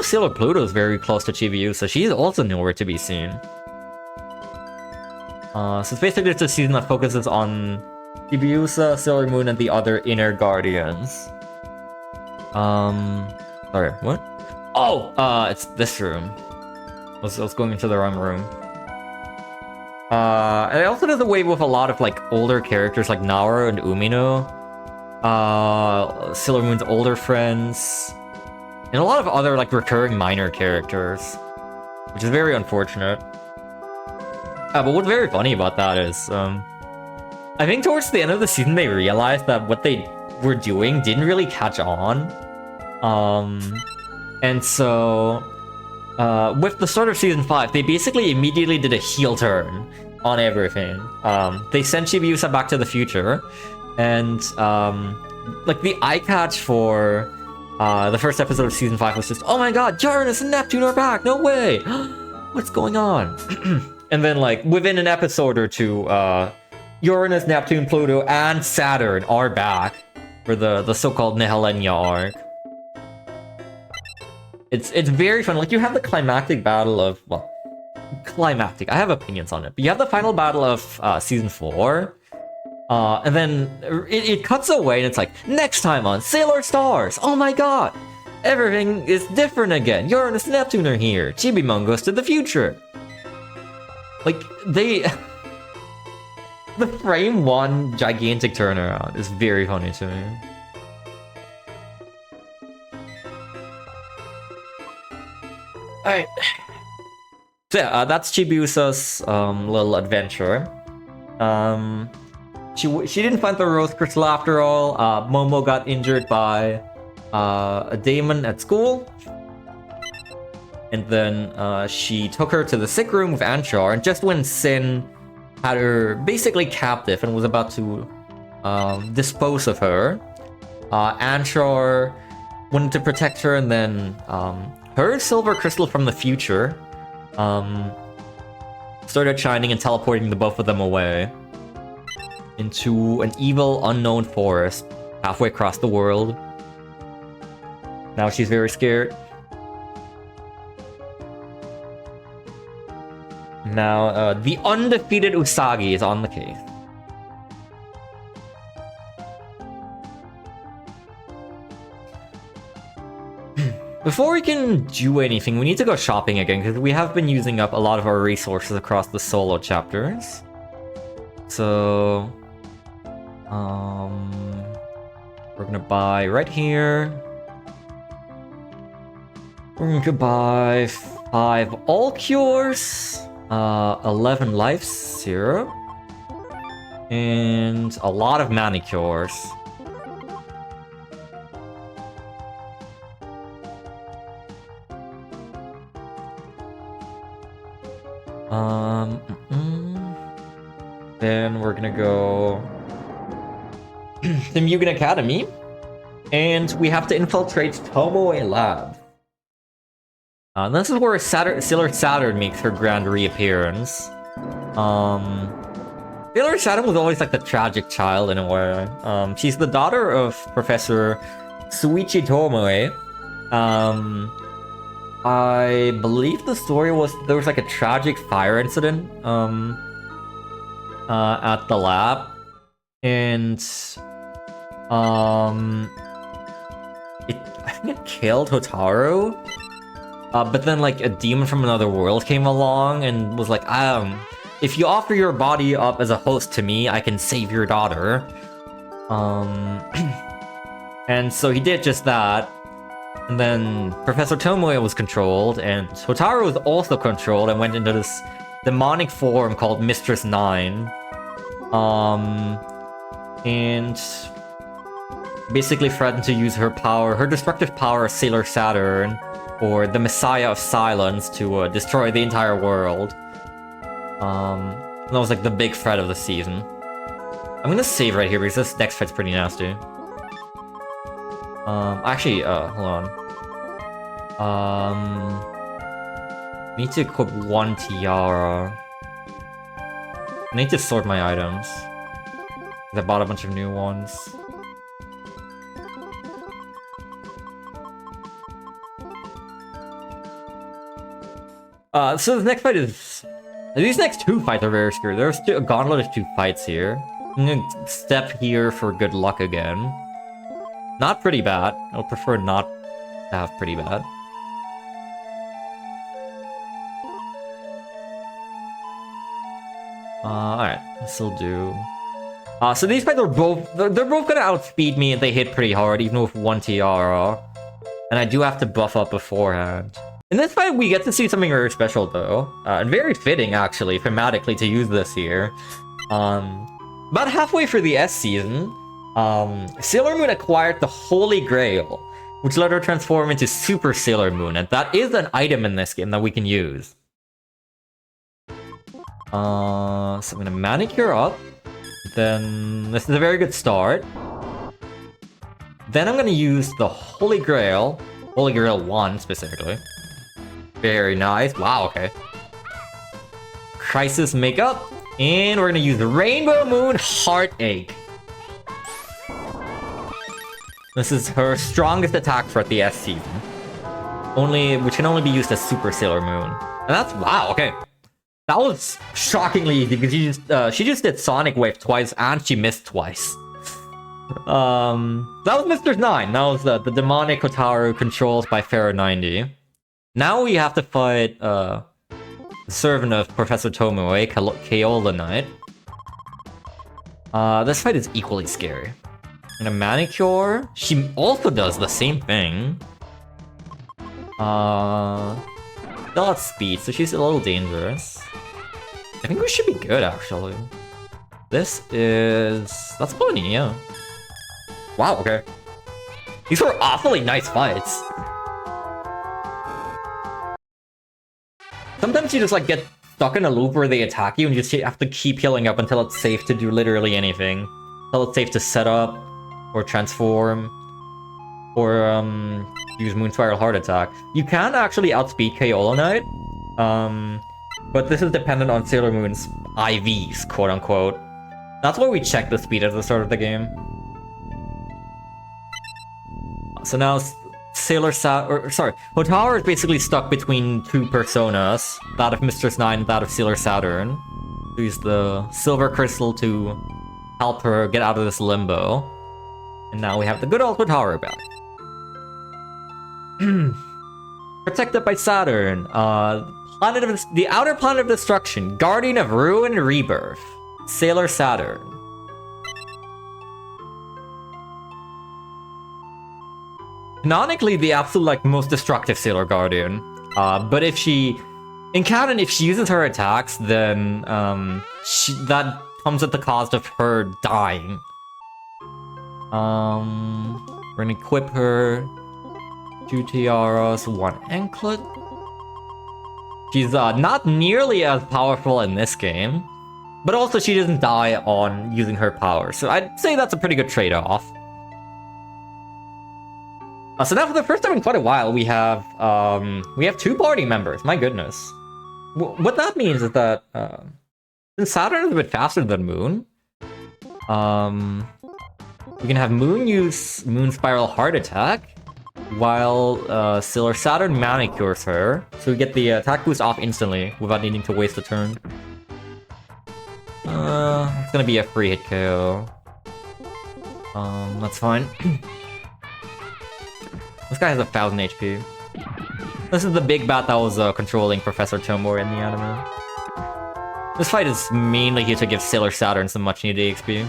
Sailor Pluto is very close to Chibiusa, she's also nowhere to be seen. So it's basically just a season that focuses on Chibiusa, Sailor Moon, and the other inner guardians. Sorry, what? Oh, it's this room. I was going into the wrong room. And it also does away with a lot of like older characters like Naoru and Umino, Sailor Moon's older friends, and a lot of other like recurring minor characters, which is very unfortunate. But what's very funny about that is, I think towards the end of the season they realized that what they were doing didn't really catch on. And so, with the start of season 5, they basically immediately did a heel turn on everything. They sent Chibiusa back to the future, and like the eye catch for the first episode of season 5 was just, oh my god, Uranus and Neptune are back! No way! What's going on? And then like within an episode or two, Uranus, Neptune, Pluto, and Saturn are back for the so-called Nehelenia arc. It's very fun. Like, you have the climactic battle of, well, climactic, I have opinions on it, but you have the final battle of season 4, and then it cuts away and it's like, next time on Sailor Stars, oh my god, everything is different again, Uranus and Neptune are here, Chibimon goes to the future. Like, the frame 1 gigantic turnaround is very funny to me. Alright. So yeah, that's Chibiusa's little adventure. She didn't find the Rose Crystal after all. Momo got injured by a daemon at school. And then she took her to the sick room with Anshar, and just when Sin had her basically captive and was about to dispose of her, Anshar wanted to protect her, and then her silver crystal from the future started shining and teleporting the both of them away into an evil unknown forest halfway across the world. Now she's very scared. Now the undefeated Usagi is on the case. Before we can do anything, we need to go shopping again, because we have been using up a lot of our resources across the solo chapters. So, we're gonna buy right here. We're going to buy 5 all cures, 11 life syrup, and a lot of manicures. Then we're gonna go to Mugen Academy, and we have to infiltrate Tomoe Lab. This is where Sailor Saturn makes her grand reappearance. Sailor Saturn was always like the tragic child in a way. She's the daughter of Professor Suichi Tomoe. I believe the story was there was like a tragic fire incident at the lab, and I think it killed Hotaru. But then like a demon from another world came along and was like, if you offer your body up as a host to me, I can save your daughter. And so he did just that. And then Professor Tomoe was controlled, and Hotaru was also controlled and went into this demonic form called Mistress 9. And basically threatened to use her power, her destructive power as Sailor Saturn, or the Messiah of Silence, to destroy the entire world. That was like the big threat of the season. I'm gonna save right here because this next fight's pretty nasty. Actually, hold on. Need to equip one tiara. I need to sort my items. I bought a bunch of new ones. So the next fight is... These next two fights are very scary. There's a gauntlet of 2 fights here. I'm gonna step here for good luck again. Not pretty bad. I would prefer not to have pretty bad. Alright, this'll do. So these fights are both... They're both gonna outspeed me and they hit pretty hard, even with 1 tiara. And I do have to buff up beforehand. In this fight, we get to see something very special, though. And very fitting, actually, thematically, to use this here. About halfway through the S season, Sailor Moon acquired the Holy Grail, which let her transform into Super Sailor Moon, and that is an item in this game that we can use. So I'm gonna manicure up. Then this is a very good start. Then I'm gonna use the Holy Grail 1 specifically. Very nice. Wow, okay. Crisis makeup. And we're gonna use the Rainbow Moon Heartache. This is her strongest attack threat the S season. Which can only be used as Super Sailor Moon. And that's... Wow, okay. That was shockingly easy because she just did Sonic Wave twice and she missed twice. That was Mr. 9. That was the demonic Hotaru controlled by Pharaoh 90. Now we have to fight the servant of Professor Tomoe, Kaola Knight. This fight is equally scary. And a manicure, she also does the same thing. Still at speed, so she's a little dangerous. I think we should be good, actually. This is... That's funny, yeah. Wow, okay. These were awfully nice fights. Sometimes you just like get stuck in a loop where they attack you and you just have to keep healing up until it's safe to do literally anything. Until it's safe to set up, or transform, or use Moon Spiral Heart Attack. You can actually outspeed Kaola Knight, but this is dependent on Sailor Moon's IVs, quote unquote. That's why we check the speed at the start of the game. So now Hotaru is basically stuck between 2 personas, that of Mistress 9 and that of Sailor Saturn. We use the Silver Crystal to help her get out of this limbo. And now we have the good old Hotaru back. Protected by Saturn, the outer planet of destruction, guardian of ruin and rebirth, Sailor Saturn. Canonically, the absolute like most destructive Sailor Guardian. But if she, in canon, if she uses her attacks, then that comes at the cost of her dying. We're gonna equip her 2 tiaras, 1 anklet. She's not nearly as powerful in this game, but also she doesn't die on using her power, so I'd say that's a pretty good trade-off. So now for the first time in quite a while, we have 2 party members. My goodness. What that means is that since Saturn is a bit faster than Moon, We can have Moon use Moon Spiral Heart Attack, while Sailor Saturn manicures her, so we get the attack boost off instantly without needing to waste a turn. It's gonna be a free hit KO. That's fine. This guy has 1000 HP. This is the big bat that was controlling Professor Tomori in the anime. This fight is mainly here to give Sailor Saturn some much needed XP.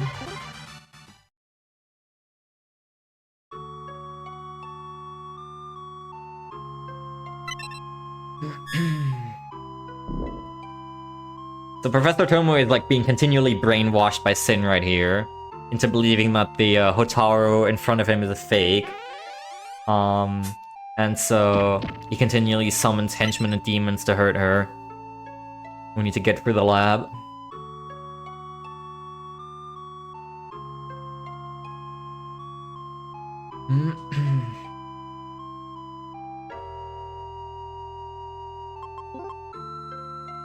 So Professor Tomoe is like being continually brainwashed by Sin right here into believing that the Hotaru in front of him is a fake. And so he continually summons henchmen and demons to hurt her. We need to get through the lab.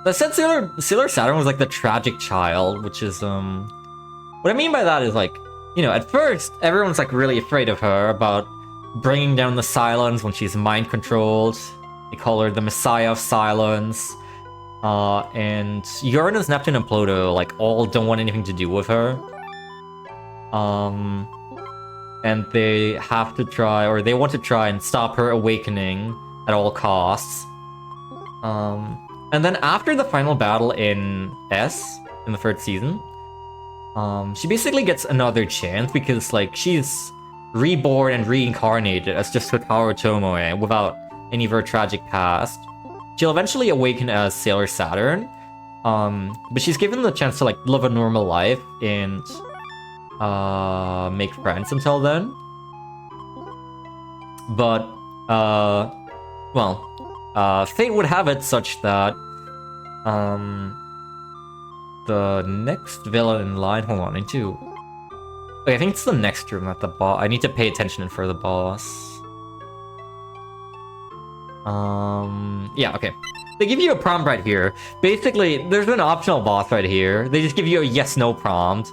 I said Sailor Saturn was like the tragic child, which is, what I mean by that is like, you know, at first, everyone's like really afraid of her about bringing down the Silence when she's mind controlled. They call her the Messiah of Silence. And Uranus, Neptune, and Pluto, like, all don't want anything to do with her. And they have to try, or they want to try and stop her awakening at all costs. And then after the final battle in S, in the 3rd season, she basically gets another chance because, like, she's reborn and reincarnated as just Hotaru Tomoe without any of her tragic past. She'll eventually awaken as Sailor Saturn, but she's given the chance to, like, live a normal life and make friends until then. But, fate would have it such that the next villain in line. Hold on, okay, I think it's the next room at the boss. I need to pay attention for the boss. Yeah, okay. They give you a prompt right here. Basically, there's an optional boss right here. They just give you a yes/no prompt.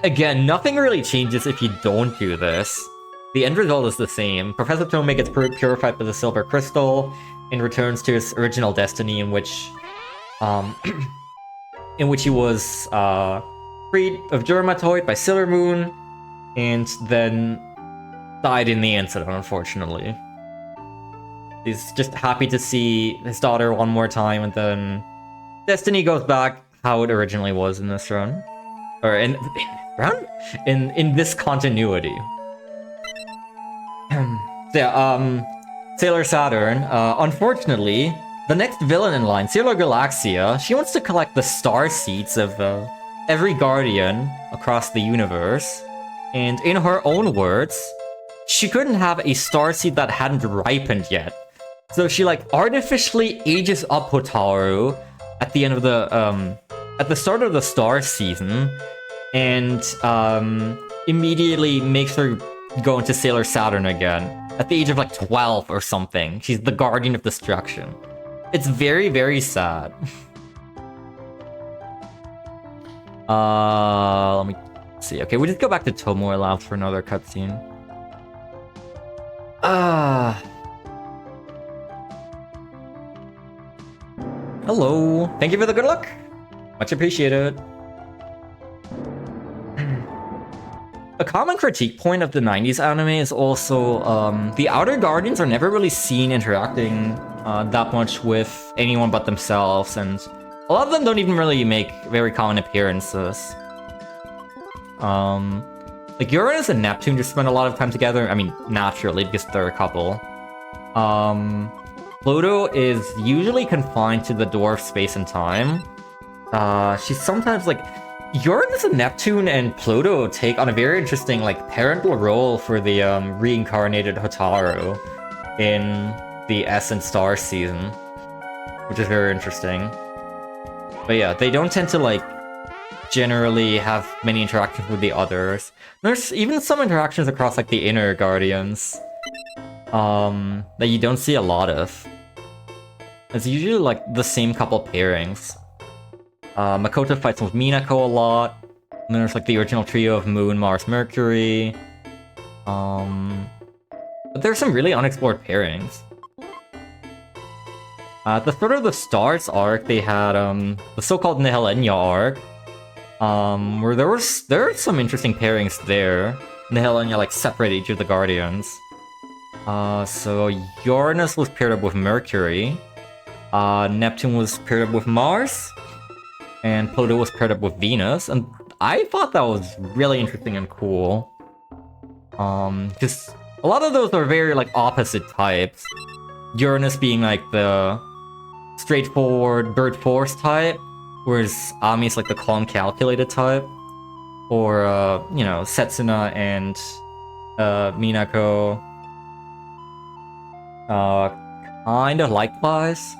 Again, nothing really changes if you don't do this. The end result is the same. Professor Tomei gets purified by the Silver Crystal and returns to his original destiny, in which he was freed of Germatoid by Sailor Moon, and then died in the incident, unfortunately. He's just happy to see his daughter one more time, and then destiny goes back how it originally was in this run. Or in this continuity. So yeah, Sailor Saturn, unfortunately, the next villain in line, Sailor Galaxia, she wants to collect the star seeds of every guardian across the universe. And in her own words, she couldn't have a star seed that hadn't ripened yet. So she, like, artificially ages up Hotaru at the end of the, at the start of the star season, and immediately makes her go into Sailor Saturn again at the age of like 12 or something. She's the guardian of destruction. It's very, very sad. Let me see. Okay, we just go back to Tomoe Labs for another cutscene. Hello. Thank you for the good luck. Much appreciated. A common critique point of the 90s anime is also the Outer Guardians are never really seen interacting that much with anyone but themselves, and a lot of them don't even really make very common appearances. Like Uranus and Neptune just spend a lot of time together. I mean, naturally, because they're a couple. Pluto is usually confined to the dwarf space and time. She's sometimes like... Uranus and Neptune and Pluto take on a very interesting, like, parental role for the reincarnated Hotaru in the S and Star season, which is very interesting. But yeah, they don't tend to, like, generally have many interactions with the others. There's even some interactions across, like, the inner Guardians that you don't see a lot of. It's usually, like, the same couple pairings. Makoto fights with Minako a lot. And then there's like the original trio of Moon, Mars, Mercury. But there's some really unexplored pairings. At the start of the Stars arc, they had the so-called Nehelenia arc, where there are some interesting pairings there. Nehelenia like separate each of the Guardians. So Uranus was paired up with Mercury, Neptune was paired up with Mars, and Pluto was paired up with Venus, and I thought that was really interesting and cool. Because a lot of those are very like opposite types. Uranus being like the straightforward bird force type, whereas Ami is like the calm calculated type. Or you know, Setsuna and Minako. Kind of likewise.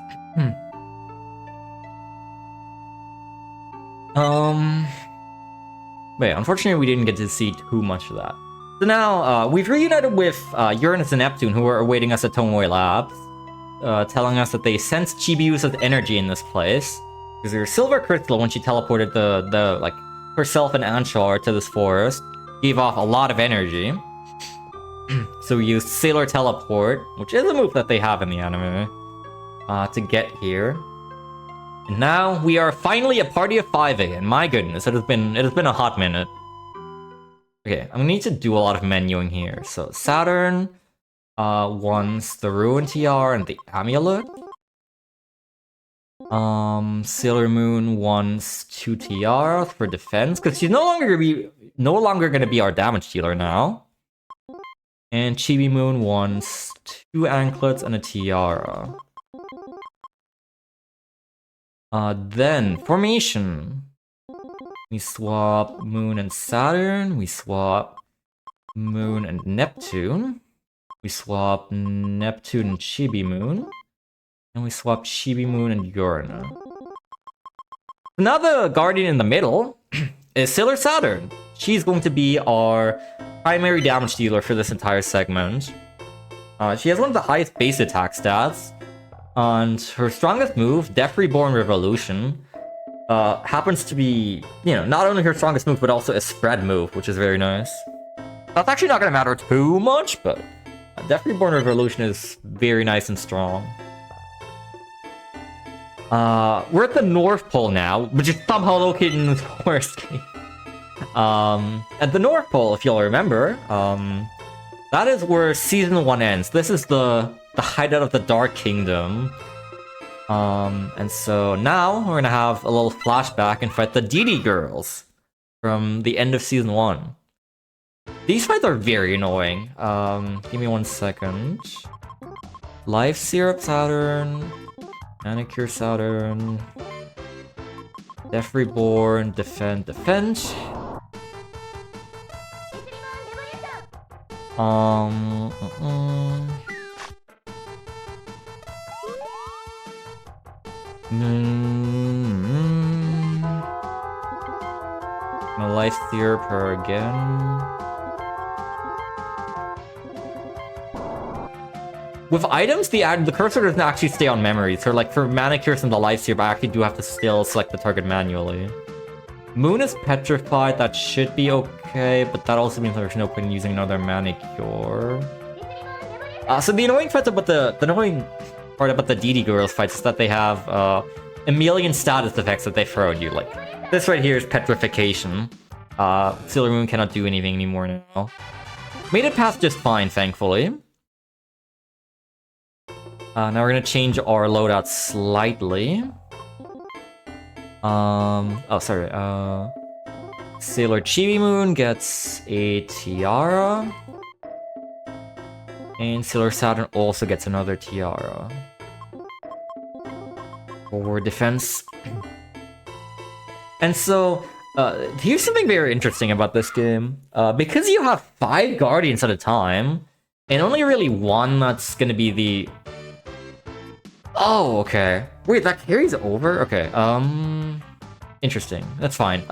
Wait, unfortunately we didn't get to see too much of that. So now, we've reunited with Uranus and Neptune, who are awaiting us at Tomoe Labs, telling us that they sensed Chibiusa's energy in this place, because her silver crystal, when she teleported like, herself and Anshar to this forest, gave off a lot of energy. So we used Sailor Teleport, which is a move that they have in the anime, to get here. And now we are finally a party of 5 again. My goodness, it has been a hot minute. Okay, I'm gonna need to do a lot of menuing here. So Saturn wants the Ruin TR and the Amulet. Sailor Moon wants 2 tiaras for defense, because she's no longer gonna be our damage dealer now. And Chibi Moon wants 2 anklets and a tiara. Then formation. We swap Moon and Saturn. We swap Moon and Neptune. We swap Neptune and Chibi Moon. And we swap Chibi Moon and Uranus. Now the Guardian in the middle is Sailor Saturn. She's going to be our primary damage dealer for this entire segment. She has one of the highest base attack stats. And her strongest move, Death Reborn Revolution, happens to be, you know, not only her strongest move, but also a spread move, which is very nice. That's actually not going to matter too much, but Death Reborn Revolution is very nice and strong. We're at the North Pole now, which is somehow located in the worst case. At the North Pole, if you'll remember, that is where Season 1 ends. This is the hideout of the Dark Kingdom. And so now we're gonna have a little flashback and fight the DD girls from the end of Season 1. These fights are very annoying. Give me 1 second. Life Syrup Saturn, Manicure Saturn, Death Reborn, Defend. My life syrup her again. With items, the cursor doesn't actually stay on memory. So like for manicures and the life syrup, I actually do have to still select the target manually. Moon is petrified, that should be okay, but that also means there's no point in using another manicure. So the annoying part about the DD girls fights is that they have a million status effects that they throw at you. Like this right here is petrification. Sailor Moon cannot do anything anymore now. Made it past just fine, thankfully. Now we're gonna change our loadout slightly. Sailor Chibi Moon gets a tiara. And Sailor Saturn also gets another tiara. For defense. And so, here's something very interesting about this game. Because you have 5 Guardians at a time, and only really one that's gonna be the... Oh, okay. Wait, that carries over? Okay, interesting. That's fine.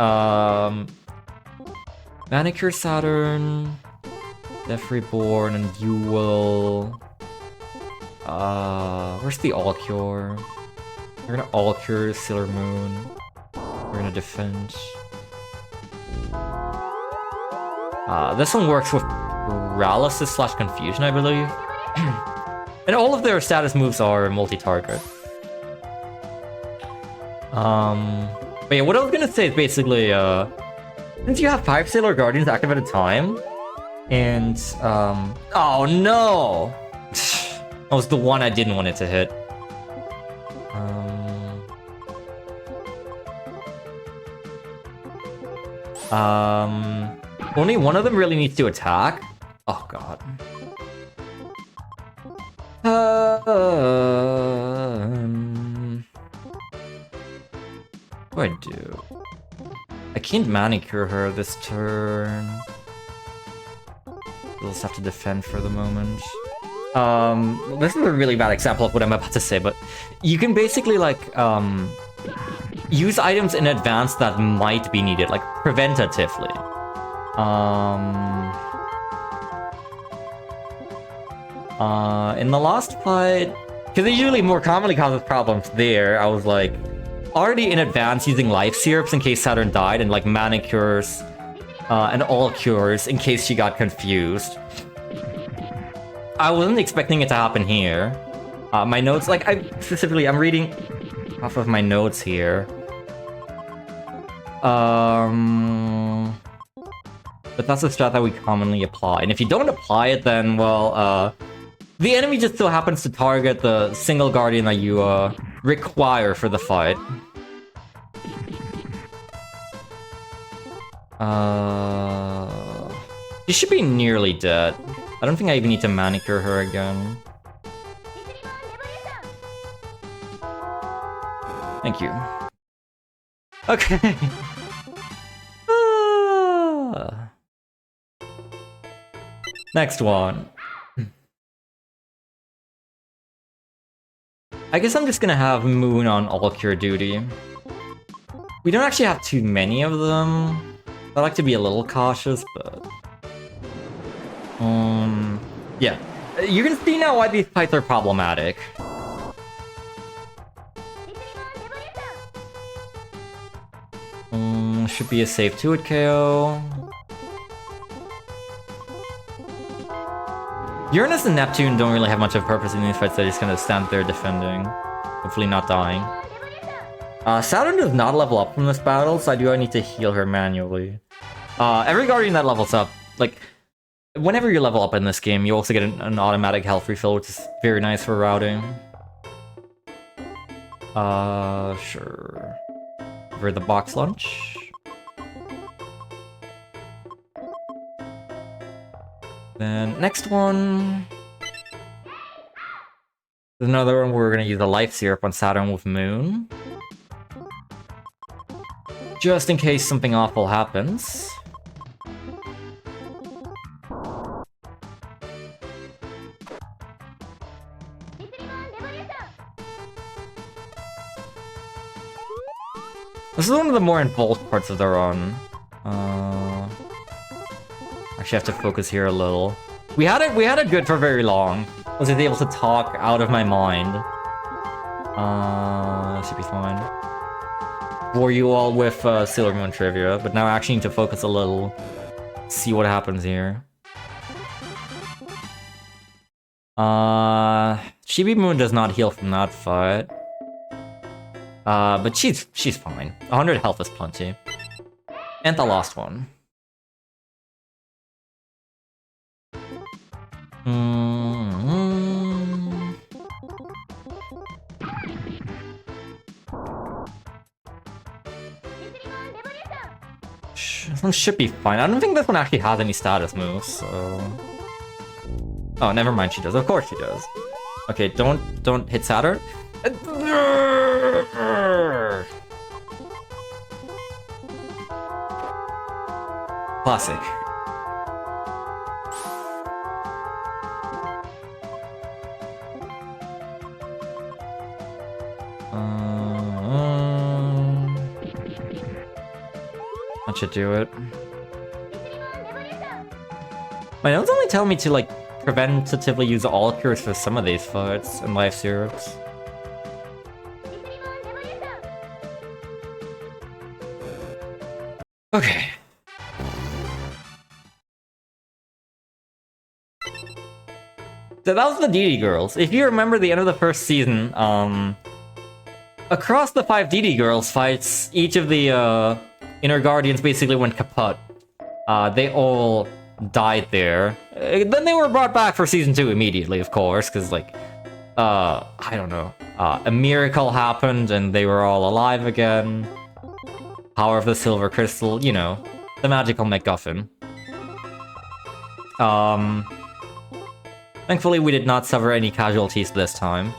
Manicure Saturn, Death Reborn, and you will... where's the All Cure? We're gonna All Cure Sailor Moon. We're gonna defend. This one works with paralysis / confusion, I believe. And all of their status moves are multi-target. But yeah, what I was gonna say is basically, since you have 5 Sailor Guardians active at a time, and, oh no! That was the one I didn't want it to hit. Only one of them really needs to attack. Oh god. What do I do? I can't manicure her this turn. We'll just have to defend for the moment. This is a really bad example of what I'm about to say, but you can basically, like, use items in advance that might be needed, like, preventatively. In the last fight, because it usually more commonly causes problems there, I was, like, already in advance using life syrups in case Saturn died, and, like, manicures, and all cures in case she got confused. I wasn't expecting it to happen here. My notes, like, I'm reading off of my notes here. But that's a strat that we commonly apply. And if you don't apply it, then, well, the enemy just still happens to target the single guardian that you, require for the fight. She should be nearly dead. I don't think I even need to manicure her again. Thank you. Okay. Next one. I guess I'm just gonna have Moon on all cure duty. We don't actually have too many of them. I like to be a little cautious, but... yeah. You can see now why these fights are problematic. Should be a safe 2-hit KO. Uranus and Neptune don't really have much of a purpose in these fights, they're just gonna stand there defending. Hopefully not dying. Saturn does not level up from this battle, so I need to heal her manually. Every Guardian that levels up, like, whenever you level up in this game, you also get an automatic health refill, which is very nice for routing. Sure. Over the box lunch. Then, next one... There's another one where we're gonna use a life syrup on Saturn with Moon. Just in case something awful happens. This is one of the more involved parts of the run. Actually, I have to focus here a little. We had it good for very long. I was able to talk out of my mind. Should be fine. Bore you all with Sailor Moon trivia, but now I actually need to focus a little. See what happens here. Chibi Moon does not heal from that fight. But she's fine. 100 health is plenty. And the last one. This one should be fine. I don't think this one actually has any status moves, so... Oh, never mind, she does. Of course she does. Okay, don't hit Saturn. Classic. That should do it. My notes only tell me to, like, preventatively use all cures for some of these fights and life syrups. Okay. So that was the DD girls. If you remember the end of the first season, across the 5 DD girls fights, each of the inner guardians basically went kaput. They all died there. Then they were brought back for season 2 immediately, of course, because like, I don't know, a miracle happened and they were all alive again. Power of the Silver Crystal, you know, the magical MacGuffin. Thankfully we did not suffer any casualties this time.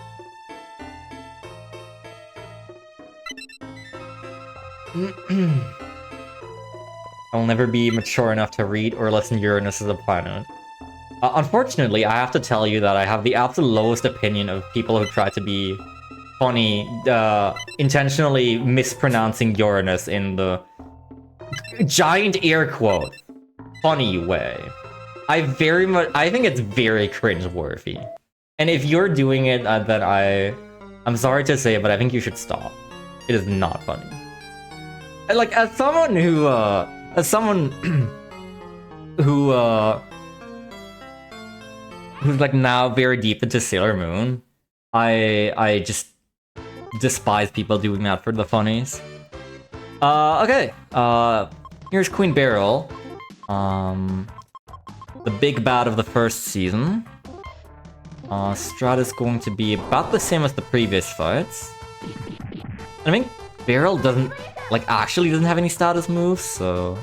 I'll never be mature enough to read or listen to Uranus as a planet. Unfortunately, I have to tell you that I have the absolute lowest opinion of people who try to be funny, intentionally mispronouncing Uranus in the giant air quote funny way. I think it's very cringe-worthy. And if you're doing it, then I'm sorry to say it, but I think you should stop. It is not funny. Like, as someone who, who's like now very deep into Sailor Moon, I just despise people doing that for the funnies. Okay. Here's Queen Beryl. The big bad of the first season. Strat is going to be about the same as the previous fights. I think Beryl doesn't have any status moves, so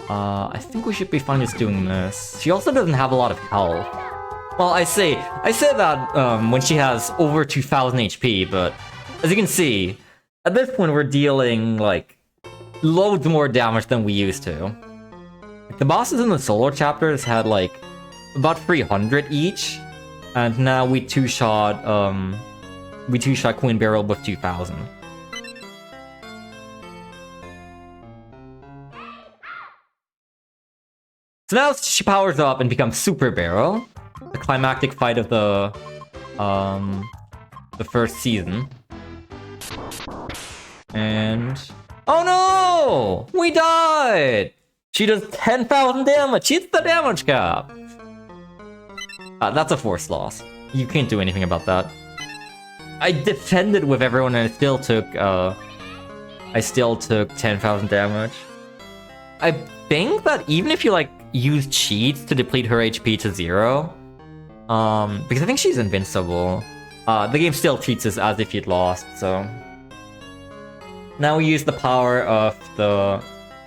I think we should be fine just doing this. She also doesn't have a lot of health. Well, I say that when she has over 2000 HP, but as you can see, at this point we're dealing like loads more damage than we used to. Like, the bosses in the solo chapters had like about 300 each, and now we two-shot Queen Beryl with 2000. So now she powers up and becomes Super Beryl, the climactic fight of the first season. And oh no! We died! She does 10,000 damage! She hits the damage cap! That's a force loss. You can't do anything about that. I defended with everyone and I still took 10,000 damage. I think that even if you like use cheats to deplete her HP to 0, because I think she's invincible, the game still treats us as if you'd lost, so... Now we use the power of the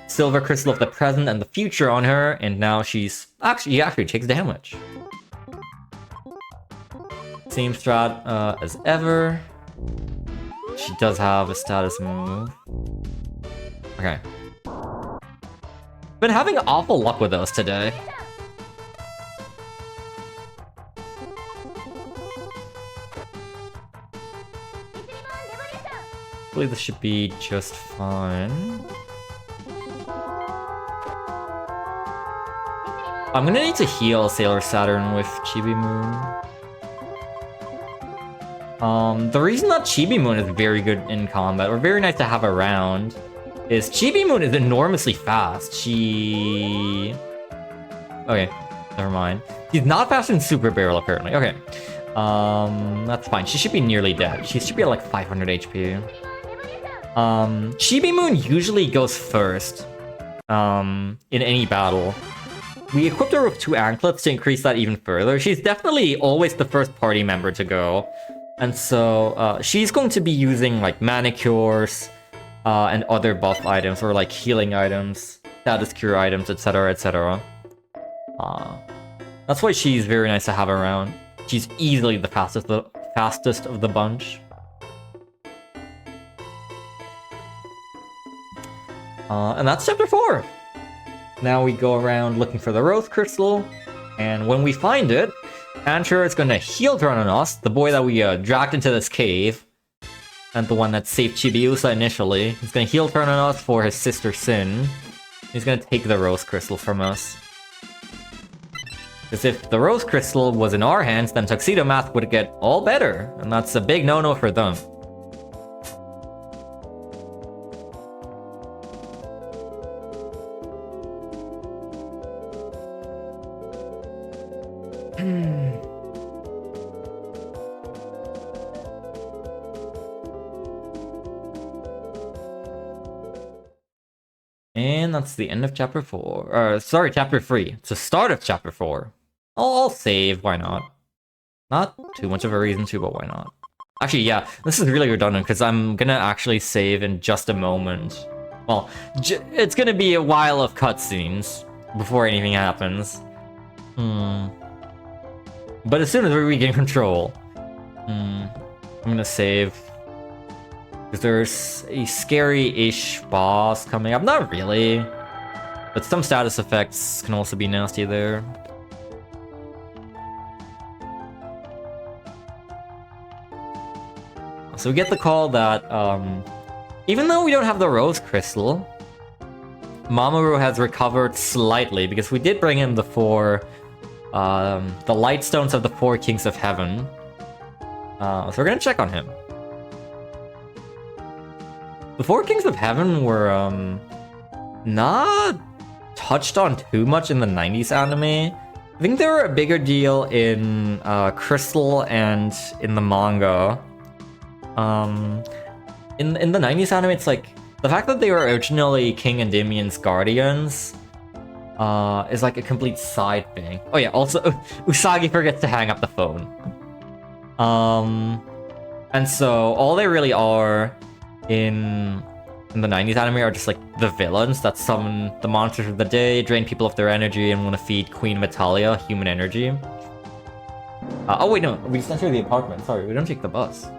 Silver Crystal of the present and the future on her, and now she actually takes damage. Same strat as ever. She does have a status move. Okay. Been having awful luck with those today. I believe this should be just fine. I'm gonna need to heal Sailor Saturn with Chibi Moon. The reason that Chibi Moon is very good in combat, or very nice to have around, is Chibi Moon is enormously fast. Okay, never mind. She's not faster than Super Beryl, apparently. Okay. That's fine. She should be nearly dead. She should be at like 500 HP. Chibi Moon usually goes first, in any battle. We equipped her with 2 anklets to increase that even further. She's definitely always the first party member to go. And so, she's going to be using like manicures, and other buff items, or like healing items, status cure items, etc, etc. That's why she's very nice to have around. She's easily the fastest of the bunch. And that's chapter 4. Now we go around looking for the Rose Crystal, and when we find it, Antra is gonna heal turn on us, the boy that we dragged into this cave, and the one that saved Chibiusa initially. He's gonna heal turn on us for his sister Sin. He's gonna take the Rose Crystal from us. Because if the Rose Crystal was in our hands, then Tuxedo Mask would get all better, and that's a big no-no for them. And that's the end of chapter 4. Sorry, chapter 3. It's the start of chapter 4. I'll save, why not? Not too much of a reason to, but why not? Actually, yeah, this is really redundant because I'm gonna actually save in just a moment. Well, it's gonna be a while of cutscenes before anything happens. But as soon as we regain control, I'm gonna save. Because there's a scary-ish boss coming up. Not really. But some status effects can also be nasty there. So we get the call that, even though we don't have the Rose Crystal, Mamoru has recovered slightly, because we did bring him the Light Stones of the 4 Kings of Heaven. So we're gonna check on him. The 4 Kings of Heaven were, not touched on too much in the 90s anime. I think they were a bigger deal in, Crystal and in the manga. In the 90s anime, it's like, the fact that they were originally King Endymion's guardians, is like a complete side thing. Oh yeah, also, Usagi forgets to hang up the phone. And so, all they really are in the 90s anime are just like the villains that summon the monsters of the day, drain people of their energy, and want to feed Queen Metalia human energy. Oh wait, no, we just enter the apartment. Sorry, we don't take the bus.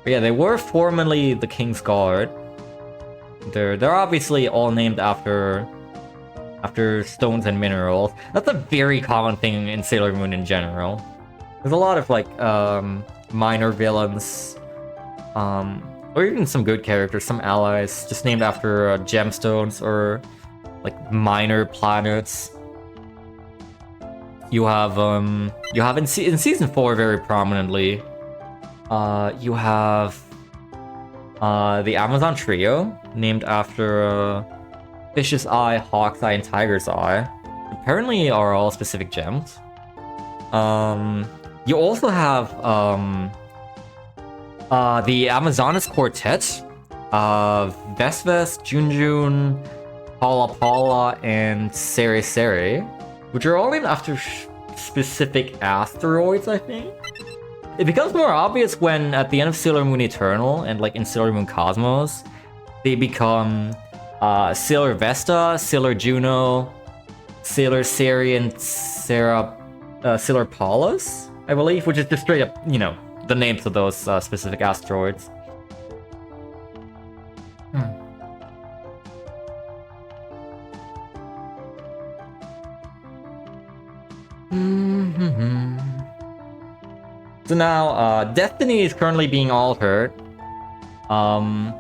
But yeah, they were formerly the King's Guard. They're obviously all named after stones and minerals. That's a very common thing in Sailor Moon in general. There's a lot of like minor villains, or even some good characters, some allies, just named after gemstones or like minor planets. You have in season 4 very prominently. You have the Amazon Trio, named after Fish's Eye, Hawk's Eye, and Tiger's Eye. Apparently are all specific gems. You also have the Amazonas Quartet of Vesves, Junjun, Paula Paula, and Sere Sere, which are all named after specific asteroids, I think. It becomes more obvious when, at the end of Sailor Moon Eternal and like in Sailor Moon Cosmos, they become Sailor Vesta, Sailor Juno, Sailor Seri, and Sailor Paulus, I believe, which is just straight up, you know, the names of those specific asteroids. So now, Destiny is currently being altered. The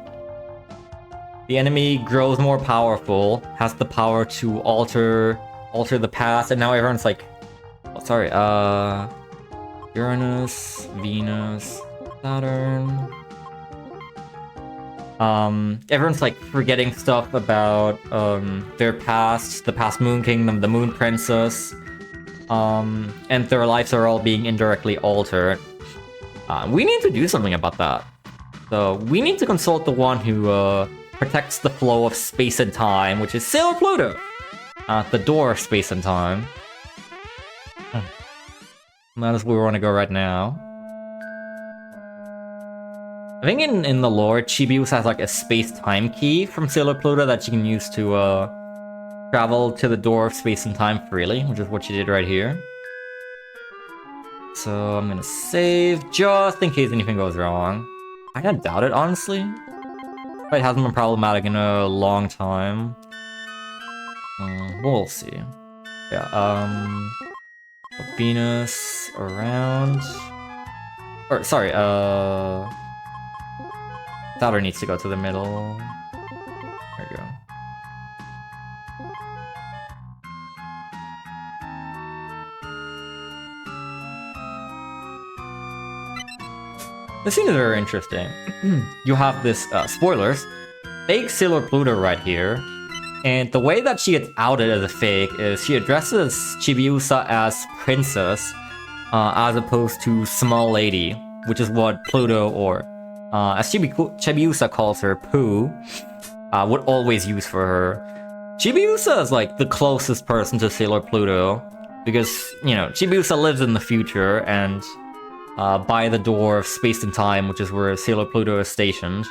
enemy grows more powerful, has the power to alter the past, and now everyone's like, oh, sorry, Uranus, Venus, Saturn. Everyone's like forgetting stuff about their past, the past Moon Kingdom, the Moon Princess. And their lives are all being indirectly altered. We need to do something about that. So we need to consult the one who protects the flow of space and time, which is Sailor Pluto, at the door of space and time. That is where we want to go right now. I think in the lore, Chibiusa has like a space-time key from Sailor Pluto that she can use to travel to the door of space and time freely, which is what she did right here. So I'm gonna save just in case anything goes wrong. I kinda doubt it, honestly. It hasn't been problematic in a long time. We'll see. Yeah, Venus around. Or sorry, Saturn needs to go to the middle. There we go. This scene is very interesting. You have this, spoilers, fake Sailor Pluto right here. And the way that she gets outed as a fake is she addresses Chibiusa as Princess, as opposed to Small Lady. which is what Pluto, or as Chibiusa calls her, Pooh, would always use for her. Chibiusa is like the closest person to Sailor Pluto, because, you know, Chibiusa lives in the future and by the door of space and time, which is where Sailor Pluto is stationed.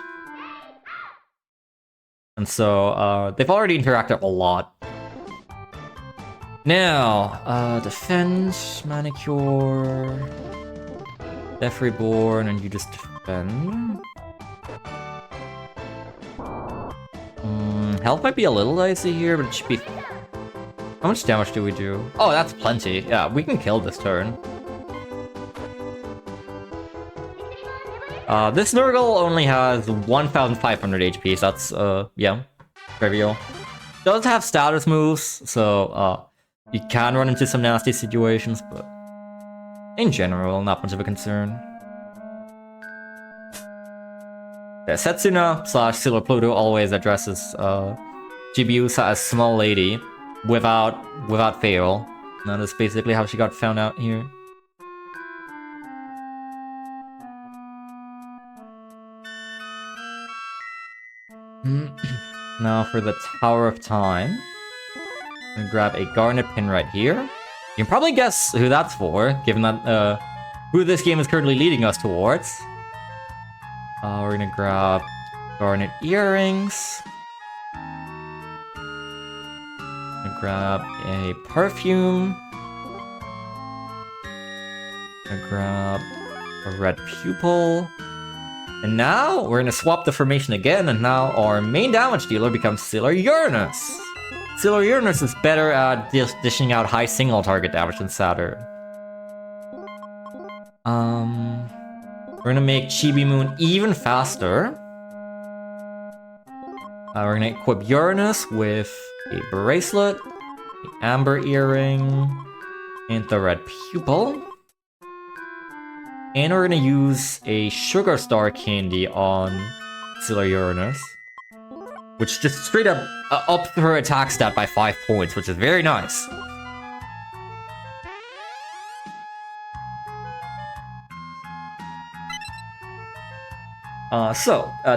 And so they've already interacted a lot. Now, defense, manicure, Death Reborn, and you just defend. Health might be a little dicey here, but it should be... How much damage do we do? Oh, that's plenty. Yeah, we can kill this turn. This Nurgle only has 1,500 HP, so that's, yeah, trivial. Does have status moves, so, you can run into some nasty situations, but in general, not much of a concern. Yeah, Setsuna / Sailor Pluto always addresses Chibiusa as small lady without fail. And that is basically how she got found out here. Now for the Tower of Time. I'm gonna grab a Garnet Pin right here. You can probably guess who that's for, given that who this game is currently leading us towards. We're gonna grab Garnet Earrings. Gonna grab a perfume. Gonna grab a red pupil. And now we're gonna swap the formation again, and now our main damage dealer becomes Sailor Uranus. Sailor Uranus is better at dishing out high single target damage than Saturn. We're gonna make Chibi Moon even faster. We're gonna equip Uranus with a bracelet, the amber earring, and the red pupil. And we're gonna use a Sugar Star candy on Sailor Uranus, which just straight up ups her attack stat by 5 points, which is very nice.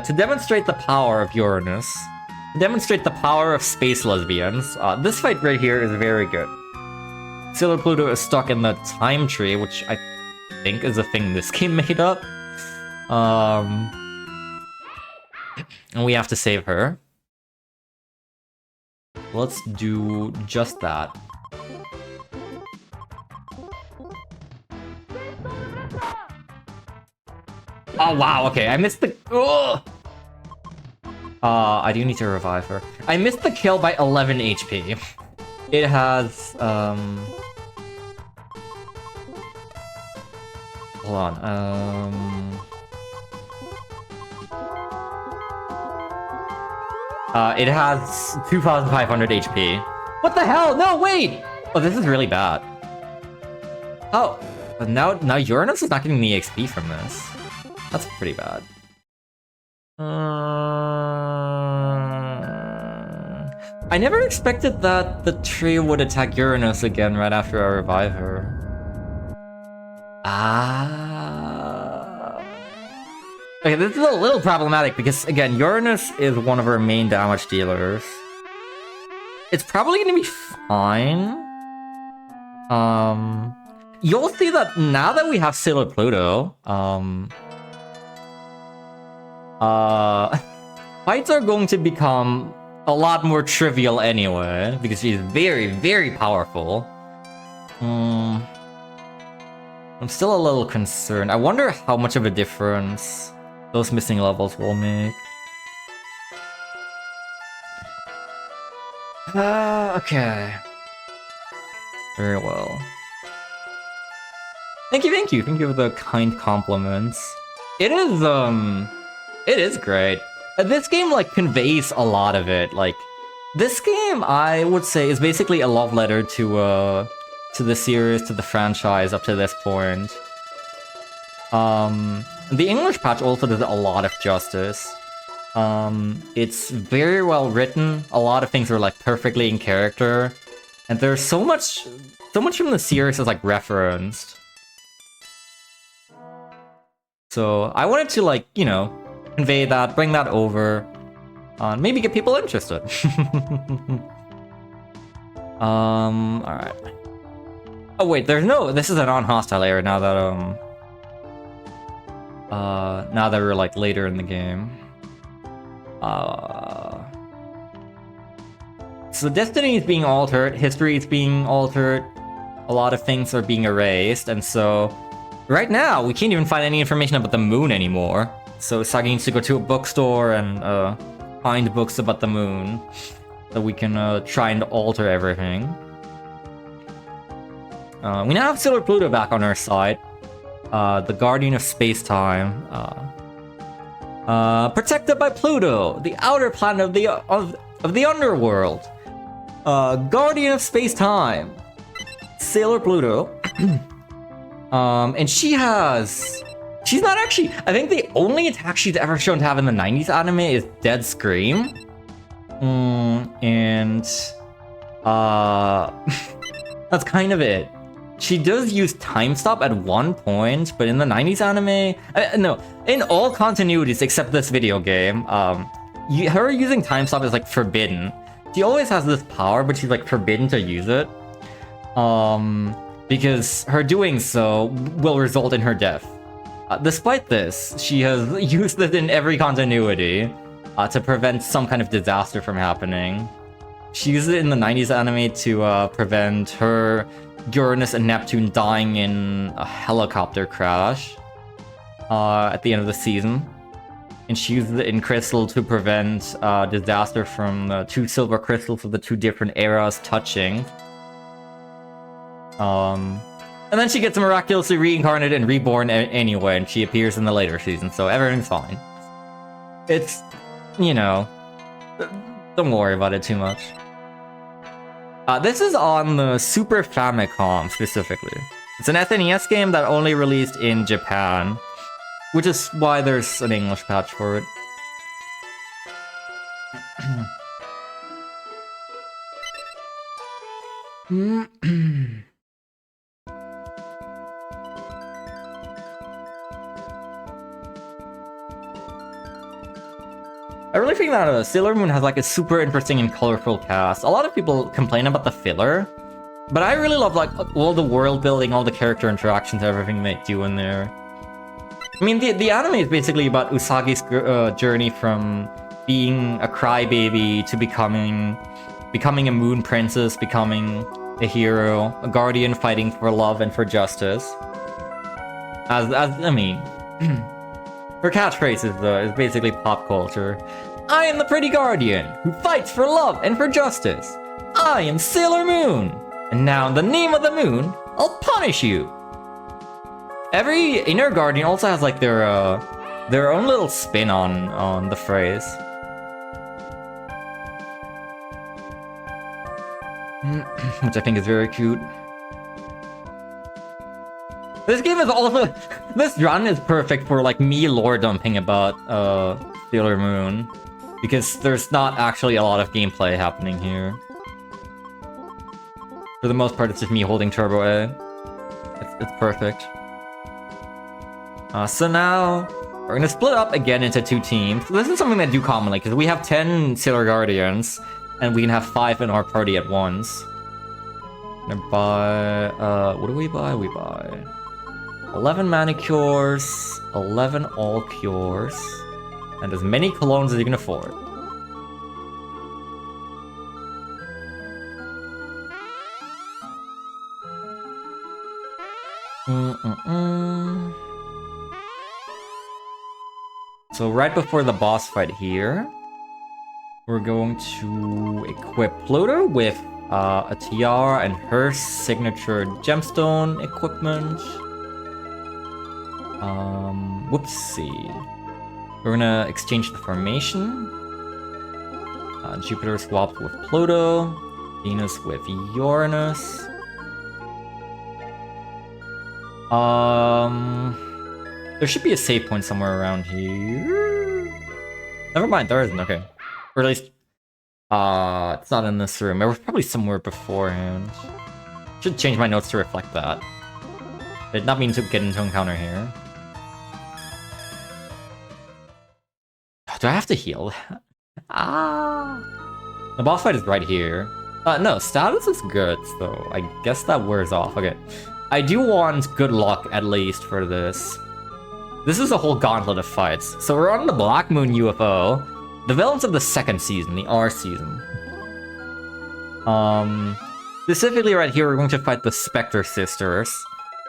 To demonstrate the power of Uranus, to demonstrate the power of space lesbians, this fight right here is very good. Sailor Pluto is stuck in the time tree, which I think is a thing this game made up. And we have to save her. Let's do just that. Oh wow, okay, I missed the... Ugh! I do need to revive her. I missed the kill by 11 HP. It has, hold on, it has 2,500 HP. What the hell? No, wait! Oh, this is really bad. Oh, but now Uranus is not getting the XP from this. That's pretty bad. I never expected that the tree would attack Uranus again right after I revive her. Okay, this is a little problematic because, again, Uranus is one of our main damage dealers. It's probably gonna be fine. You'll see that now that we have Sailor Pluto, fights are going to become a lot more trivial anyway, because she's very, very powerful. I'm still a little concerned. I wonder how much of a difference those missing levels will make. Okay. Very well. Thank you for the kind compliments. It is great. This game, like, conveys a lot of it. Like, this game, I would say, is basically a love letter to the series, to the franchise up to this point. The English patch also does a lot of justice. It's very well written. A lot of things are, like, perfectly in character. And there's so much from the series is, like, referenced. So I wanted to, like, you know, convey that, bring that over, and maybe get people interested. Alright. Oh wait, there's no, this is a non-hostile area now that we're like later in the game. So destiny is being altered, history is being altered, a lot of things are being erased, and so right now we can't even find any information about the moon anymore. So Sagi needs to go to a bookstore and find books about the moon, so we can try and alter everything. We now have Sailor Pluto back on our side, the guardian of space-time, protected by Pluto, the outer planet of the underworld. Guardian of space-time, Sailor Pluto. And she's not actually, I think the only attack she's ever shown to have in the 90s anime is Dead Scream. That's kind of it. She does use Time Stop at one point, but in the 90s anime, no, in all continuities except this video game, her using Time Stop is like forbidden. She always has this power, but she's like forbidden to use it. Because her doing so will result in her death. Despite this, she has used it in every continuity to prevent some kind of disaster from happening. She used it in the 90s anime to prevent her Uranus and Neptune dying in a helicopter crash at the end of the season. And she used it in Crystal to prevent disaster from the two silver crystals of the two different eras touching. And then she gets miraculously reincarnated and reborn anyway, and she appears in the later season, so everything's fine. It's, you know, don't worry about it too much. This is on the Super Famicom, specifically. It's an SNES game that only released in Japan, which is why there's an English patch for it. I really think that Sailor Moon has like a super interesting and colorful cast. A lot of people complain about the filler, but I really love like all the world building, all the character interactions, everything they do in there. I mean, the anime is basically about Usagi's journey from being a crybaby to becoming a moon princess, becoming a hero, a guardian fighting for love and for justice. I mean, her catchphrase is basically pop culture. I am the pretty guardian who fights for love and for justice. I am Sailor Moon, and now in the name of the moon, I'll punish you. Every inner guardian also has like their own little spin on the phrase. Which I think is very cute. This game is also... This run is perfect for like me lore dumping about Sailor Moon. Because there's not actually a lot of gameplay happening here. For the most part, it's just me holding Turbo A. It's perfect. So now, we're gonna split up again into two teams. This is something that I do commonly, because we have 10 Sailor Guardians, and we can have 5 in our party at once. I'm gonna buy... what do we buy? We buy 11 manicures, 11 all cures, and as many colognes as you can afford. So right before the boss fight here, we're going to equip Pluto with a tiara and her signature gemstone equipment. Whoopsie. We're gonna exchange the formation. Jupiter swapped with Pluto, Venus with Uranus. There should be a save point somewhere around here. Never mind, there isn't, okay. Or at least, it's not in this room. It was probably somewhere beforehand. Should change my notes to reflect that. Did not mean to get into encounter here. do I have to heal? Ah. The boss fight is right here. No, status is good, so I guess that wears off. Okay. I do want good luck, at least, for this. This is a whole gauntlet of fights. So we're on the Black Moon UFO. The villains of the second season, the R season. Specifically right here, we're going to fight the Spectre Sisters.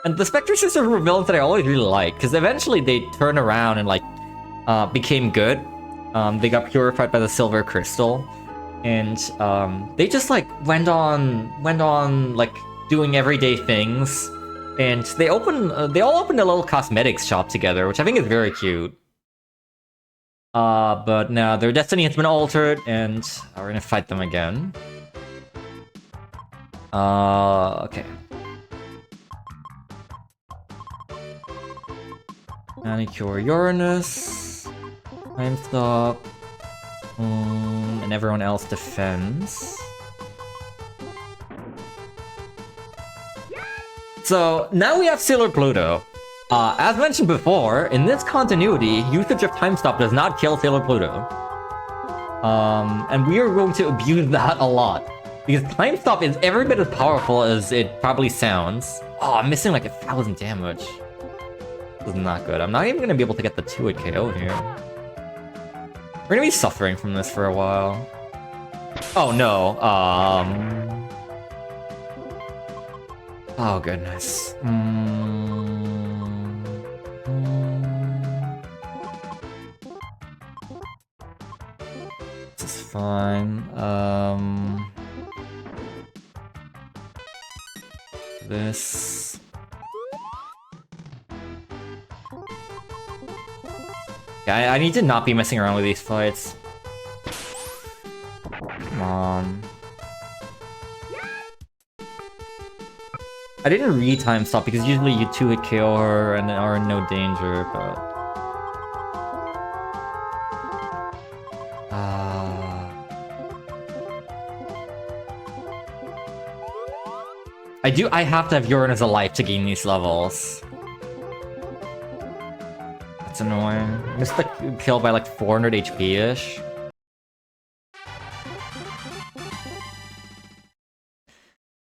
And the Spectre Sisters were villains that I always really liked, because eventually they turned around and, like, became good. They got purified by the Silver Crystal. And, they just, like, went on, like, doing everyday things. And they all opened a little cosmetics shop together, which I think is very cute. But now their destiny has been altered, and we're gonna fight them again. Okay. Manicure Uranus. Time stop. And everyone else defends. So, now we have Sailor Pluto. As mentioned before, in this continuity, usage of Time Stop does not kill Sailor Pluto. And we are going to abuse that a lot. Because Time Stop is every bit as powerful as it probably sounds. Oh, I'm missing like 1,000 damage. This is not good. I'm not even going to be able to get the 2-hit KO here. We're going to be suffering from this for a while. Oh no, oh goodness. This is fine. This. Yeah, I need to not be messing around with these fights. Come on. I didn't re-time stop because usually you 2-hit KO her and are in no danger, but... I have to have Uranus alive to gain these levels. That's annoying. Missed the kill by like 400 HP-ish.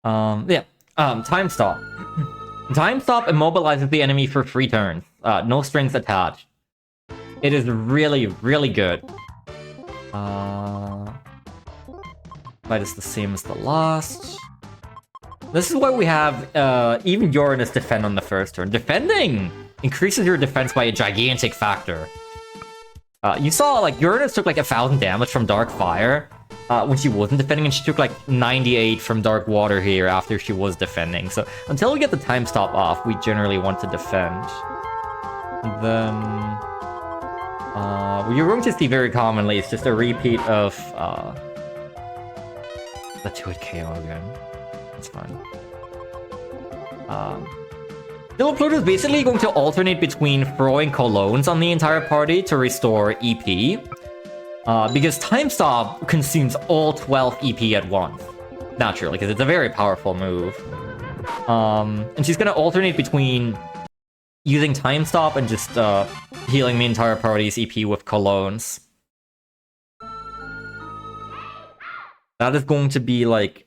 Yeah. Time Stop. Time Stop immobilizes the enemy for 3 turns. No strings attached. It is really, really good. Fight is the same as the last. This is why we have even Uranus defend on the first turn. Defending increases your defense by a gigantic factor. You saw like Uranus took like 1,000 damage from Dark Fire. When she wasn't defending, and she took like 98 from Dark Water here after she was defending. So until we get the Time Stop off, we generally want to defend. And then what you're going to see very commonly is just a repeat of the 2-hit KO again. That's fine. Sailor Pluto is basically going to alternate between throwing colognes on the entire party to restore EP. Because Time Stop consumes all 12 EP at once. Naturally, because it's a very powerful move. And she's gonna alternate between using Time Stop and just healing the entire party's EP with colognes. That is going to be like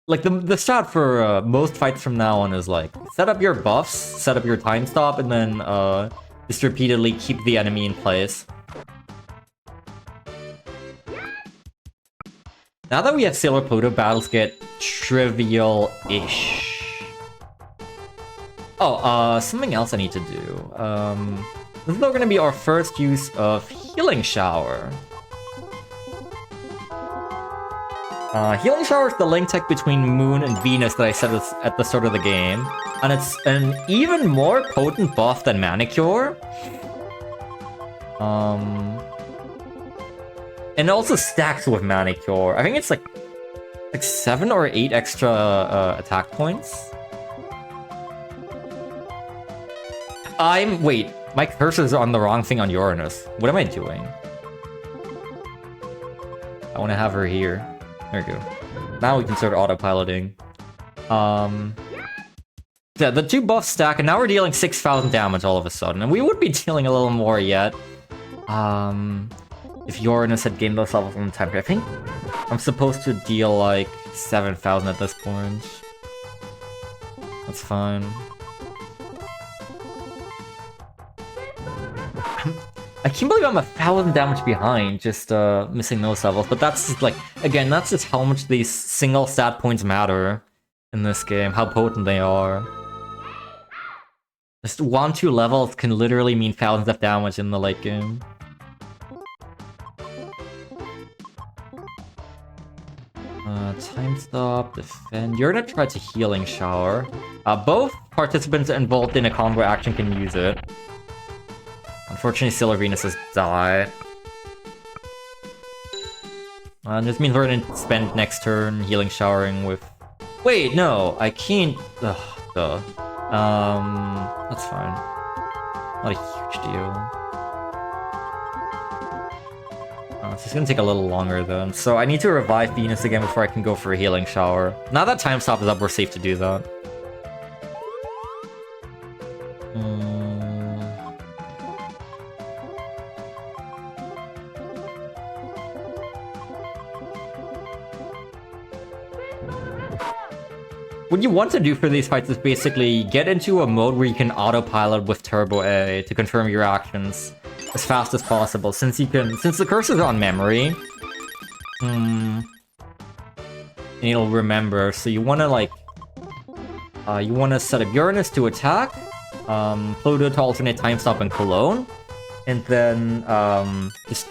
the strat for most fights from now on is like, set up your buffs, set up your Time Stop, and then just repeatedly keep the enemy in place. Now that we have Sailor Pluto, battles get trivial-ish. Oh, something else I need to do. This is now gonna be our first use of Healing Shower. Healing Shower is the link tech between Moon and Venus that I said at the start of the game. And it's an even more potent buff than Manicure. And it also stacks with Manicure. I think it's like 7 or 8 extra attack points. Wait, my cursor's on the wrong thing on Uranus. What am I doing? I want to have her here. There we go. Now we can start autopiloting. Yeah, the 2 buffs stack, and now we're dealing 6,000 damage all of a sudden. And we would be dealing a little more yet. If if Uranus had gained those levels on the time period. I think I'm supposed to deal like 7,000 at this point. That's fine. I can't believe I'm 1,000 damage behind, just missing those levels. But that's just like, again, that's just how much these single stat points matter in this game, how potent they are. Just 1-2 levels can literally mean thousands of damage in the late game. Time stop, defend. You're gonna try to healing shower. Both participants involved in a combo action can use it. Unfortunately, Sailor Venus has died. This means we're gonna spend next turn healing showering with... Wait, no, I can't... Ugh, duh. That's fine. Not a huge deal. It's just gonna take a little longer then. So I need to revive Venus again before I can go for a healing shower. Now that time stop is up, we're safe to do that. What you want to do for these fights is basically get into a mode where you can autopilot with Turbo A to confirm your actions as fast as possible, since the curse is on memory. And it'll remember, so you wanna like you wanna set up Uranus to attack, Pluto to alternate time stop and Cologne, and then just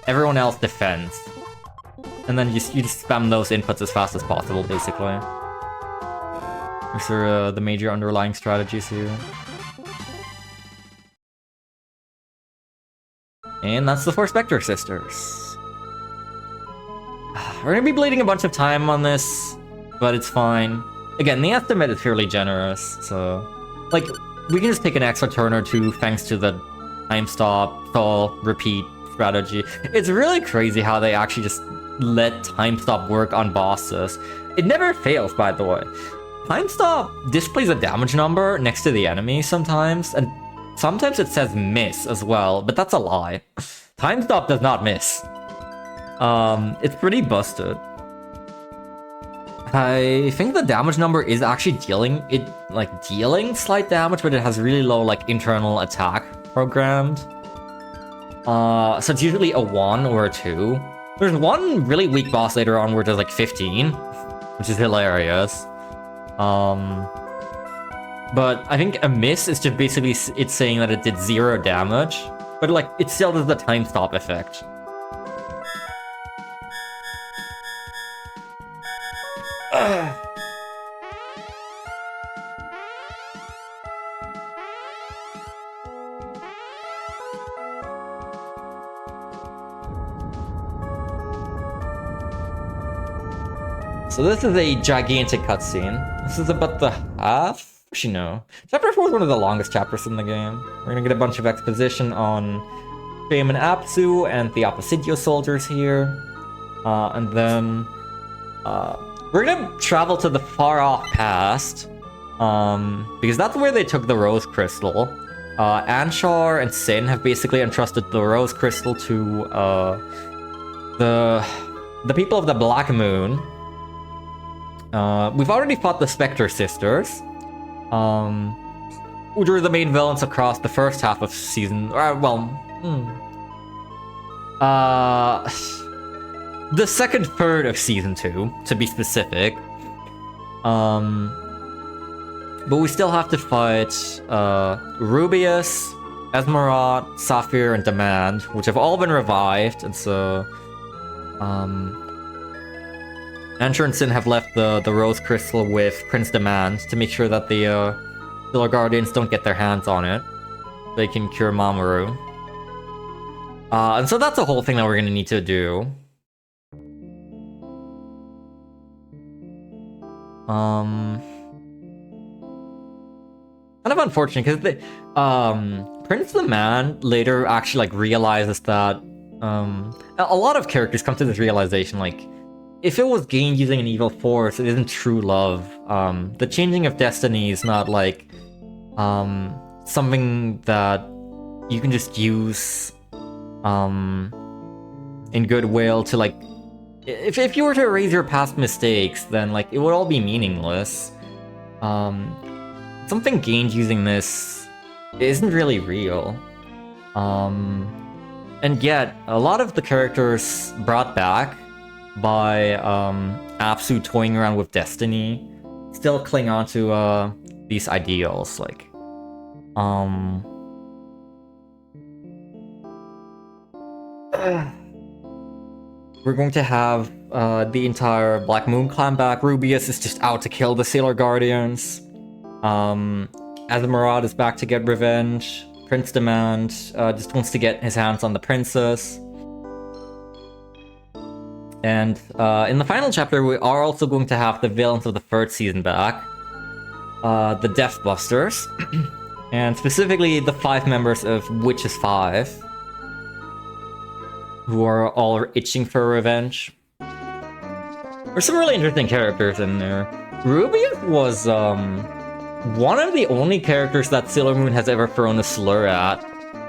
everyone else defends. And then you just spam those inputs as fast as possible, basically. These are the major underlying strategies here. And that's the 4 Spectre Sisters. We're gonna be bleeding a bunch of time on this, but it's fine. Again, the estimate is fairly generous, so... Like, we can just take an extra turn or two thanks to the time stop, stall, repeat strategy. It's really crazy how they actually just let time stop work on bosses. It never fails, by the way. Time stop displays a damage number next to the enemy sometimes, and sometimes it says miss as well, but that's a lie. Time stop does not miss. It's pretty busted. I think the damage number is actually dealing slight damage, but it has really low like internal attack programmed. So it's usually a 1 or a 2. There's one really weak boss later on where it does like 15, which is hilarious. But I think a miss is just basically it's saying that it did 0 damage, but like it still does the time stop effect. So this is a gigantic cutscene. This is about the half? Actually, no. Chapter 4 is one of the longest chapters in the game. We're gonna get a bunch of exposition on Shaman Apsu and the Opposidio soldiers here. And then we're gonna travel to the far-off past. Because that's where they took the Rose Crystal. Anshar and Sin have basically entrusted the Rose Crystal to the people of the Black Moon. We've already fought the Spectre Sisters, which were the main villains across the first half of season. The second third of season 2, to be specific. But we still have to fight Rubius, Esmeralda, Sapphire, and Demand, which have all been revived, and so Anshar and Sin have left the Rose Crystal with Prince Demand to make sure that the Stellar Guardians don't get their hands on it. They can cure Mamoru. And so that's a whole thing that we're gonna need to do. Kind of unfortunate because Prince Demand later actually like realizes that a lot of characters come to this realization, like, if it was gained using an evil force, it isn't true love. The changing of destiny is not like something that you can just use in goodwill to like, if you were to erase your past mistakes, then like it would all be meaningless. Something gained using this isn't really real. And yet, a lot of the characters brought back by Apsu toying around with destiny still cling on to these ideals, like we're going to have the entire Black Moon clan back. Rubius is just out to kill the Sailor Guardians. Azamurad is back to get revenge. Prince Demand just wants to get his hands on the princess. And in the final chapter, we are also going to have the villains of the third season back. The Death Busters. And specifically the 5 members of Witches 5. Who are all itching for revenge. There's some really interesting characters in there. Rubius was one of the only characters that Sailor Moon has ever thrown a slur at,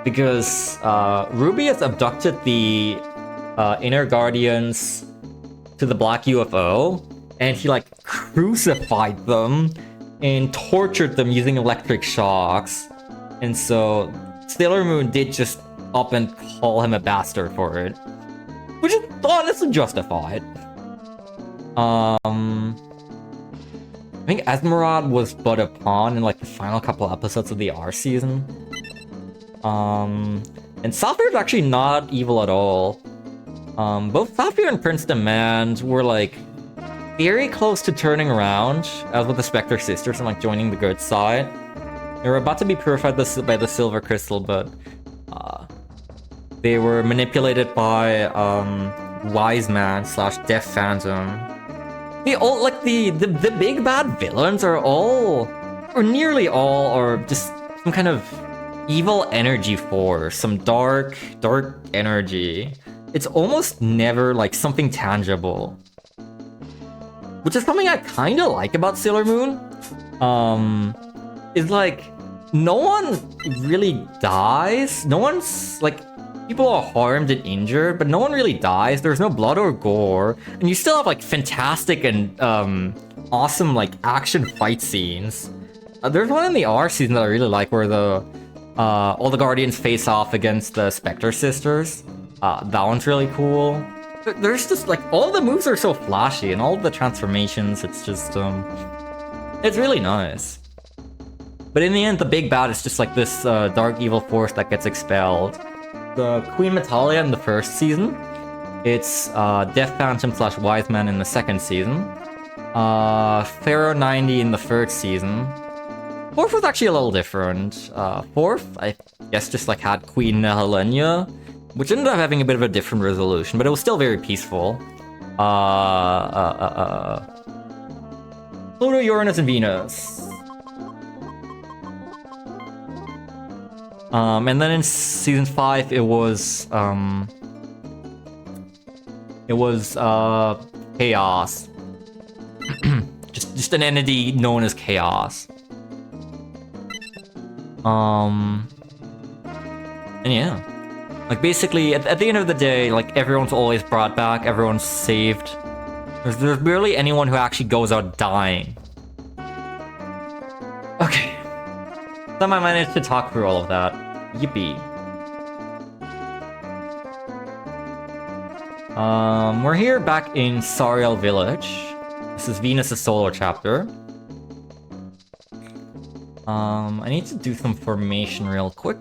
because Rubius abducted the Inner Guardians to the Black UFO, and he like crucified them and tortured them using electric shocks. And so Sailor Moon did just up and call him a bastard for it, which is honestly justified. I think Azamurad was but a pawn in like the final couple episodes of the R season. And Saphir's actually not evil at all. Both Saphir and Prince Demand were like very close to turning around, as with the Spectre sisters, and like joining the good side. They were about to be purified by the Silver Crystal, but they were manipulated by Wise Man / Death Phantom. The big bad villains are all, or nearly all, are just some kind of evil energy force, some dark energy. It's almost never like something tangible, which is something I kind of like about Sailor Moon. Is like no one really dies. No one's like. People are harmed and injured, but no one really dies. There's no blood or gore, and you still have like fantastic and awesome like action fight scenes. There's one in the R season that I really like, where the all the Guardians face off against the Spectre sisters. That one's really cool. There's just like all the moves are so flashy, and all the transformations. It's just it's really nice. But in the end, the big bad is just like this dark evil force that gets expelled. The Queen Metalia in the first season. It's Death Phantom / Wise Man in the second season. Pharaoh 90 in the third season. Fourth was actually a little different. Fourth, I guess, just like had Queen Helena, which ended up having a bit of a different resolution, but it was still very peaceful. Pluto, Uranus, and Venus. And then in season 5, it was Chaos. just an entity known as Chaos. And yeah, like basically at the end of the day, like everyone's always brought back, everyone's saved. There's barely anyone who actually goes out dying. Okay. Somehow I managed to talk through all of that. Yippee. We're here back in Sariel Village. This is Venus' solo chapter. I need to do some formation real quick.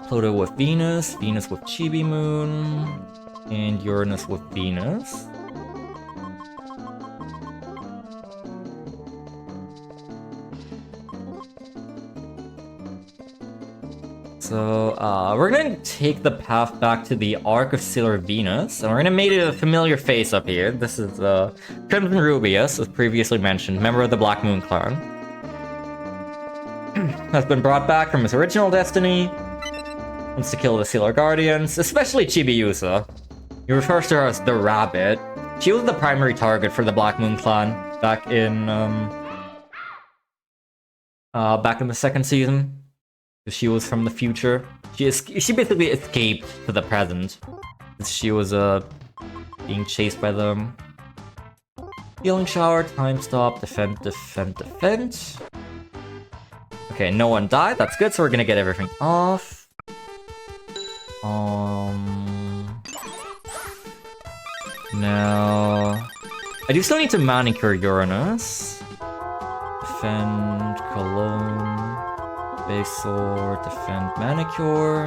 Pluto with Venus, Venus with Chibi Moon, and Uranus with Venus. So, we're gonna take the path back to the Arc of Sailor Venus, and we're gonna make a familiar face up here. This is, Crimson Rubius, as previously mentioned, member of the Black Moon clan. Has been brought back from his original destiny. Wants to kill the Sailor Guardians, especially Chibiusa. He refers to her as the Rabbit. She was the primary target for the Black Moon clan back in the second season. She was from the future. She basically escaped to the present. She was being chased by them. Healing shower, time stop, defend. Okay, no one died. That's good. So we're gonna get everything off. Now I do still need to manicure Uranus. Defend, cologne, base sword, defend, manicure.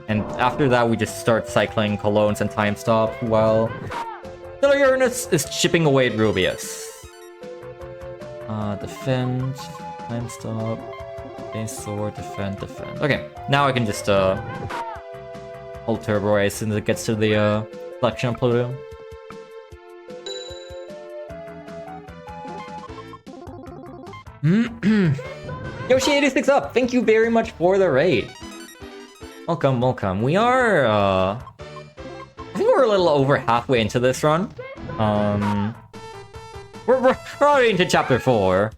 And after that, we just start cycling colognes and time stop while Stellar Uranus is chipping away at Rubius. Defend, time stop, base sword, defend. Okay, now I can just hold turbo as soon as it gets to the selection of Pluto. Yoshi86 up! Thank you very much for the raid. Welcome, welcome. We are, I think we're a little over halfway into this run. We're already into chapter 4,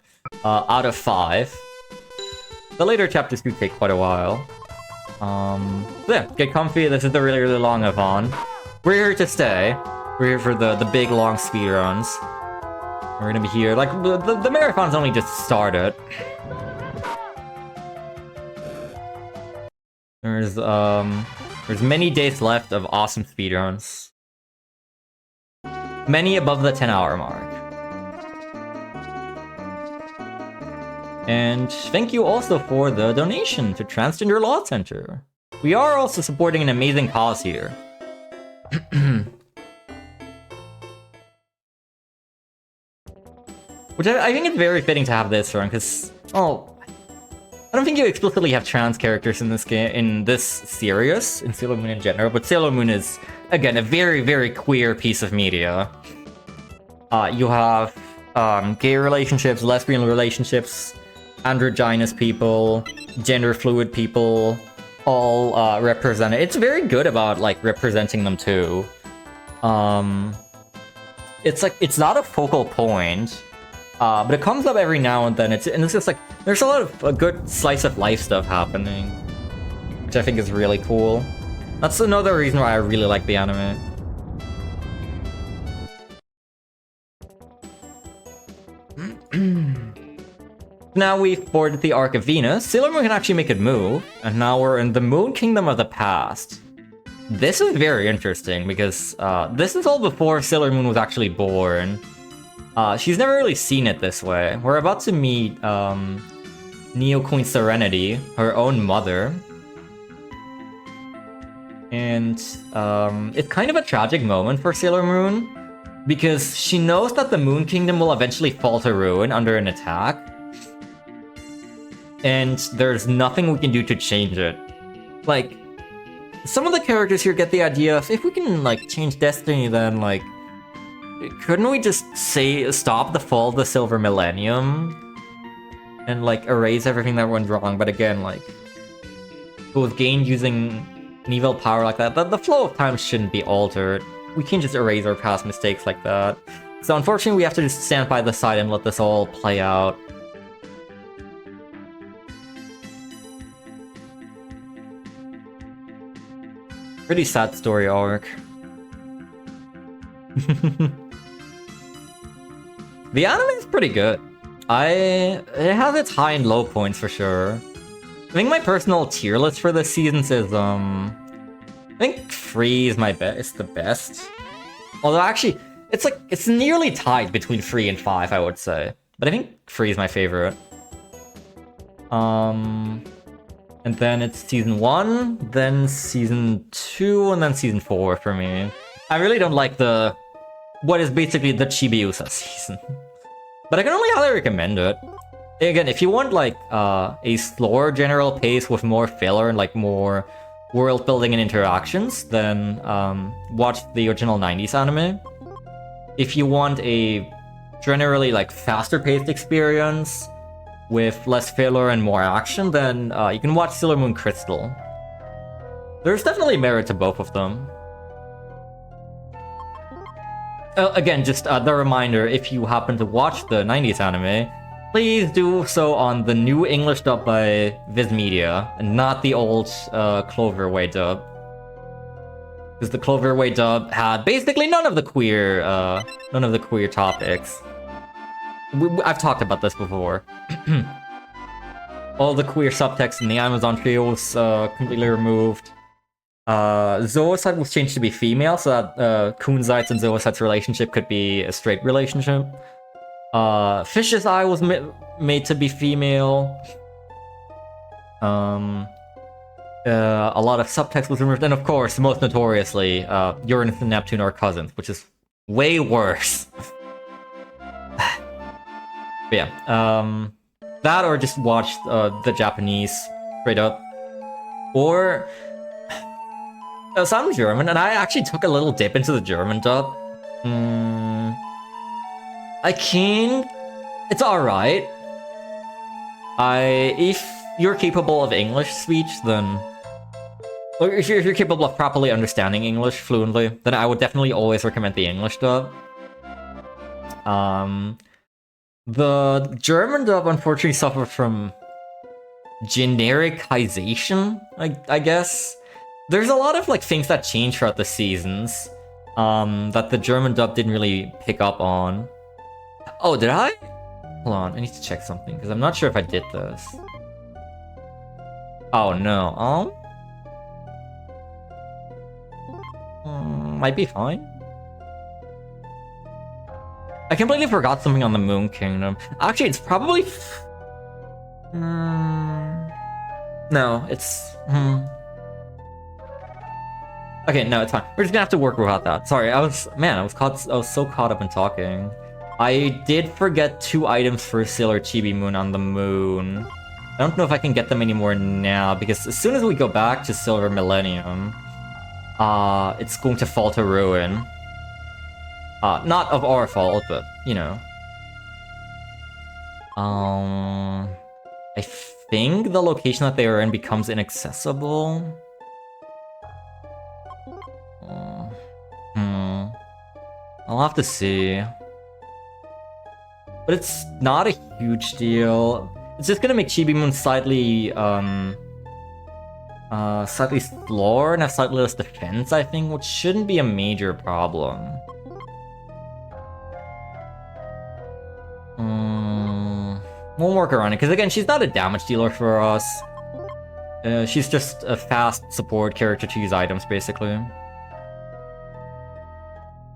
out of 5. The later chapters do take quite a while. So yeah, get comfy. This is the really, really long Avon. We're here to stay. We're here for the big, long speed runs. We're gonna be here, like, the marathon's only just started. There's many days left of awesome speedruns. Many above the 10-hour mark. And thank you also for the donation to Transgender Law Center. We are also supporting an amazing cause here. Which I think it's very fitting to have this run, because, oh, I don't think you explicitly have trans characters in this game, in this series, in Sailor Moon in general, but Sailor Moon is, again, a very, very queer piece of media. You have gay relationships, lesbian relationships, androgynous people, gender fluid people, all represented. It's very good about, like, representing them too. It's like, it's not a focal point, but it comes up every now and then. It's just like, there's a lot of a good slice of life stuff happening, which I think is really cool. That's another reason why I really like the anime. Now we've boarded the Arc of Venus. Sailor Moon can actually make it move, and now we're in the Moon Kingdom of the past. This is very interesting because this is all before Sailor Moon was actually born. She's never really seen it this way. We're about to meet Neo Queen Serenity, her own mother. And it's kind of a tragic moment for Sailor Moon, because she knows that the Moon Kingdom will eventually fall to ruin under an attack. And there's nothing we can do to change it. Like, some of the characters here get the idea of, if we can, like, change destiny, then, like, couldn't we just say, stop the fall of the Silver Millennium? And, like, erase everything that went wrong? But again, like, it was gained using an evil power like that. The flow of time shouldn't be altered. We can't just erase our past mistakes like that. So unfortunately, we have to just stand by the side and let this all play out. Pretty sad story arc. The anime is pretty good. It has its high and low points for sure. I think my personal tier list for this season is I think 3 is the best. Although actually, it's nearly tied between 3 and 5, I would say. But I think 3 is my favorite. And then it's season 1, then season 2, and then season 4 for me. I really don't like what is basically the Chibiusa season. But I can only highly recommend it. Again, if you want like a slower general pace with more filler and like more world building and interactions, then watch the original 90s anime. If you want a generally like faster paced experience with less filler and more action, then you can watch Sailor Moon Crystal. There's definitely merit to both of them. Again, just the reminder, if you happen to watch the 90s anime, please do so on the new English dub by Viz Media, and not the old Cloverway dub. Because the Cloverway dub had basically none of the queer topics. I've talked about this before. All the queer subtext in the Amazon trio was completely removed. Zoisite was changed to be female, so that Kunzite's and Zoisite's relationship could be a straight relationship. Fish's Eye was made to be female. A lot of subtext was removed, and of course, most notoriously, Uranus and Neptune are cousins, which is way worse. But yeah, that or just watch the Japanese straight up. Or so I'm German, and I actually took a little dip into the German dub. It's alright. If you're capable of English speech, then... Or if you're capable of properly understanding English fluently, then I would definitely always recommend the English dub. The German dub unfortunately suffered from genericization, I guess. There's a lot of like things that change throughout the seasons that the German dub didn't really pick up on. Oh, did I? Hold on, I need to check something, because I'm not sure if I did this. Oh, no. Might be fine. I completely forgot something on the Moon Kingdom. Actually, it's probably... No, it's... Okay, no, it's fine. We're just gonna have to work without that. Sorry, I was so caught up in talking. I did forget 2 items for Sailor Chibi Moon on the moon. I don't know if I can get them anymore now, because as soon as we go back to Silver Millennium, it's going to fall to ruin. Not of our fault, but, you know. I think the location that they are in becomes inaccessible. I'll have to see. But it's not a huge deal. It's just gonna make Chibi Moon slightly slower and have slightly less defense, I think, which shouldn't be a major problem. We'll work around it, because again, she's not a damage dealer for us. She's just a fast support character to use items, basically.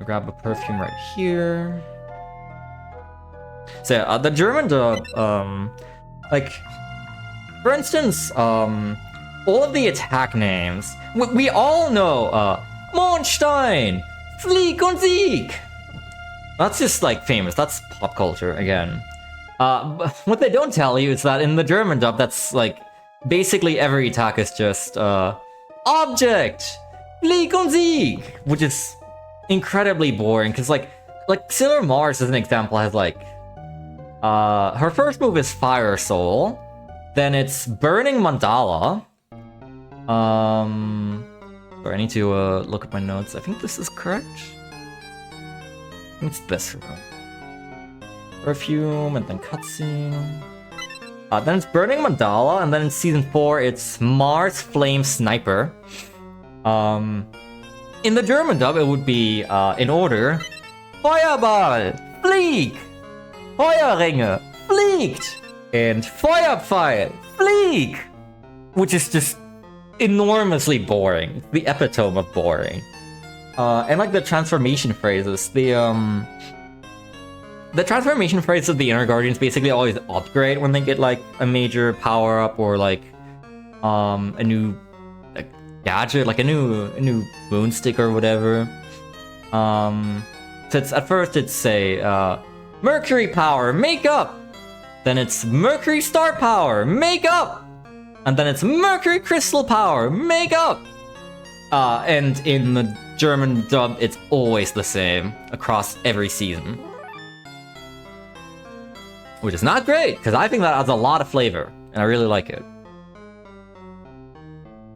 I'll grab a perfume right here. So yeah, the German dub, like, for instance, all of the attack names, we all know, Mondstein, Flieg und Sieg. That's just, like, famous. That's pop culture, again. But what they don't tell you is that in the German dub, that's, like, basically every attack is just, Object! Flieg und Sieg! Which is incredibly boring, because, like Sailor Mars, as an example, has, like, her first move is Fire Soul, then it's Burning Mandala. Sorry, I need to, look at my notes. I think this is correct. I think it's this one. Perfume, and then Cutscene. Then it's Burning Mandala, and then in Season 4, it's Mars Flame Sniper. In the German dub, it would be, in order, Feuerball, Flieg, Feuerringe, Fliegt, and Feuerpfeil, Flieg! Which is just enormously boring. The epitome of boring. And like the transformation phrases, the transformation phrases of the Inner Guardians basically always upgrade when they get like a major power-up or like a new like gadget, like a new boonstick or whatever. So it's at first it's say Mercury power, make up! Then it's Mercury star power, make up! And then it's Mercury crystal power, make up! And in the German dub, it's always the same across every season. Which is not great, because I think that adds a lot of flavor, and I really like it.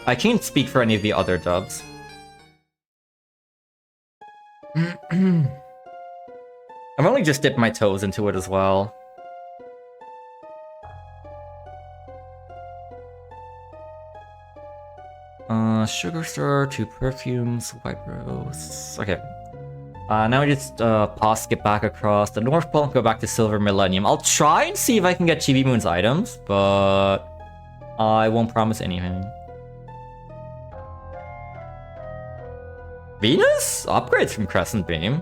I can't speak for any of the other dubs. I've only just dipped my toes into it as well. Sugar Star, 2 perfumes, white rose. Okay. Now we just pause, skip back across the North Pole and go back to Silver Millennium. I'll try and see if I can get Chibi Moon's items, but I won't promise anything. Venus? Upgrades from Crescent Beam.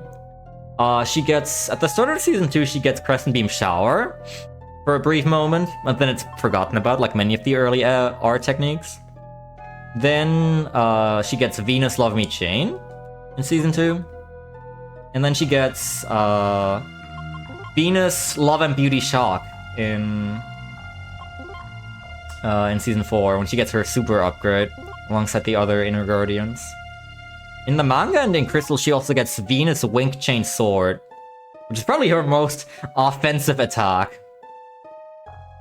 She gets, at the start of Season 2, she gets Crescent Beam Shower for a brief moment, but then it's forgotten about, like many of the early art techniques. Then she gets Venus Love Me Chain in Season 2. And then she gets Venus Love and Beauty Shock in Season 4 when she gets her super upgrade alongside the other Inner Guardians. In the manga and in Crystal, she also gets Venus Wink Chain Sword, which is probably her most offensive attack.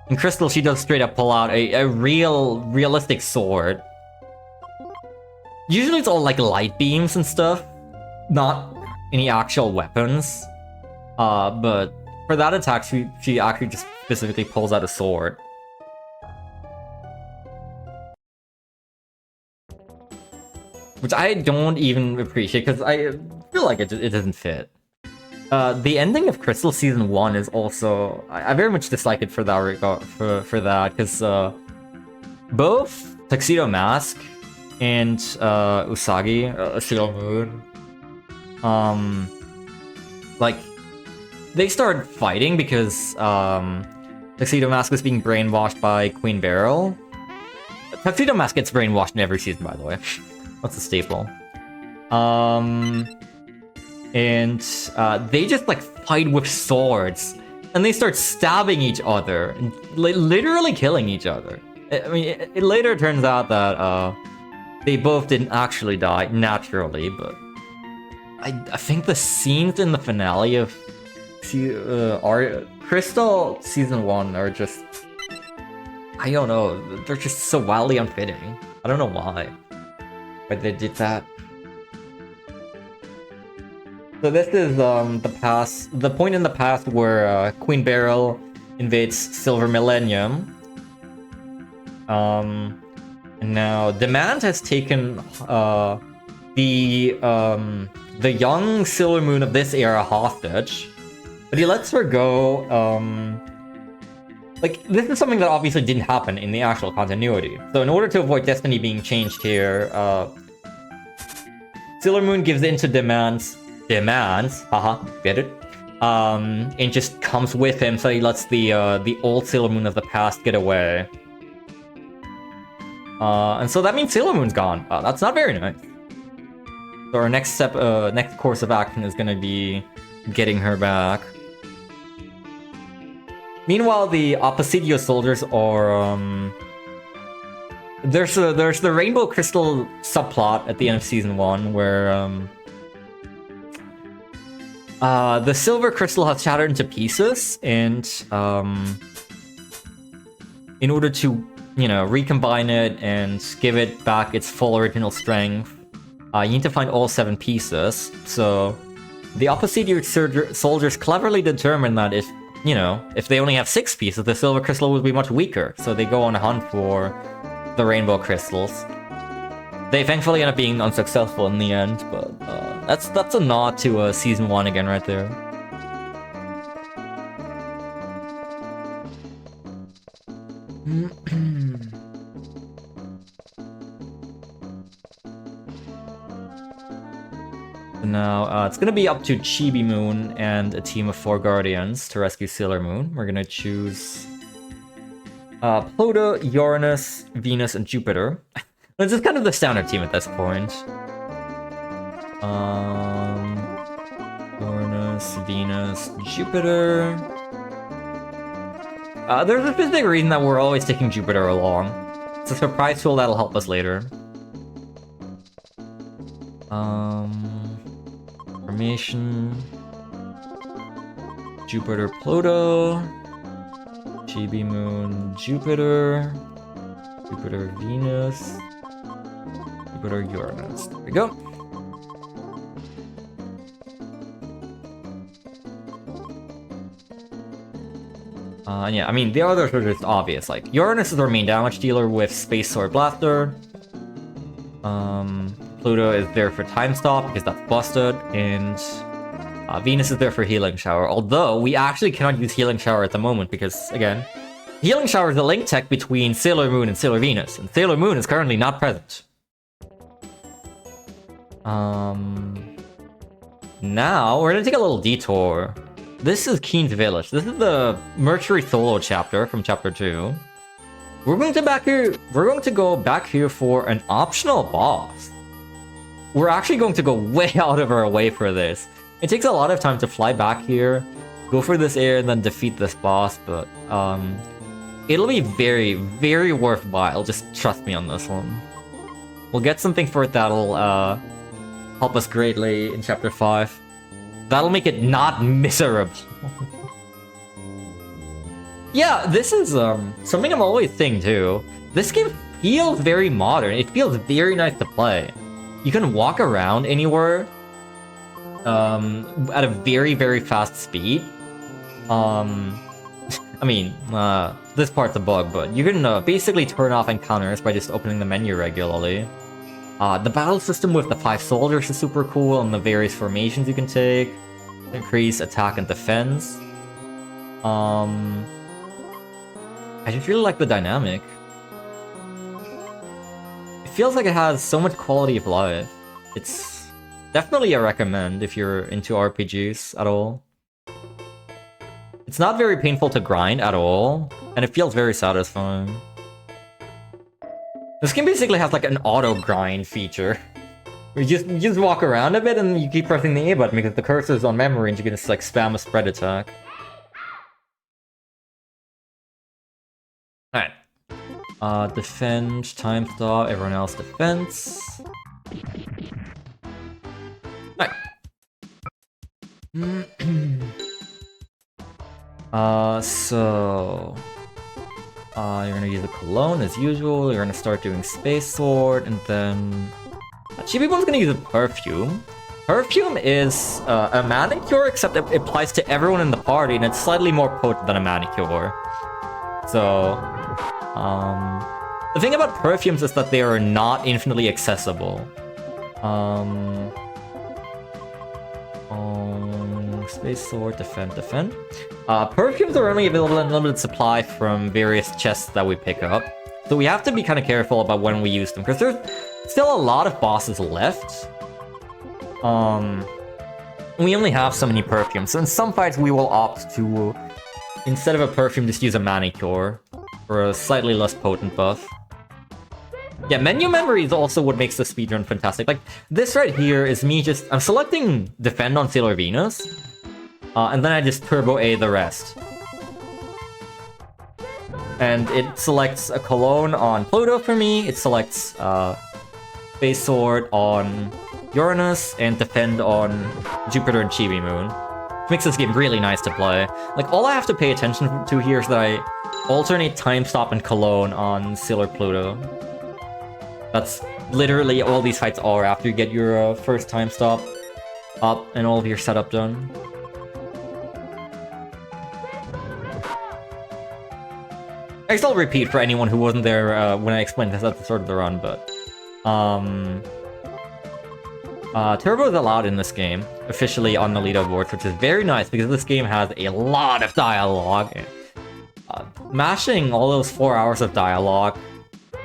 In Crystal, she does straight up pull out a realistic sword. Usually it's all like light beams and stuff, not any actual weapons. But for that attack, she actually just specifically pulls out a sword. Which I don't even appreciate, because I feel like it doesn't fit. The ending of Crystal Season 1 is also... I very much dislike it for that regard, for that, because both Tuxedo Mask and Usagi, Sailor Moon, like, they started fighting because Tuxedo Mask was being brainwashed by Queen Beryl. Tuxedo Mask gets brainwashed in every season, by the way. That's a staple. And they just like fight with swords, and they start stabbing each other, and literally killing each other. I mean, it later turns out that they both didn't actually die naturally, but I think the scenes in the finale of Crystal Season 1 are just, I don't know, they're just so wildly unfitting. I don't know why. But they did that. So this is the point in the past where Queen Beryl invades Silver Millennium. And now Demand has taken the young Sailor Moon of this era hostage, but he lets her go. Like, this is something that obviously didn't happen in the actual continuity. So in order to avoid destiny being changed here, Sailor Moon gives in to demands, haha, get it? And just comes with him, so he lets the old Sailor Moon of the past get away. And so that means Sailor Moon's gone. That's not very nice. So our next step, next course of action is gonna be getting her back. Meanwhile, the Opposidio soldiers are, there's the Rainbow Crystal subplot at the end of Season 1 where, the Silver Crystal has shattered into pieces, and, in order to, you know, recombine it and give it back its full original strength, you need to find all 7 pieces. So, the Opposidio soldiers cleverly determine that if, you know, if they only have 6 pieces, the Silver Crystal will be much weaker. So they go on a hunt for the Rainbow Crystals. They thankfully end up being unsuccessful in the end, but that's a nod to Season 1 again right there. Now, it's gonna be up to Chibi Moon and a team of 4 Guardians to rescue Sailor Moon. We're gonna choose Pluto, Uranus, Venus, and Jupiter. This is kind of the standard team at this point. Uranus, Venus, Jupiter. There's a specific reason that we're always taking Jupiter along. It's a surprise tool that'll help us later. Formation. Jupiter, Pluto. Chibi Moon, Jupiter. Jupiter, Venus. Jupiter, Uranus. There we go. Yeah, I mean, the others are just obvious. Like, Uranus is our main damage dealer with Space Sword Blaster. Pluto is there for time stop because that's busted, and Venus is there for healing shower. Although we actually cannot use healing shower at the moment because, again, healing shower is a link tech between Sailor Moon and Sailor Venus, and Sailor Moon is currently not present. Now we're gonna take a little detour. This is Keen's Village. This is the Mercury solo chapter from chapter 2. We're going to go back here for an optional boss. We're actually going to go way out of our way for this. It takes a lot of time to fly back here, go for this area, and then defeat this boss, but it'll be very, very worthwhile. Just trust me on this one. We'll get something for it that'll help us greatly in chapter 5. That'll make it not miserable. Yeah, this is something I'm always saying too. This game feels very modern. It feels very nice to play. You can walk around anywhere at a very, very fast speed. I mean, this part's a bug, but you can basically turn off encounters by just opening the menu regularly. The battle system with the 5 soldiers is super cool, and the various formations you can take. Increase attack and defense. I just really like the dynamic. It feels like it has so much quality of life. It's definitely a recommend if you're into RPGs at all. It's not very painful to grind at all, and it feels very satisfying. This game basically has like an auto grind feature. Where you just walk around a bit and you keep pressing the A button because the cursor's on memory and you can just like spam a spread attack. Alright. Defend, time stop, everyone else defense. Alright. You're gonna use a cologne as usual, you're gonna start doing Space Sword, and then... Chibi-Bone's gonna use a perfume. Perfume is a manicure, except it applies to everyone in the party, and it's slightly more potent than a manicure. So... the thing about perfumes is that they are not infinitely accessible. Space Sword, defend. Perfumes are only available in limited supply from various chests that we pick up. So we have to be kind of careful about when we use them, because there's still a lot of bosses left. We only have so many perfumes, so in some fights we will opt to, instead of a perfume, just use a manicure, or a slightly less potent buff. Yeah, menu memory is also what makes the speedrun fantastic. Like, this right here is me I'm selecting Defend on Sailor Venus, and then I just Turbo A the rest. And it selects a Cologne on Pluto for me, it selects Space Sword on Uranus, and Defend on Jupiter and Chibi Moon. Which makes this game really nice to play. Like, all I have to pay attention to here is that I alternate Time Stop and Cologne on Sailor Pluto. That's literally all these fights are after you get your first Time Stop up and all of your setup done. I guess I'll repeat for anyone who wasn't there when I explained this at the start of the run, but... Turbo is allowed in this game, officially on the leaderboard, which is very nice because this game has a lot of dialogue. Mashing all those 4 hours of dialogue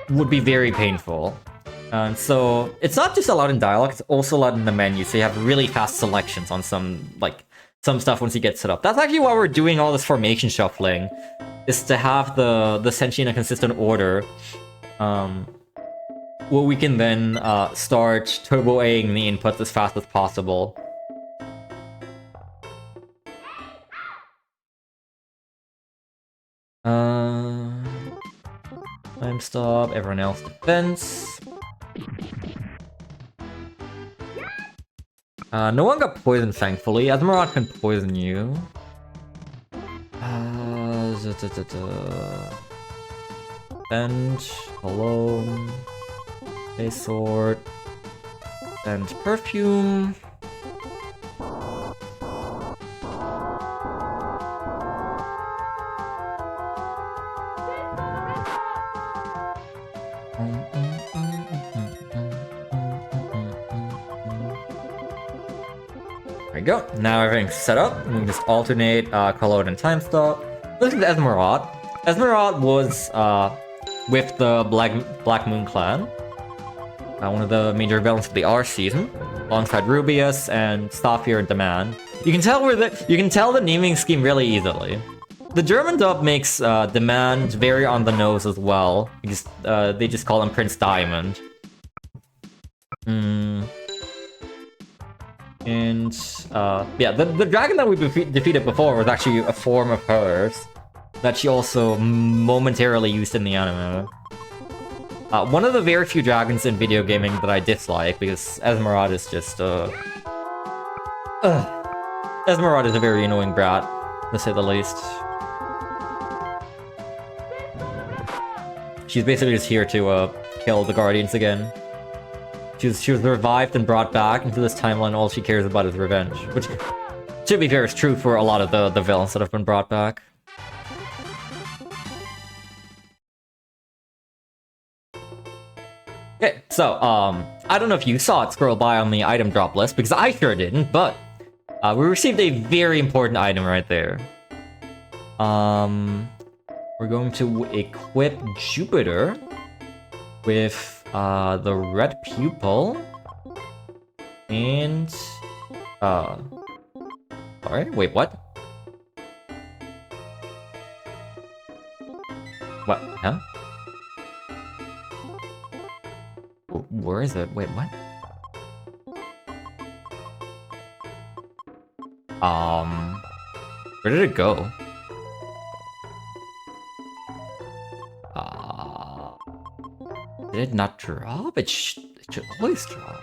would be very painful. And so, it's not just allowed in dialogue, it's also allowed in the menu, so you have really fast selections on some stuff once you get set up. That's actually why we're doing all this formation shuffling, is to have the Senshi in a consistent order. Where we can then start turbo-A-ing the inputs as fast as possible. Time stop, everyone else defense. No one got poisoned, thankfully. Asmarat can poison you. Bench, Cologne, Space Sword, and Perfume. There we go. Now everything's set up. We can just alternate call out and time stop. This is Esmeralda. Esmeralda was with the Black Moon clan. One of the major villains of the R season, alongside Rubius and Staffir and Demand. You can tell the naming scheme really easily. The German dub makes Demand very on the nose as well, because they just call him Prince Diamond. And yeah, the dragon that we defeated before was actually a form of hers that she also momentarily used in the anime. One of the very few dragons in video gaming that I dislike, because Esmeralda is just, Esmeralda is a very annoying brat, to say the least. She's basically just here to, kill the Guardians again. She was revived and brought back into this timeline, all she cares about is revenge. Which, to be fair, is true for a lot of the villains that have been brought back. Okay, so, I don't know if you saw it scroll by on the item drop list, because I sure didn't, but we received a very important item right there. We're going to equip Jupiter with the red pupil and sorry, wait, what? What? Huh? Where is it? Wait, what? Where did it go? Did it not drop? It should always drop.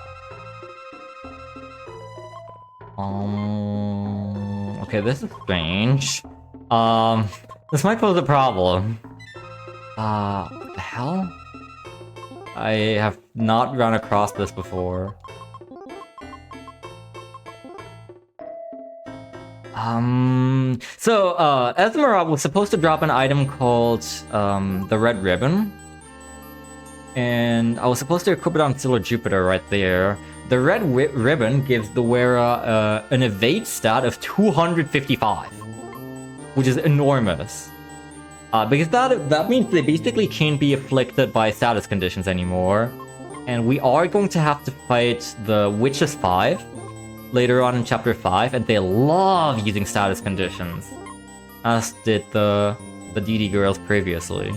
Okay, this is strange. This might pose a problem. What the hell? I have not run across this before. Esmeralda was supposed to drop an item called, the Red Ribbon. And I was supposed to equip it on Stellar Jupiter right there. The Red Ribbon gives the wearer an evade stat of 255, which is enormous. Because that means they basically can't be afflicted by status conditions anymore. And we are going to have to fight the Witches 5 later on in Chapter 5, and they love using status conditions, as did the DD girls previously.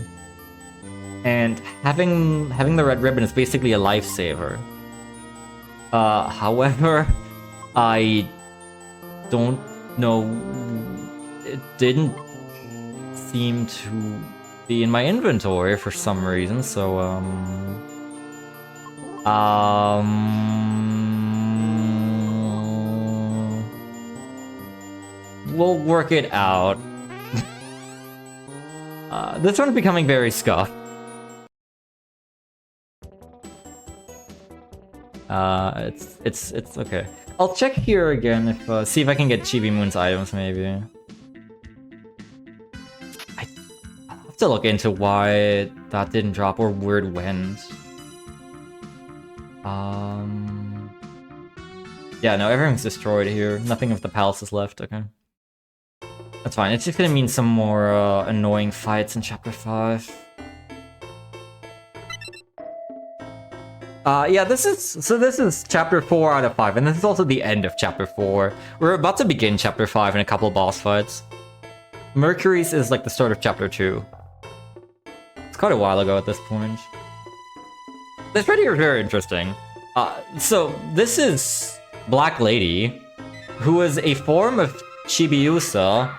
And having the Red Ribbon is basically a lifesaver. However, I don't know, it didn't seem to be in my inventory for some reason, so we'll work it out. This one's becoming very scuffed. It's okay. I'll check here again if see if I can get Chibi Moon's items maybe. I have to look into why that didn't drop or where it went. Yeah, no, everything's destroyed here. Nothing of the palace is left. Okay, that's fine. It's just gonna mean some more annoying fights in Chapter 5. Yeah, this is Chapter 4 out of 5, and this is also the end of Chapter 4. We're about to begin Chapter 5 in a couple of boss fights. Mercury's is like the start of Chapter 2. It's quite a while ago at this point. This right here is very interesting. So this is Black Lady, who is a form of Chibiusa,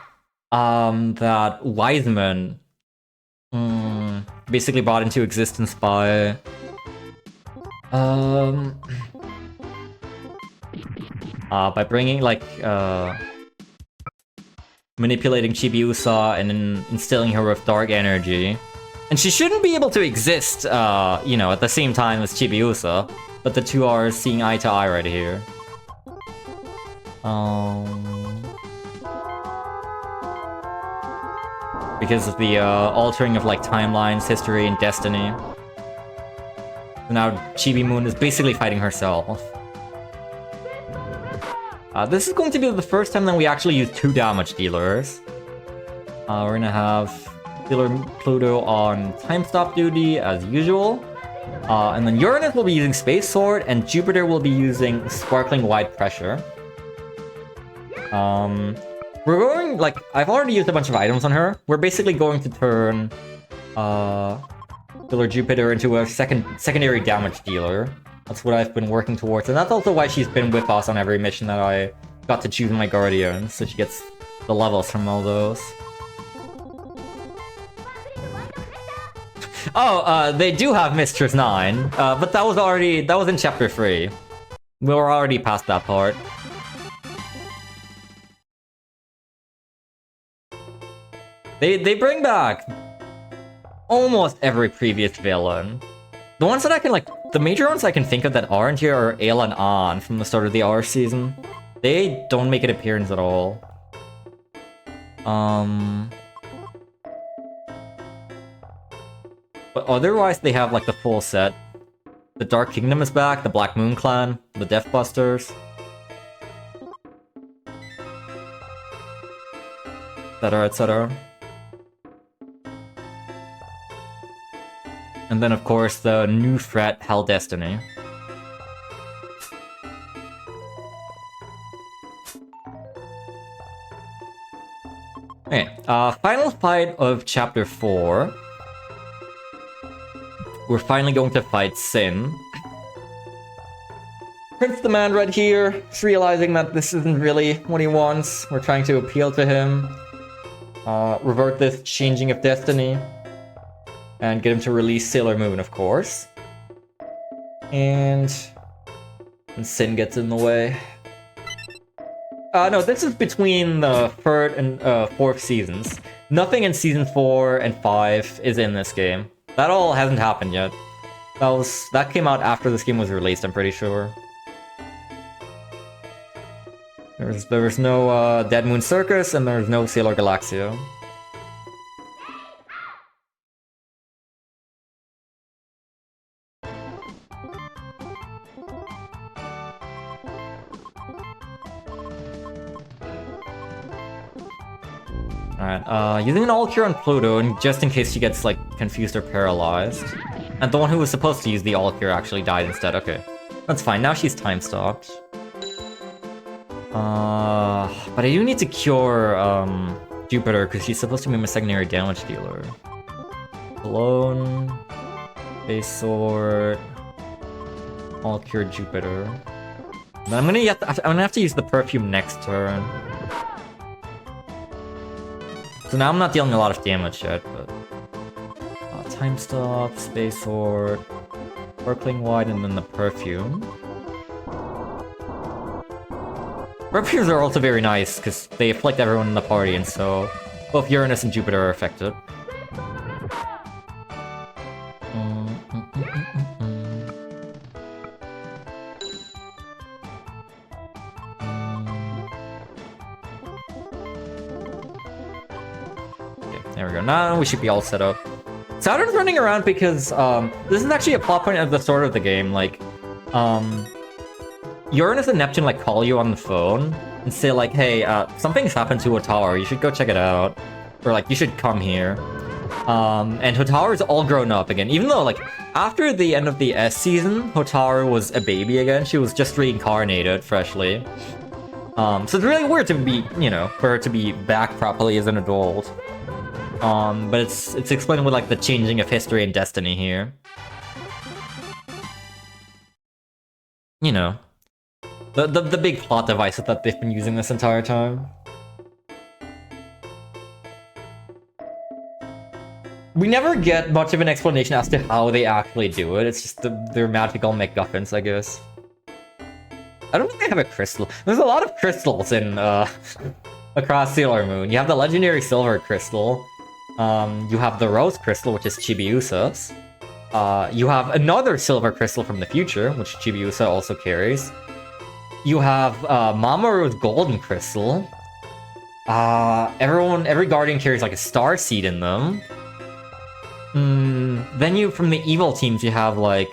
that Wiseman basically brought into existence by bringing like manipulating Chibiusa and then instilling her with dark energy. And she shouldn't be able to exist, you know, at the same time as Chibiusa, but the two are seeing eye to eye right here. Because of the altering of like timelines, history, and destiny. So now Chibi Moon is basically fighting herself. This is going to be the first time that we actually use 2 damage dealers. We're gonna have Sailor Pluto on time stop duty as usual. And then Uranus will be using Space Sword, and Jupiter will be using Sparkling Wide Pressure. We're going, like, I've already used a bunch of items on her. We're basically going to turn Sailor Jupiter into a secondary damage dealer. That's what I've been working towards, and that's also why she's been with us on every mission that I got to choose my Guardians, so she gets the levels from all those. Oh, they do have Mistress 9, but that was in Chapter 3. We were already past that part. They bring back almost every previous villain. The ones that I can, like, the major ones I can think of that aren't here are Ale and An from the start of the R season. They don't make an appearance at all. But otherwise, they have, like, the full set. The Dark Kingdom is back, the Black Moon Clan, the Deathbusters. Etc, etc. And then, of course, the new threat, Hell Destiny. Okay, final fight of Chapter 4. We're finally going to fight Sin. Prince Demand right here is realizing that this isn't really what he wants. We're trying to appeal to him. Revert this changing of destiny. And get him to release Sailor Moon, of course. And Sin gets in the way. No, this is between the 3rd and 4th seasons. Nothing in Season 4 and 5 is in this game. That all hasn't happened yet. That came out after this game was released, I'm pretty sure. There was no Dead Moon Circus, and there's no Sailor Galaxia. Alright, using an All-Cure on Pluto, and just in case she gets, like, confused or paralyzed. And the one who was supposed to use the All-Cure actually died instead, okay. That's fine, now she's time-stopped. But I do need to cure, Jupiter, because she's supposed to be my secondary damage dealer. Alone... Space Sword... All-Cure Jupiter... But I'm gonna have to use the perfume next turn. So now I'm not dealing a lot of damage yet, but... Time Stop, Space Sword... Sparkling Wide, and then the perfume. Perfumes are also very nice, because they afflict everyone in the party, and so... both Uranus and Jupiter are affected. There we go. Now we should be all set up. Saturn's running around because this is actually a plot point at the start of the game. Like, Uranus and Neptune like call you on the phone and say like, "Hey, something's happened to Hotaru. You should go check it out," or like, "You should come here." And Hotaru's all grown up again, even though like after the end of the S season, Hotaru was a baby again. She was just reincarnated freshly. So it's really weird to be, you know, for her to be back properly as an adult. But it's explained with like the changing of history and destiny here. You know, the big plot device that they've been using this entire time. We never get much of an explanation as to how they actually do it. It's just they're magical MacGuffins, I guess. I don't think they have a crystal. There's a lot of crystals in across Sailor Moon. You have the legendary silver crystal. You have the rose crystal, which is Chibiusa's. You have another silver crystal from the future, which Chibiusa also carries. You have Mamoru's golden crystal. Every guardian carries like a star seed in them. Then from the evil teams, you have like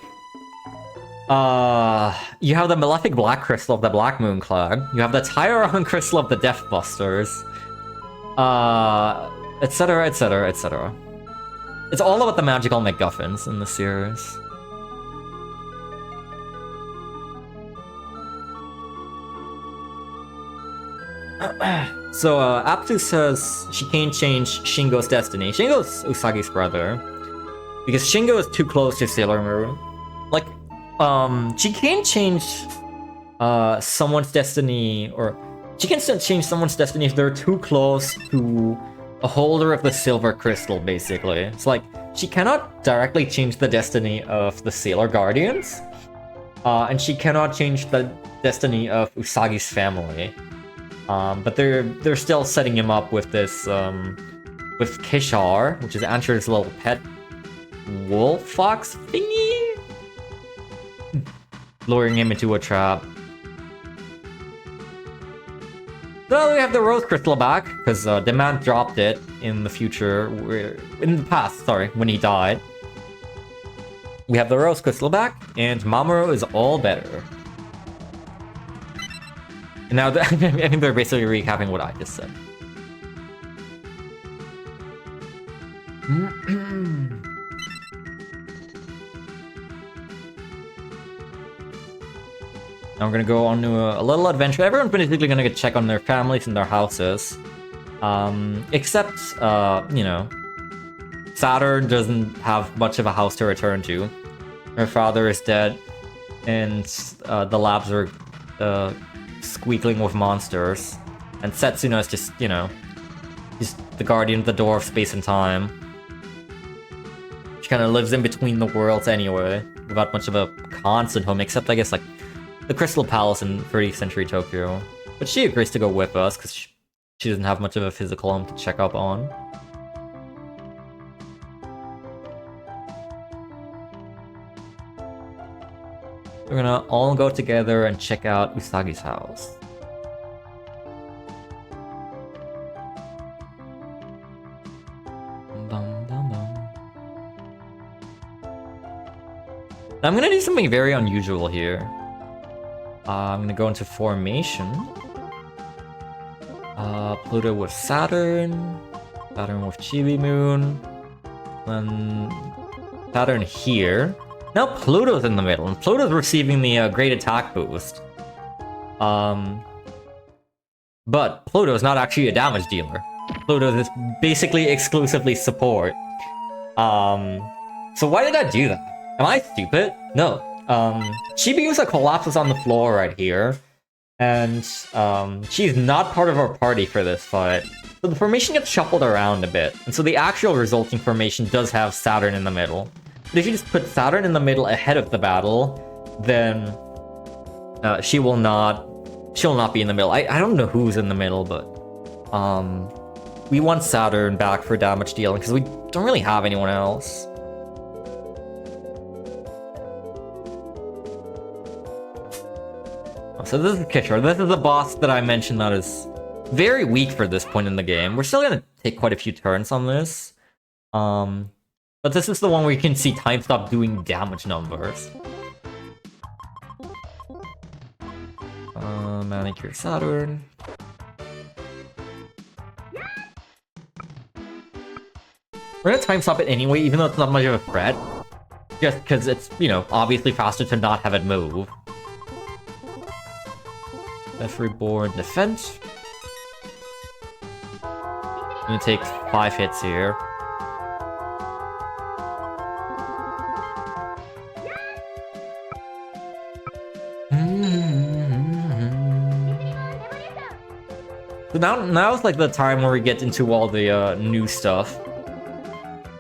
You have the Malefic Black Crystal of the Black Moon Clan. You have the Tyron Crystal of the Death Busters. Etc, etc, etc. It's all about the magical MacGuffins in the series. So, Apsu says she can't change Shingo's destiny. Shingo's Usagi's brother. Because Shingo is too close to Sailor Moon. Like, she can't change someone's destiny, or she can still change someone's destiny if they're too close to a holder of the silver crystal, basically. It's like, she cannot directly change the destiny of the Sailor Guardians, and she cannot change the destiny of Usagi's family. But they're still setting him up with this, with Kishar, which is Ansher's little pet wolf fox thingy, luring him into a trap. So we have the Rose Crystal back, because Demand dropped it in the future, in the past, sorry, when he died. We have the Rose Crystal back, and Mamoru is all better. And now, I think they're basically recapping what I just said. Now we're gonna go on to a little adventure. Everyone's basically gonna check on their families and their houses. Except, you know, Saturn doesn't have much of a house to return to. Her father is dead, and the labs are squealing with monsters. And Setsuna is just, you know, he's the guardian of the door of space and time. She kind of lives in between the worlds anyway, without much of a constant home, except I guess like the Crystal Palace in 30th century Tokyo. But she agrees to go with us because she doesn't have much of a physical home to check up on. We're gonna all go together and check out Usagi's house. I'm gonna do something very unusual here. I'm gonna go into formation. Pluto with Saturn. Saturn with Chibi Moon. Then Saturn here. Now Pluto's in the middle, and Pluto's receiving the great attack boost. But Pluto's not actually a damage dealer. Pluto is basically exclusively support. So why did I do that? Am I stupid? No. Chibiusa collapses on the floor right here, and she's not part of our party for this fight. So the formation gets shuffled around a bit, and so the actual resulting formation does have Saturn in the middle. But if you just put Saturn in the middle ahead of the battle, then she'll not be in the middle. I don't know who's in the middle, but we want Saturn back for damage dealing because we don't really have anyone else. So this is Kishore. This is the boss that I mentioned that is very weak for this point in the game. We're still gonna take quite a few turns on this. But this is the one where you can see time stop doing damage numbers. Manicure Saturn. We're gonna time stop it anyway, even though it's not much of a threat. Just because it's, you know, obviously faster to not have it move. F Reborn Defense. I'm gonna take 5 hits here. So now it's like the time where we get into all the new stuff.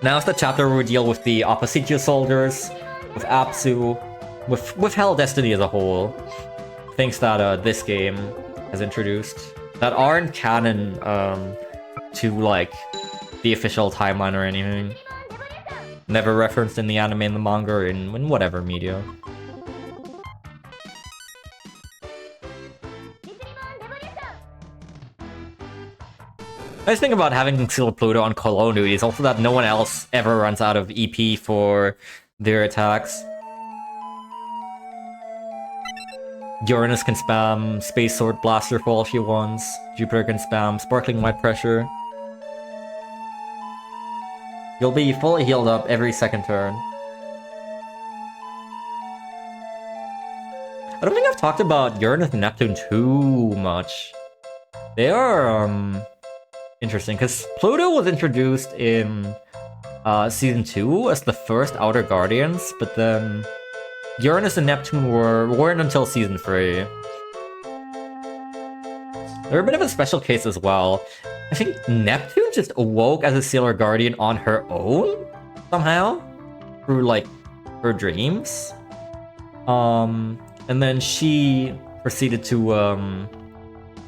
Now it's the chapter where we deal with the Oppositio soldiers, with Apsu, with Hell Destiny as a whole. Things that this game has introduced that aren't canon to like the official timeline or anything. Never referenced in the anime and the manga or in whatever media. Nice thing about having concealed Pluto on Cologne duty is also that no one else ever runs out of EP for their attacks. Uranus can spam Space Sword Blaster for all she wants. Jupiter can spam Sparkling White Pressure. You'll be fully healed up every second turn. I don't think I've talked about Uranus and Neptune too much. They are, interesting, because Pluto was introduced in Season 2 as the first Outer Guardians, but then Uranus and Neptune weren't until Season 3. They're a bit of a special case as well. I think Neptune just awoke as a Sailor Guardian on her own, somehow, through, like, her dreams. And then she proceeded to,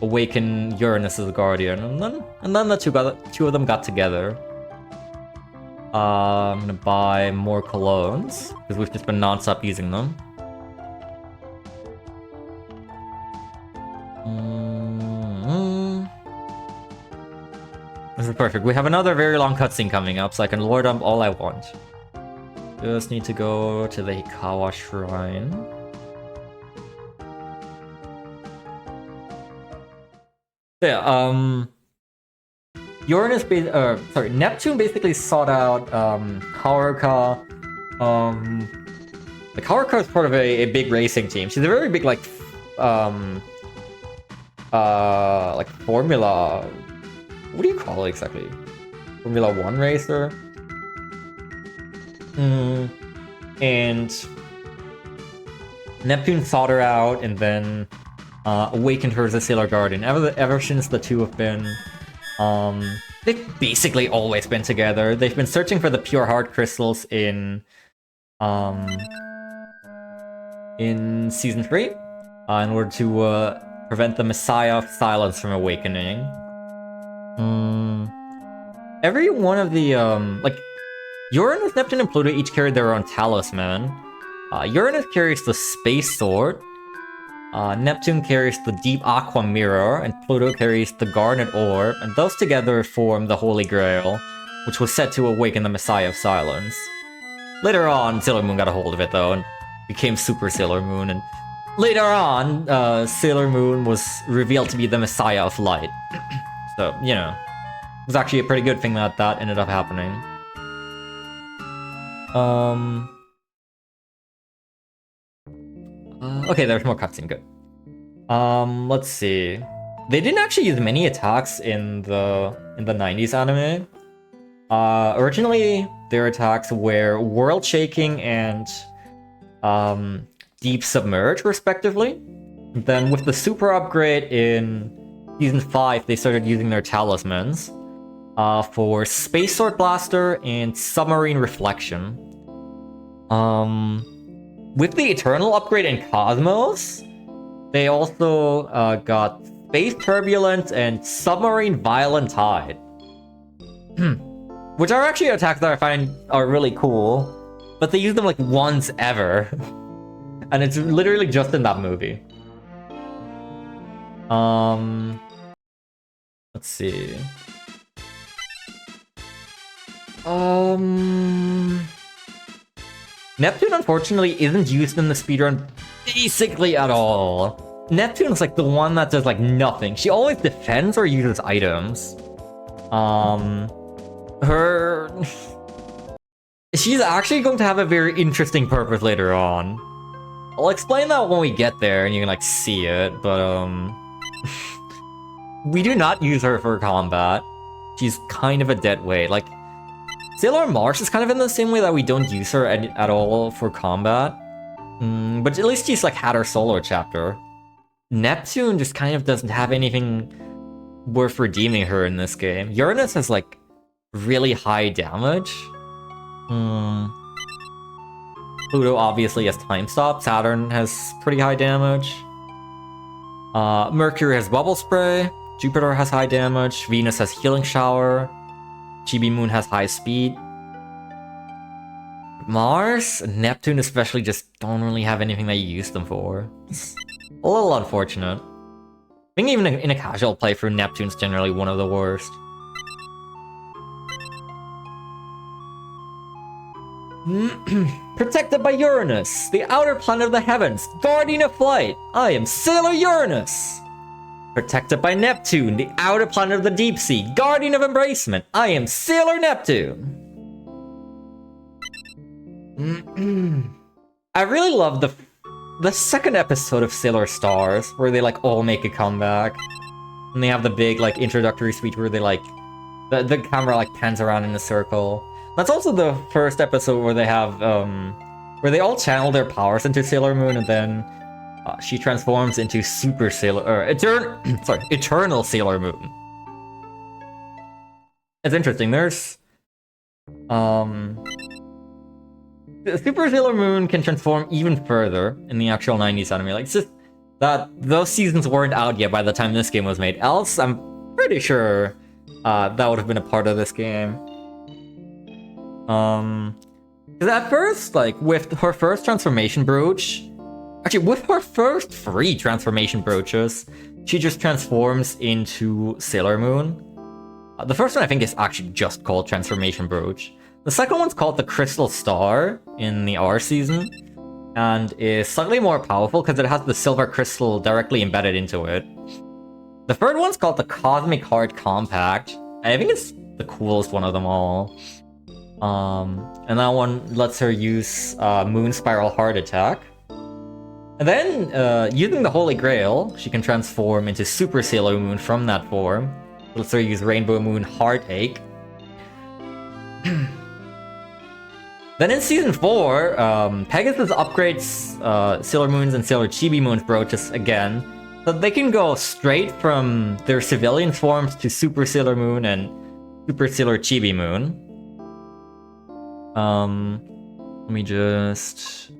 awaken Uranus as a guardian, and then the two of them got together. I'm gonna buy more colognes, because we've just been non-stop using them. This is perfect. We have another very long cutscene coming up, so I can lord dump all I want. Just need to go to the Hikawa Shrine. Yeah, Neptune basically sought out, Haruka. Like, Haruka is part of a big racing team. She's a very big, like, Formula... What do you call it exactly? Formula 1 racer? And Neptune sought her out and then awakened her as a Sailor Guardian. Ever since the two have been... they've basically always been together. They've been searching for the pure heart crystals in Season 3 in order to prevent the Messiah of Silence from awakening. Every one of the, like, Uranus, Neptune, and Pluto each carried their own talisman. Uranus carries the Space Sword. Neptune carries the Deep Aqua Mirror, and Pluto carries the Garnet Orb, and those together form the Holy Grail, which was set to awaken the Messiah of Silence. Later on, Sailor Moon got a hold of it, though, and became Super Sailor Moon, and later on, Sailor Moon was revealed to be the Messiah of Light. So, you know, it was actually a pretty good thing that that ended up happening. Okay, there's more cutscene, good. Let's see. They didn't actually use many attacks in the 90s anime. Originally, their attacks were World Shaking and Deep Submerge, respectively. Then with the Super Upgrade in Season 5, they started using their talismans for Space Sword Blaster and Submarine Reflection. With the Eternal Upgrade in Cosmos, they also got Space Turbulence and Submarine Violent Tide. Which are actually attacks that I find are really cool, but they use them like once ever. And it's literally just in that movie. Let's see. Neptune, unfortunately, isn't used in the speedrun basically at all. Neptune's like the one that does like nothing. She always defends or uses items. She's actually going to have a very interesting purpose later on. I'll explain that when we get there and you can like see it, but we do not use her for combat. She's kind of a dead weight. Like, Sailor Mars is kind of in the same way that we don't use her at all for combat. But at least she's like had her solo chapter. Neptune just kind of doesn't have anything worth redeeming her in this game. Uranus has like really high damage. Pluto obviously has time stop. Saturn has pretty high damage. Mercury has bubble spray. Jupiter has high damage. Venus has healing shower. Chibi Moon has high speed. Mars, Neptune especially, just don't really have anything that you use them for. It's a little unfortunate. I think even in a casual playthrough, Neptune's generally one of the worst. Protected by Uranus, the outer planet of the heavens, guardian of flight, I am Sailor Uranus. Protected by Neptune, the outer planet of the deep sea, guardian of embracement, I am Sailor Neptune. I really love the second episode of Sailor Stars, where they like all make a comeback. And they have the big like introductory speech where they like the camera like pans around in a circle. That's also the first episode where they have where they all channel their powers into Sailor Moon, and then she transforms into Super Sailor or Eternal Sailor Moon. It's interesting. There's Super Sailor Moon can transform even further in the actual 90s anime. Like, it's just that those seasons weren't out yet by the time this game was made. Else, I'm pretty sure that would have been a part of this game. Because at first, like, with her first transformation brooch, actually, with her first 3 transformation brooches, she just transforms into Sailor Moon. The first one, I think, is actually just called Transformation Brooch. The second one's called the Crystal Star in the R season, and is slightly more powerful because it has the silver crystal directly embedded into it. The third one's called the Cosmic Heart Compact, and I think it's the coolest one of them all. And that one lets her use Moon Spiral Heart Attack. And then, using the Holy Grail, she can transform into Super Sailor Moon from that form. It lets her use Rainbow Moon Heartache. Then in Season 4, Pegasus upgrades Sailor Moon's and Sailor Chibi Moon's brooches again, so they can go straight from their civilian forms to Super Sailor Moon and Super Sailor Chibi Moon. Let me just...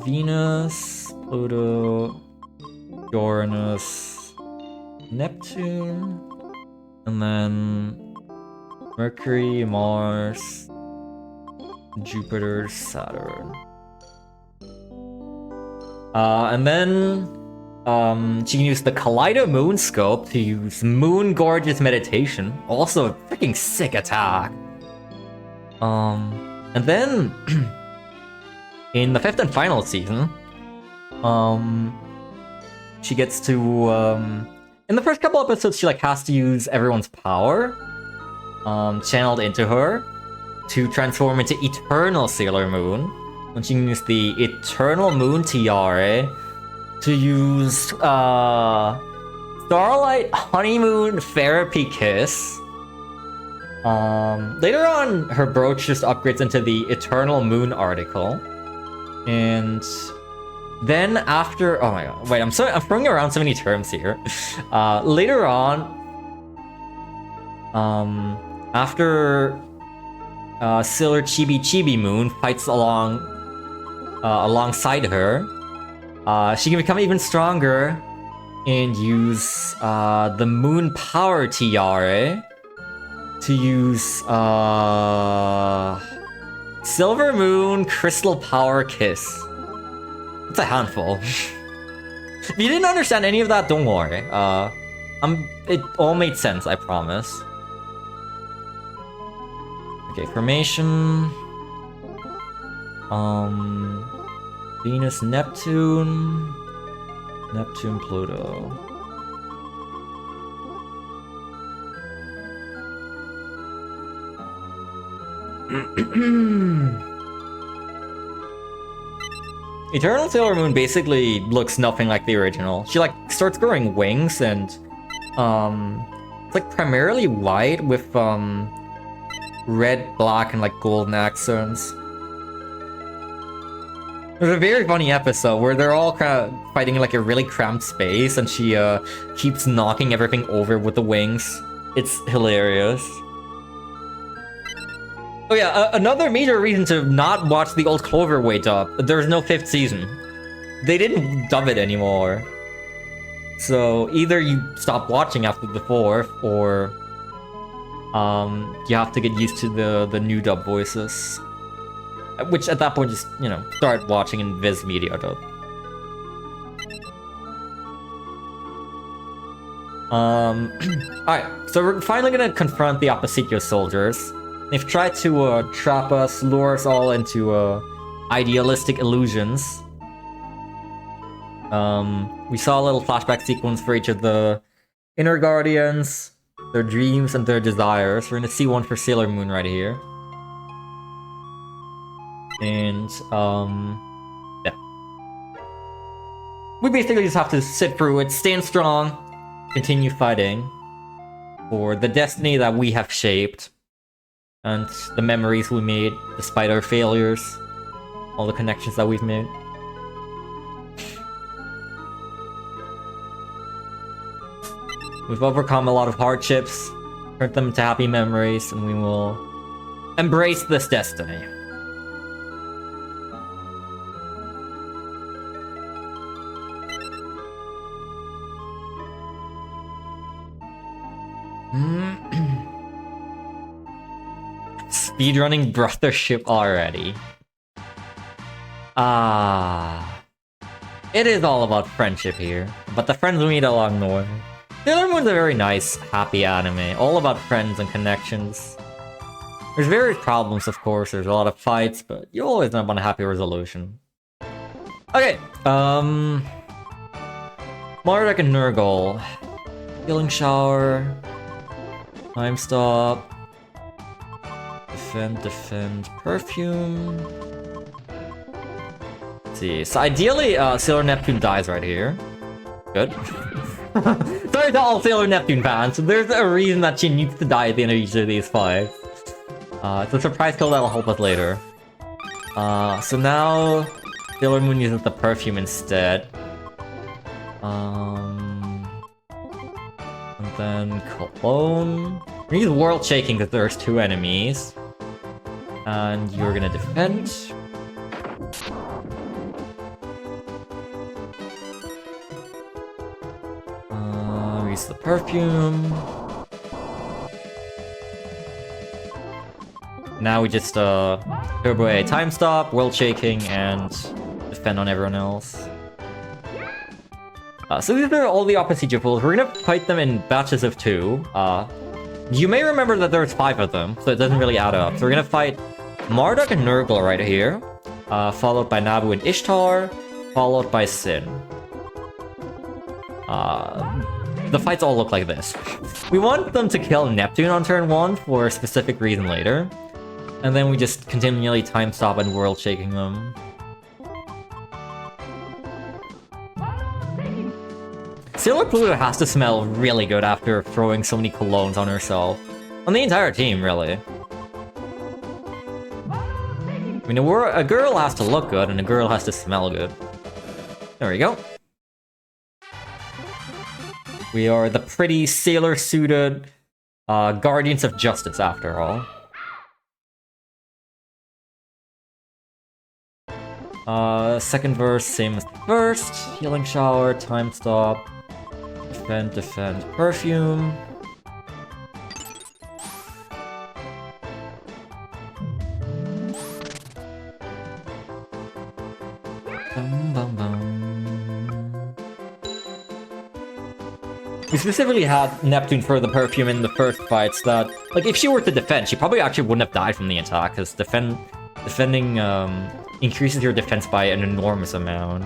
Venus, Pluto, Uranus, Neptune, and then Mercury, Mars, Jupiter, Saturn. And then she can use the Kaleido Moon Scope to use Moon Gorgeous Meditation. Also a freaking sick attack. And then in the 5th and final season, she gets to in the first couple episodes she like has to use everyone's power channeled into her to transform into Eternal Sailor Moon. And she can use the Eternal Moon Tiare to use Starlight Honeymoon Therapy Kiss. Later on, her brooch just upgrades into the Eternal Moon Article. And then after... Oh my god, wait, I'm throwing around so many terms here. Later on, after Sailor Chibi Moon fights alongside her, she can become even stronger and use the Moon Power Tiare to use Silver Moon Crystal Power Kiss. It's a handful. If you didn't understand any of that, don't worry. It all made sense, I promise. Okay, formation. Venus, Neptune, Pluto. Eternal Sailor Moon basically looks nothing like the original. She like starts growing wings, and it's like primarily white with red, black, and like golden accents. There's a very funny episode where they're all kind of fighting in like a really cramped space, and she keeps knocking everything over with the wings. It's hilarious. Oh yeah, another major reason to not watch the old Cloverway dub. There's no 5th season. They didn't dub it anymore. So either you stop watching after the 4th, or you have to get used to the new dub voices. Which at that point just, you know, start watching in Viz Media dub. Alright, so we're finally gonna confront the Oppositio soldiers. They've tried to trap us, lure us all into idealistic illusions. We saw a little flashback sequence for each of the inner guardians, their dreams and their desires. We're gonna see one for Sailor Moon right here. And, yeah. We basically just have to sit through it, stand strong, continue fighting for the destiny that we have shaped, and the memories we made despite our failures, all the connections that we've made. We've overcome a lot of hardships, turned them into happy memories, and we will embrace this destiny. Speedrunning brothership already. It is all about friendship here, but the friends we meet along the way. Sailor Moon's a very nice, happy anime, all about friends and connections. There's various problems, of course, there's a lot of fights, but you always end up on a happy resolution. Okay, Marduk and Nurgle. Healing Shower. Time Stop. Defend, Perfume. Let's see, so ideally, Sailor Neptune dies right here. Good. Sorry to all Sailor Neptune fans, there's a reason that she needs to die at the end of each of these fights. It's a surprise kill that'll help us later. So now, Sailor Moon uses the Perfume instead. And then Cologne. We're gonna use World Shaking because there's two enemies. And you're gonna defend. Use the Perfume. Now we just Turbo A Time Stop, World Shaking, and defend on everyone else. So these are all the opposite pools. We're gonna fight them in batches of 2. You may remember that there's 5 of them, so it doesn't really add up. So we're gonna fight Marduk and Nurgle right here, followed by Nabu and Ishtar, followed by Sin. The fights all look like this. We want them to kill Neptune on turn 1 for a specific reason later, and then we just continually time stop and world shaking them. Sailor Pluto has to smell really good after throwing so many colognes on herself. On the entire team, really. I mean, a girl has to look good, and a girl has to smell good. There we go. We are the pretty sailor-suited Guardians of Justice, after all. Second verse, same as the first. Healing Shower, Time Stop. Defend, Perfume. We specifically had Neptune for the Perfume in the first fights that, like, if she were to defend, she probably actually wouldn't have died from the attack, because defending increases your defense by an enormous amount.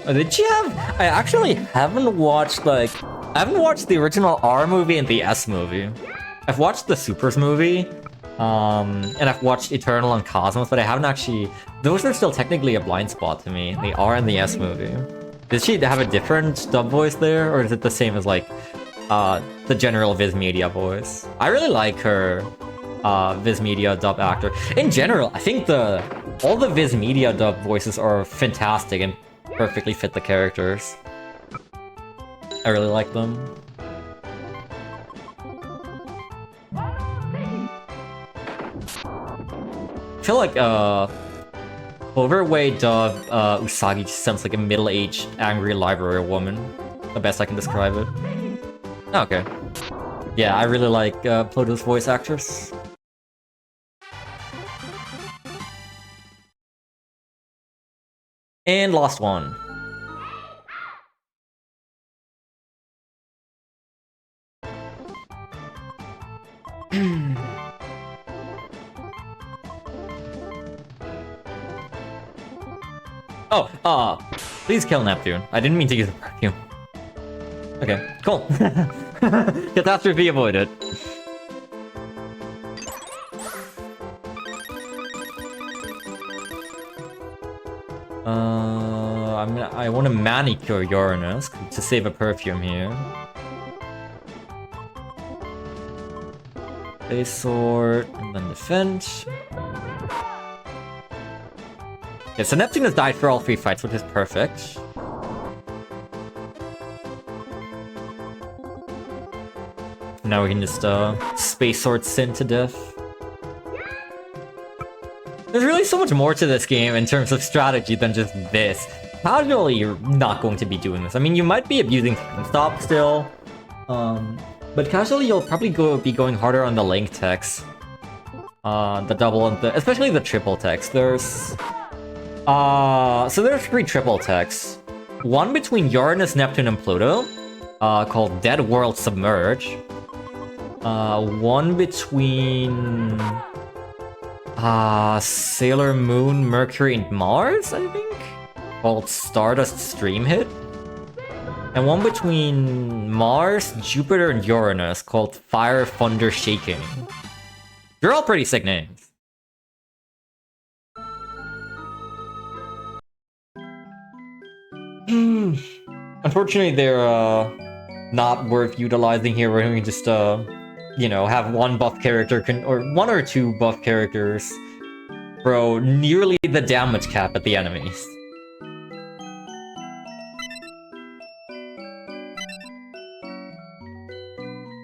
Did you have? I actually haven't watched, like, I haven't watched the original R movie and the S movie. I've watched the Supers movie, and I've watched Eternal and Cosmos, but I haven't actually... Those are still technically a blind spot to me, the R and the S movie. Did she have a different dub voice there, or is it the same as, like, the general Viz Media voice? I really like her Viz Media dub actor. In general, I think all the Viz Media dub voices are fantastic and perfectly fit the characters. I really like them. I feel like overweight dub Usagi just sounds like a middle-aged angry library woman. The best I can describe it. Okay. Yeah, I really like Pluto's voice actress. And lost one. Oh, please kill Neptune. I didn't mean to use the perfume. Okay, cool. Catastrophe avoided. I want to manicure Uranus to save a perfume here. Base sword, and then defend. Okay, so Neptune has died for all 3 fights, which is perfect. Now we can just Space Sword Sin to death. There's really so much more to this game in terms of strategy than just this. Casually, you're not going to be doing this. I mean, you might be abusing Stop still, but casually you'll probably be going harder on the link techs. The double and especially the triple techs. There's 3 triple techs. One between Uranus, Neptune, and Pluto, called Dead World Submerge. One between Sailor Moon, Mercury, and Mars, I think? Called Stardust Stream Hit. And one between Mars, Jupiter, and Uranus called Fire, Thunder, Shaking. They're all pretty sick names. Unfortunately, they're not worth utilizing here. We're going to just, you know, have one buff character or 1 or 2 buff characters throw nearly the damage cap at the enemies.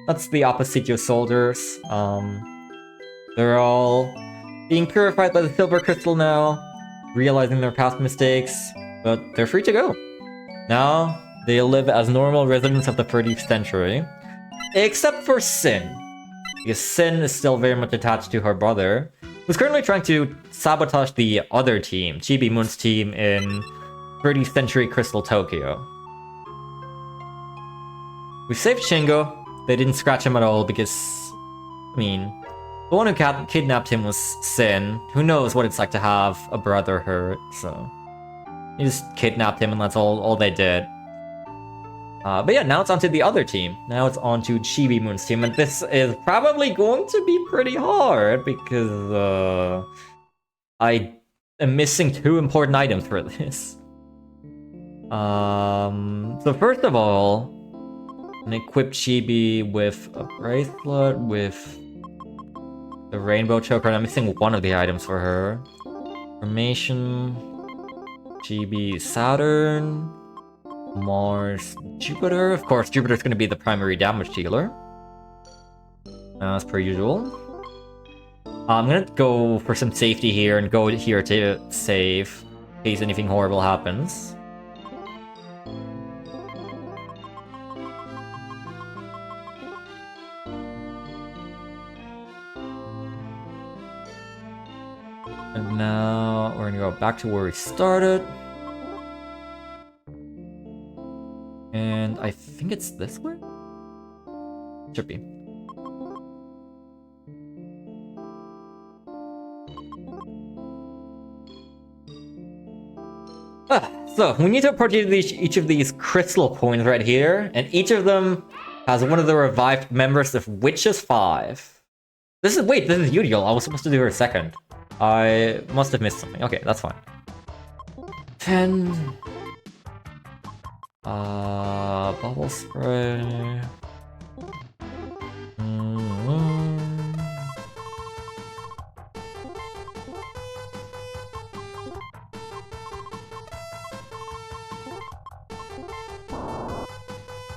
That's the Oppositio soldiers. They're all being purified by the Silver Crystal now, realizing their past mistakes, but they're free to go. Now, they live as normal residents of the 30th century, except for Sin, because Sin is still very much attached to her brother, who's currently trying to sabotage the other team, Chibi Moon's team in 30th century Crystal Tokyo. We saved Shingo. They didn't scratch him at all because, I mean, the one who kidnapped him was Sin. Who knows what it's like to have a brother hurt, so... He just kidnapped him and that's all they did. But yeah, now it's onto the other team. Now it's onto Chibi Moon's team, and this is probably going to be pretty hard because I am missing 2 important items for this. So first of all, I'm gonna equip Chibi with a bracelet with the rainbow choker, and I'm missing 1 of the items for her. Formation, Chibi Saturn, Mars, Jupiter. Of course, Jupiter's going to be the primary damage dealer, as per usual. I'm going to go for some safety here and go here to save in case anything horrible happens. And now we're going to go back to where we started. And I think it's this way? Should be. So we need to approach each of these crystal coins right here, and each of them has one of the revived members of Witches 5. This is Yudiel. I was supposed to do her second. I must have missed something. Okay, that's fine. 10. Bubble spray.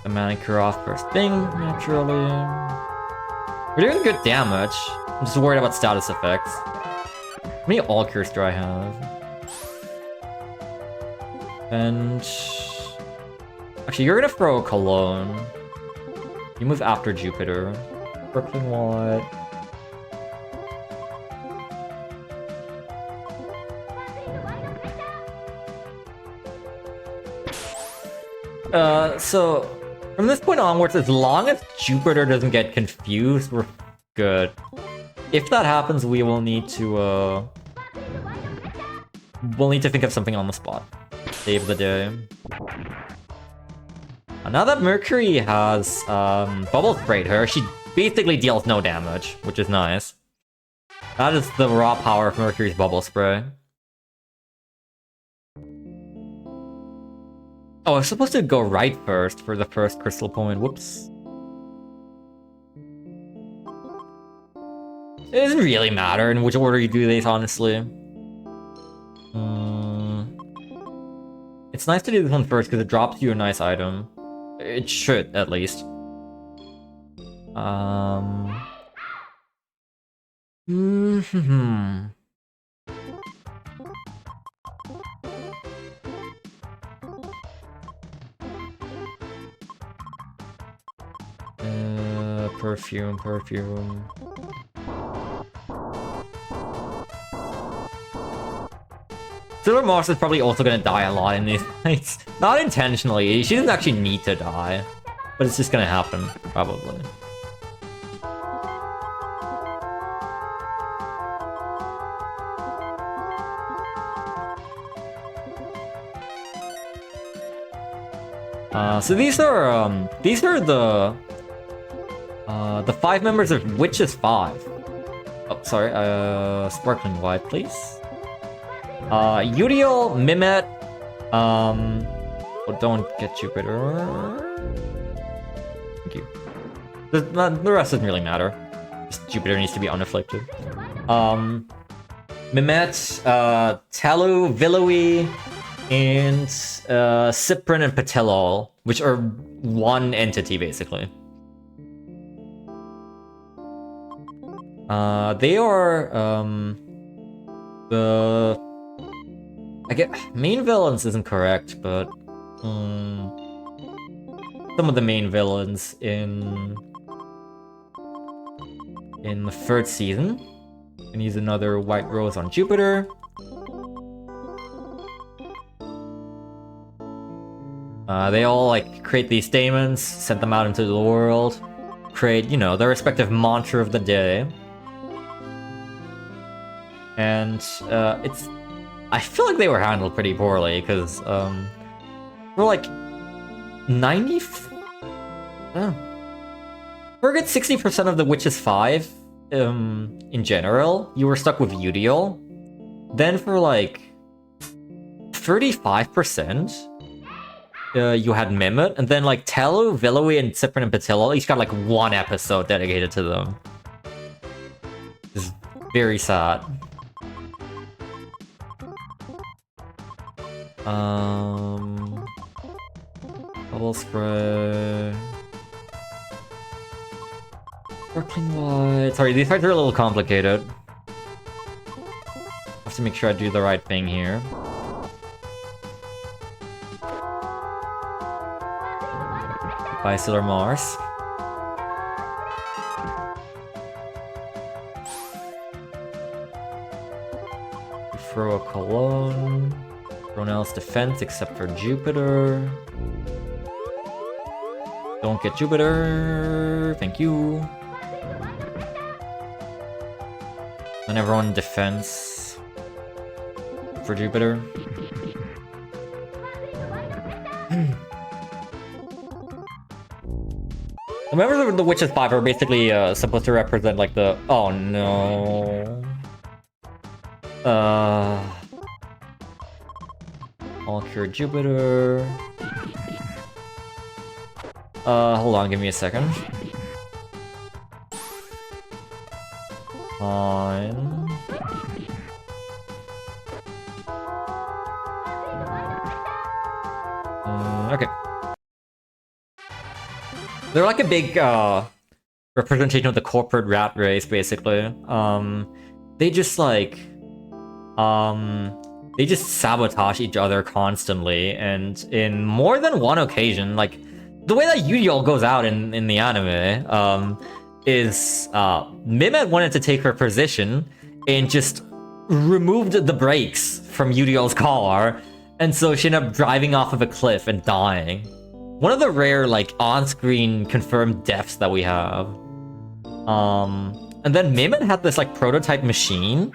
The manicure off first thing, naturally. We're doing good damage. I'm just worried about status effects. How many all cures do I have? And actually, you're gonna throw a cologne. You move after Jupiter. Brooklyn what? So from this point onwards, as long as Jupiter doesn't get confused, we're good. If that happens, we will need to think of something on the spot. Save the day. Now that Mercury has bubble sprayed her, she basically deals no damage, which is nice. That is the raw power of Mercury's bubble spray. Oh, I was supposed to go right first for the first crystal point. Whoops. It doesn't really matter in which order you do these, honestly. It's nice to do this one first because it drops you a nice item. It should, at least. Perfume. Silver Moss is probably also gonna die a lot in these fights. Not intentionally, she doesn't actually need to die. But it's just gonna happen, probably. So these are the 5 members of Witches 5. Oh, sorry, sparkling white, please. Uriel, Mimet, oh, don't get Jupiter. Thank you. The rest doesn't really matter. Just Jupiter needs to be unafflicted. Mimet, Talu, Villowy, and Cyprin and Patelol, which are one entity, basically. They are, I get main villains isn't correct, but some of the main villains in the 3rd season. And use another white rose on Jupiter. They all like create these daemons, send them out into the world, create, you know, their respective mantra of the day. And I feel like they were handled pretty poorly, because we're like 90... Forget 60% of the Witches 5 in general, you were stuck with Udiel. Then for like 35%, you had Mimit, and then like Tellu, Villowy, and Cyprin and Patillo each got like 1 episode dedicated to them. It's very sad. Bubble spray. Sparkling white. Sorry, these fights are a little complicated. I have to make sure I do the right thing here. Bye, Sailor Mars. Throw a cologne. Everyone else defense except for Jupiter. Don't get Jupiter. Thank you. And everyone defense for Jupiter. The members of the Witches 5 are basically supposed to represent like the... Oh no. I'll cure Jupiter. Hold on, give me a second. Fine. Okay. They're like a big representation of the corporate rat race, basically. They just like they just sabotage each other constantly, and in more than one occasion, like the way that Yu-Gi-Oh goes out in the anime, is Mimette wanted to take her position and just removed the brakes from Yu-Gi-Oh's car, and so she ended up driving off of a cliff and dying. One of the rare, like, on-screen confirmed deaths that we have. And then Mimette had this, like, prototype machine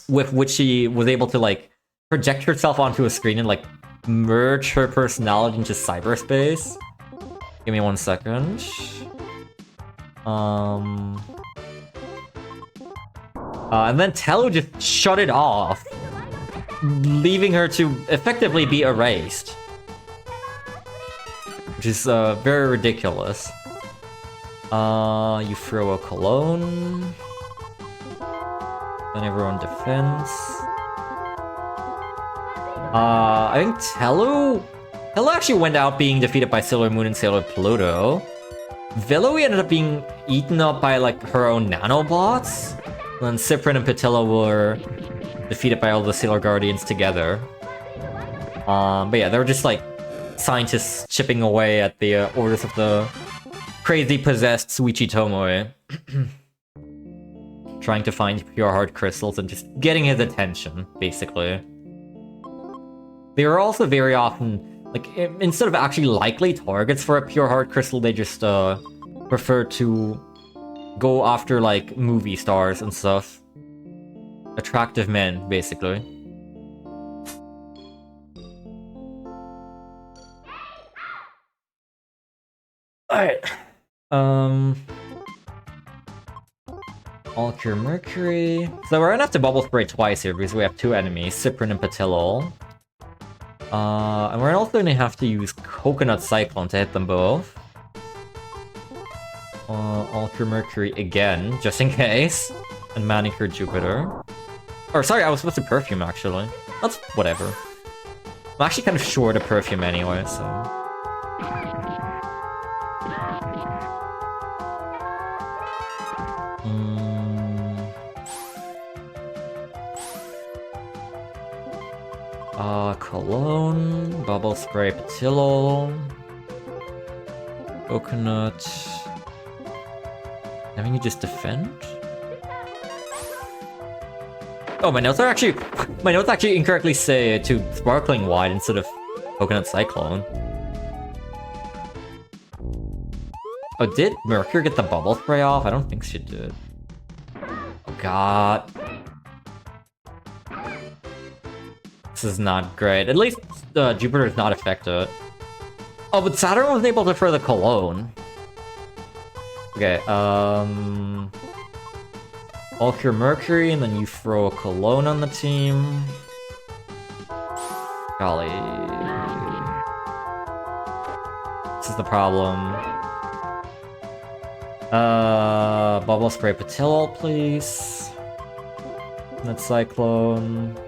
with which she was able to, like, project herself onto a screen and, like, merge her personality into cyberspace. Give me 1 second. And then Tello just shut it off, leaving her to effectively be erased. Which is very ridiculous. You throw a cologne. Then everyone defends. I think Tello actually went out being defeated by Sailor Moon and Sailor Pluto. Veloe ended up being eaten up by, like, her own nanobots. And then Cyprian and Patilla were defeated by all the Sailor Guardians together. But yeah, they were just, like, scientists chipping away at the orders of the crazy possessed Suichi Tomoe. Trying to find pure heart crystals and just getting his attention, basically. They were also very often, like, instead of actually likely targets for a pure heart crystal, they just prefer to go after, like, movie stars and stuff. Attractive men, basically. Alright. All Cure Mercury. So we're gonna have to bubble spray twice here because we have 2 enemies, Cyprian and Patillo. And we're also gonna have to use Coconut Cyclone to hit them both. All Cure Mercury again, just in case. And Manicure Jupiter. Or sorry, I was supposed to Perfume actually. That's whatever. I'm actually kind of short of Perfume anyway, so... Cologne, Bubble Spray Patillo, Coconut. Having you just defend? Oh, my notes actually incorrectly say to Sparkling Wide instead of Coconut Cyclone. Oh, did Mercury get the bubble spray off? I don't think she did. Oh god. This is not great. At least Jupiter is not affected. Oh, but Saturn wasn't able to throw the cologne. Okay, All Cure Mercury, and then you throw a cologne on the team. Golly. This is the problem. Bubble Spray Patillo, please. That's Cyclone.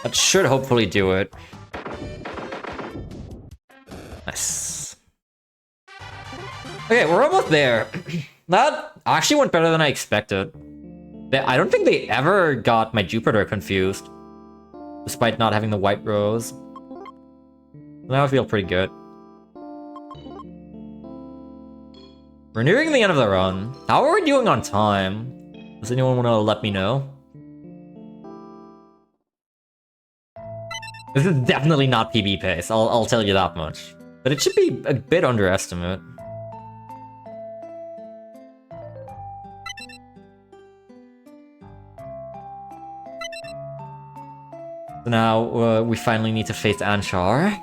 That should hopefully do it. Nice. Okay, we're almost there. That actually went better than I expected. I don't think they ever got my Jupiter confused, despite not having the white rose. Now I feel pretty good. We're nearing the end of the run. How are we doing on time? Does anyone want to let me know? This is definitely not PB pace, I'll tell you that much. But it should be a bit underestimate. So now, we finally need to face Anshar.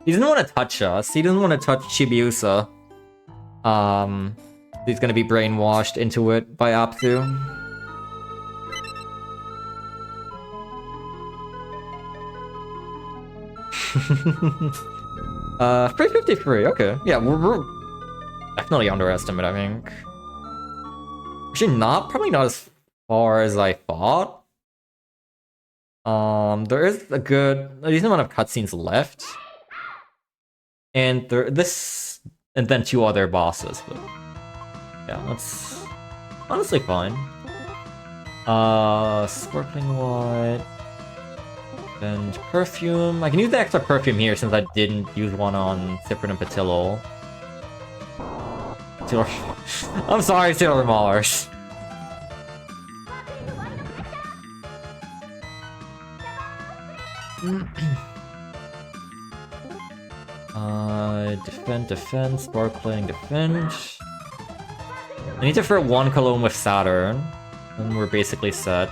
He doesn't want to touch us, he doesn't want to touch Chibiusa. He's gonna be brainwashed into it by Apsu. 353, okay. Yeah, we're definitely underestimate, I think. Actually, probably not as far as I thought. There is a decent amount of cutscenes left. And and then 2 other bosses, but yeah, that's honestly fine. Sparkling white and perfume. I can use the extra perfume here since I didn't use one on Cyprian and Patillo. I'm sorry, Sailor Maulers. Defend, sparkling, defend. I need to throw 1 cologne with Saturn, and we're basically set.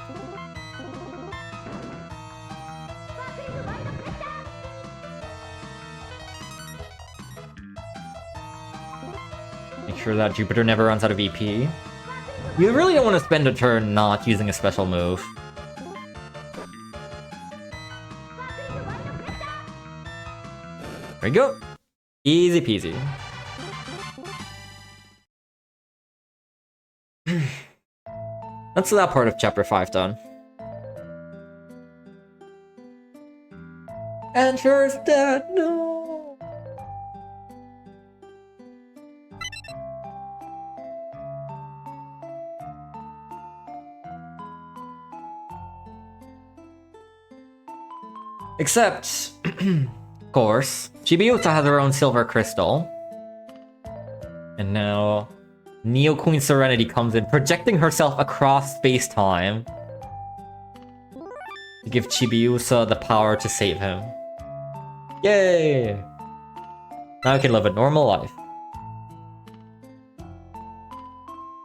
Make sure that Jupiter never runs out of EP. You really don't want to spend a turn not using a special move. There we go. Easy peasy. That's that part of chapter 5 done. And Enter's dead, no! Except, of course, Chibiusa has her own silver crystal. And now, Neo Queen Serenity comes in, projecting herself across space-time to give Chibiusa the power to save him. Yay! Now we can live a normal life.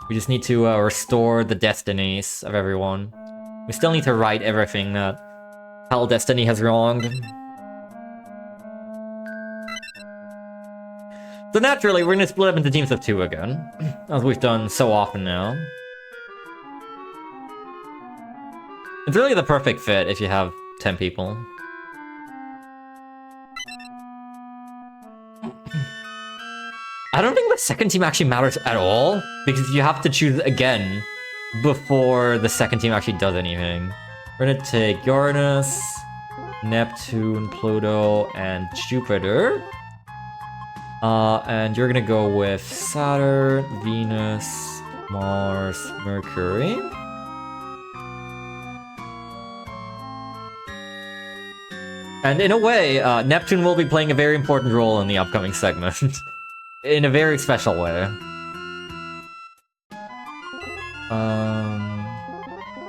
We just need to restore the destinies of everyone. We still need to right everything that Hell Destiny has wronged. So naturally, we're gonna split up into teams of 2 again, as we've done so often now. It's really the perfect fit if you have 10 people. I don't think the second team actually matters at all, because you have to choose again before the second team actually does anything. We're gonna take Uranus, Neptune, Pluto, and Jupiter. And you're gonna go with Saturn, Venus, Mars, Mercury. And in a way, Neptune will be playing a very important role in the upcoming segment. In a very special way.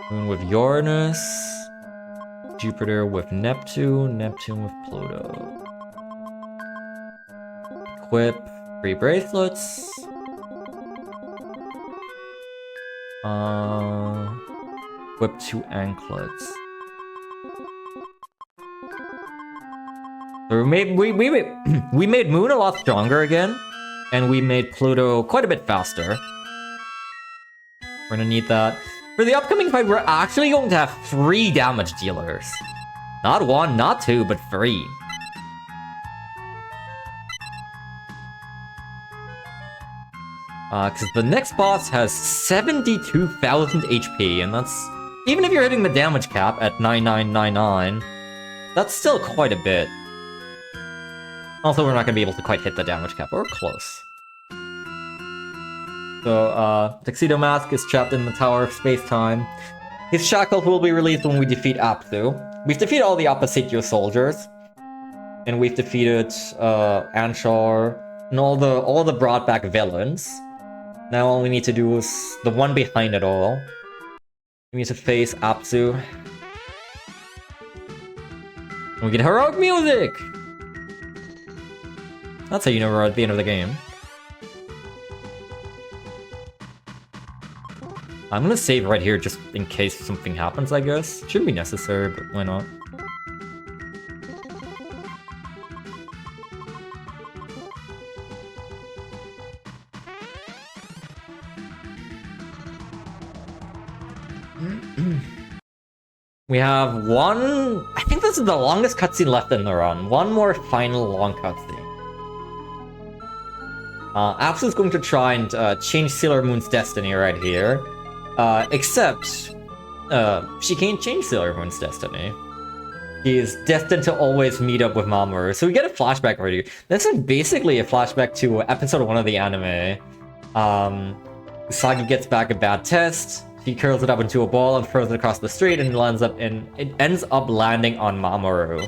Moon with Uranus, Jupiter with Neptune, Neptune with Pluto. Equip 3 bracelets. Equip 2 anklets. So we made Moon a lot stronger again, and we made Pluto quite a bit faster. We're gonna need that. For the upcoming fight, we're actually going to have 3 damage dealers. Not 1, not 2, but 3. Because the next boss has 72,000 HP, and that's... Even if you're hitting the damage cap at 9999, that's still quite a bit. Also, we're not going to be able to quite hit the damage cap, or close. So, Tuxedo Mask is trapped in the Tower of Space-Time. His shackles will be released when we defeat Apsu. We've defeated all the Oppositio soldiers. And we've defeated, Anshar, and all the brought-back villains. Now all we need to do is the one behind it all. We need to face Apsu. And we get heroic music! That's how you know we're at the end of the game. I'm gonna save right here just in case something happens, I guess. Shouldn't be necessary, but why not? We have one... I think this is the longest cutscene left in the run. One more final long cutscene. Apsu's going to try and change Sailor Moon's destiny right here. Except, she can't change Sailor Moon's destiny. he is destined to always meet up with Mamoru. So we get a flashback right here. This is basically a flashback to episode 1 of the anime. Usagi gets back a bad test. He curls it up into a ball and throws it across the street, and it ends up landing on Mamoru.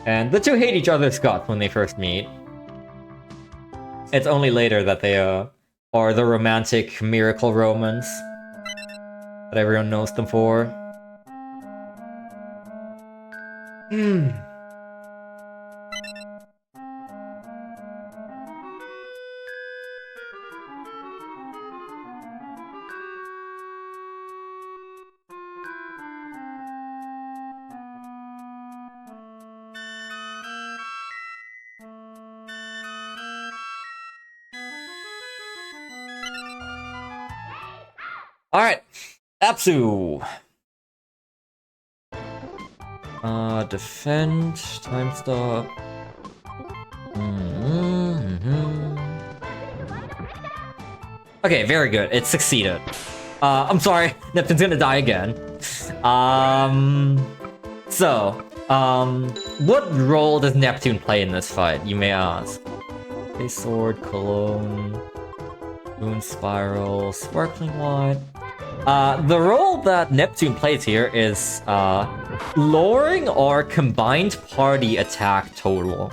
And the two hate each other's guts when they first meet. It's only later that they are the romantic miracle romance that everyone knows them for. Alright, Apsu. Defend, time stop. Okay, very good. It succeeded. I'm sorry, Neptune's gonna die again. What role does Neptune play in this fight, you may ask? Okay, sword, cologne, moon spiral, sparkling wine. The role that Neptune plays here is lowering our combined party attack total.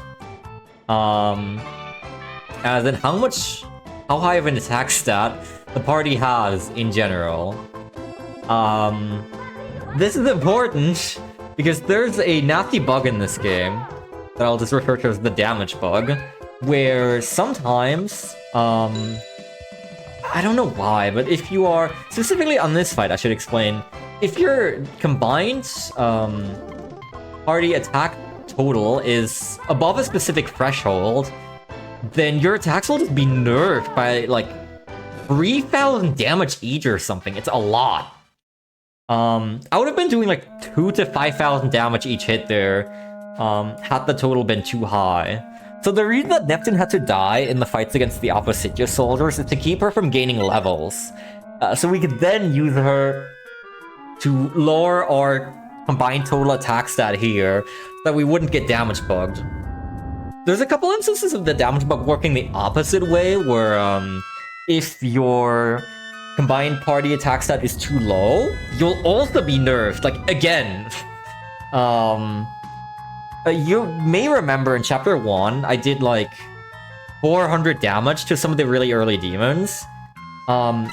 As in how high of an attack stat the party has in general. This is important because there's a nasty bug in this game that I'll just refer to as the damage bug, where sometimes, I don't know why, but if you are, specifically on this fight, I should explain, if your combined party attack total is above a specific threshold, then your attacks will just be nerfed by like 3,000 damage each or something. It's a lot. I would have been doing like 2,000 to 5,000 damage each hit there, had the total been too high. So the reason that Neptune had to die in the fights against the Oppositio soldiers is to keep her from gaining levels. So we could then use her to lower our combined total attack stat here, so that we wouldn't get damage bugged. There's a couple instances of the damage bug working the opposite way, where if your combined party attack stat is too low, you'll also be nerfed, like, again. You may remember in chapter 1, I did like 400 damage to some of the really early demons.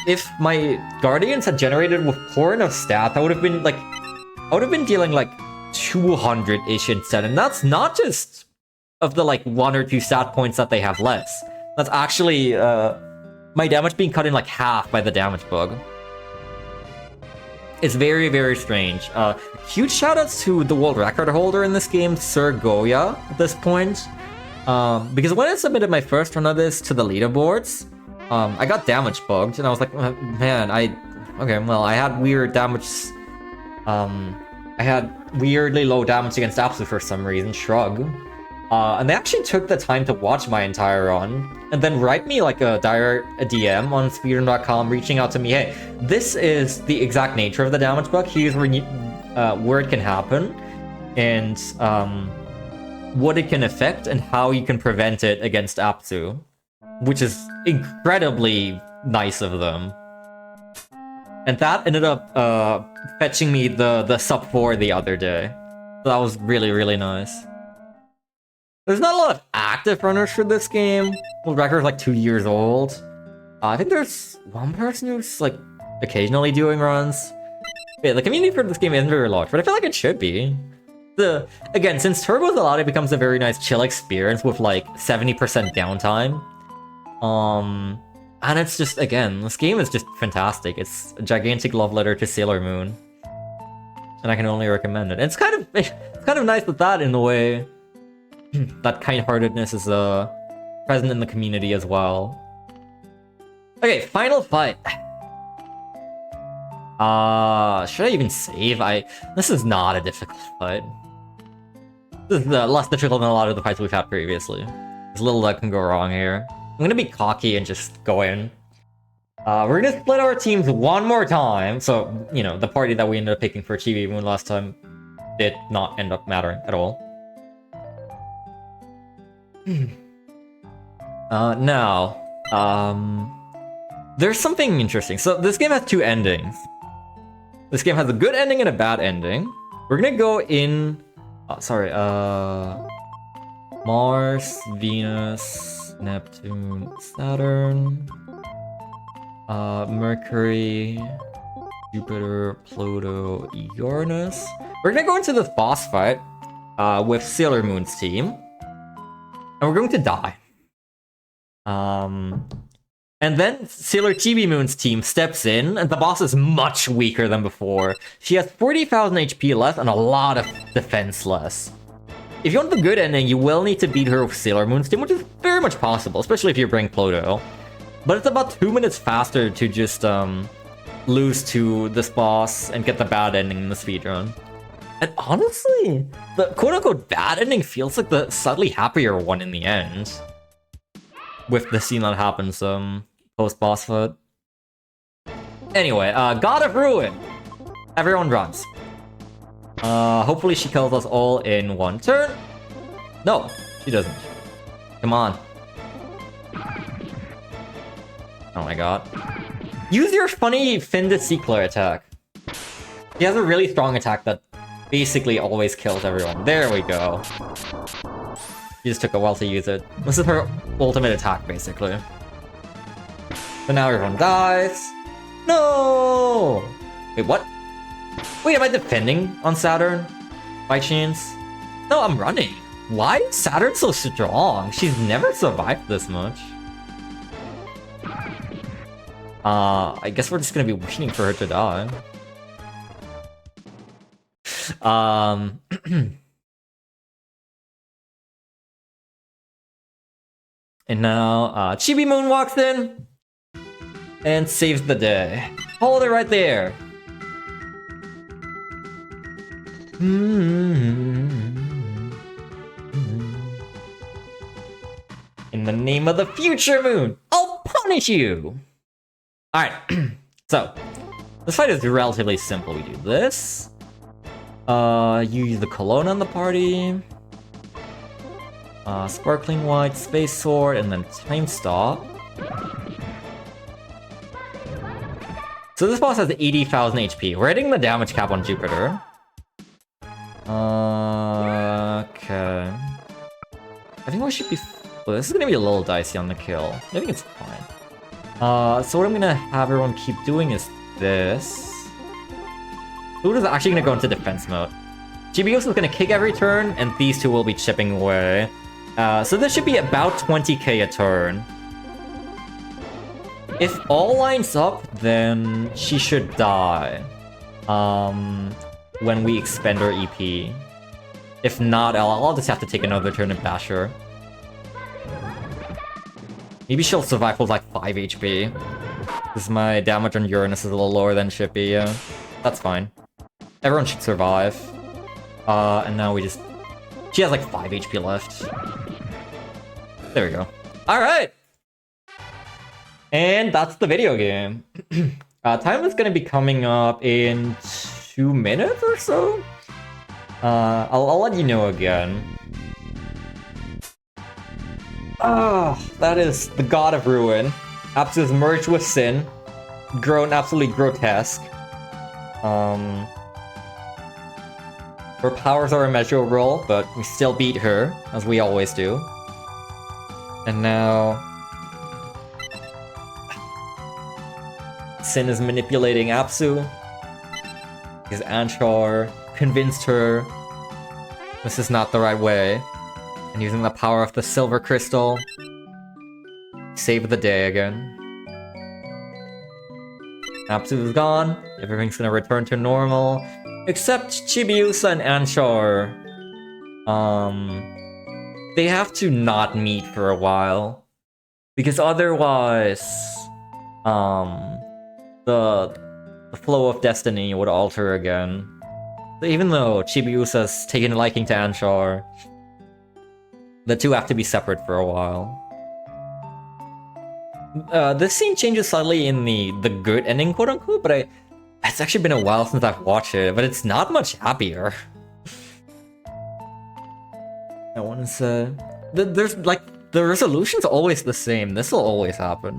If my guardians had generated with poor enough stats, I would have been dealing like 200-ish instead, and that's not just of the like 1 or 2 stat points that they have less. That's actually my damage being cut in like half by the damage bug. It's very, very strange. Huge shoutouts to the world record holder in this game, Sir Goya, at this point. Because when I submitted my first run of this to the leaderboards, I got damage bugged, and I was like, man, I had weird damage. I had weirdly low damage against Apsu for some reason, shrug. And they actually took the time to watch my entire run, and then write me like a DM on speedrun.com reaching out to me, hey, this is the exact nature of the damage bug, here's where it can happen, and what it can affect, and how you can prevent it against Apsu. Which is incredibly nice of them. And that ended up fetching me the sub 4 the other day. So that was really, really nice. There's not a lot of active runners for this game. The record's like 2 years old. I think there's one person who's like occasionally doing runs. Yeah, the community for this game isn't very large, but I feel like it should be. Again, since Turbo's allowed, it becomes a very nice chill experience with like 70% downtime. And it's just, again, this game is just fantastic. It's a gigantic love letter to Sailor Moon. And I can only recommend it. And it's kind of nice that in the way, that kind-heartedness is present in the community as well. Okay, final fight. Should I even save? This is not a difficult fight. This is less difficult than a lot of the fights we've had previously. There's little that can go wrong here. I'm gonna be cocky and just go in. We're gonna split our teams one more time. So, you know, the party that we ended up picking for Chibi Moon last time. did not end up mattering at all. Now, there's something interesting. So this game has two endings. This game has a good ending and a bad ending. We're gonna go in... Mars, Venus, Neptune, Saturn, Mercury, Jupiter, Pluto, Uranus. We're gonna go into this boss fight with Sailor Moon's team. And we're going to die. And then Sailor Chibi Moon's team steps in, and the boss is much weaker than before. She has 40,000 HP less and a lot of defense less. If you want the good ending, you will need to beat her with Sailor Moon's team, which is very much possible, especially if you bring Pluto. But it's about 2 minutes faster to just lose to this boss and get the bad ending in the speedrun. And honestly, the quote-unquote bad ending feels like the slightly happier one in the end. With the scene that happens post-boss fight. Anyway, God of Ruin. Everyone runs. Hopefully she kills us all in one turn. No, she doesn't. Come on. Oh my god. Use your funny Fin de Cycler attack. He has a really strong attack that basically always kills everyone. There we go. She just took a while to use it. This is her ultimate attack, basically. So now everyone dies. No! Wait, what? Wait, am I defending on Saturn? By chance? No, I'm running. Why is Saturn so strong? She's never survived this much. I guess we're just gonna be waiting for her to die. And now, Chibi Moon walks in and saves the day. Hold it right there. In the name of the future moon, I'll punish you! Alright, so, this fight is relatively simple. We do this. You use the cologne on the party. Sparkling White, Space Sword, and then Time Stop. So this boss has 80,000 HP. We're hitting the damage cap on Jupiter. Okay. I think we should be... Well, this is gonna be a little dicey on the kill. I think it's fine. So what I'm gonna have everyone keep doing is this. Pluto's actually gonna go into defense mode. Chibiusa is gonna kick every turn, and these two will be chipping away. So this should be about 20k a turn. If all lines up, then she should die. When we expend her EP. If not, I'll just have to take another turn and bash her. Maybe she'll survive with like 5 HP. Because my damage on Uranus is a little lower than it should be, yeah. That's fine. Everyone should survive. And now we just... She has like 5 HP left. There we go. Alright! And that's the video game. Time is gonna be coming up in 2 minutes or so? I'll let you know again. That is the God of Ruin. Apsu's merged with Sin. Grown absolutely grotesque. Her powers are immeasurable, but we still beat her, as we always do. And now... Sin is manipulating Apsu. Because Anshar convinced her this is not the right way. And using the power of the silver crystal, save the day again. Apsu is gone. Everything's gonna return to normal. Except Chibiusa and Anshar. They have to not meet for a while. Because otherwise... The flow of destiny would alter again. So even though Chibiusa's taken a liking to Anshar, the two have to be separate for a while. This scene changes slightly in the good ending, quote-unquote, but it's actually been a while since I've watched it, but it's not much happier. I want to say there's like the resolution's always the same. This will always happen.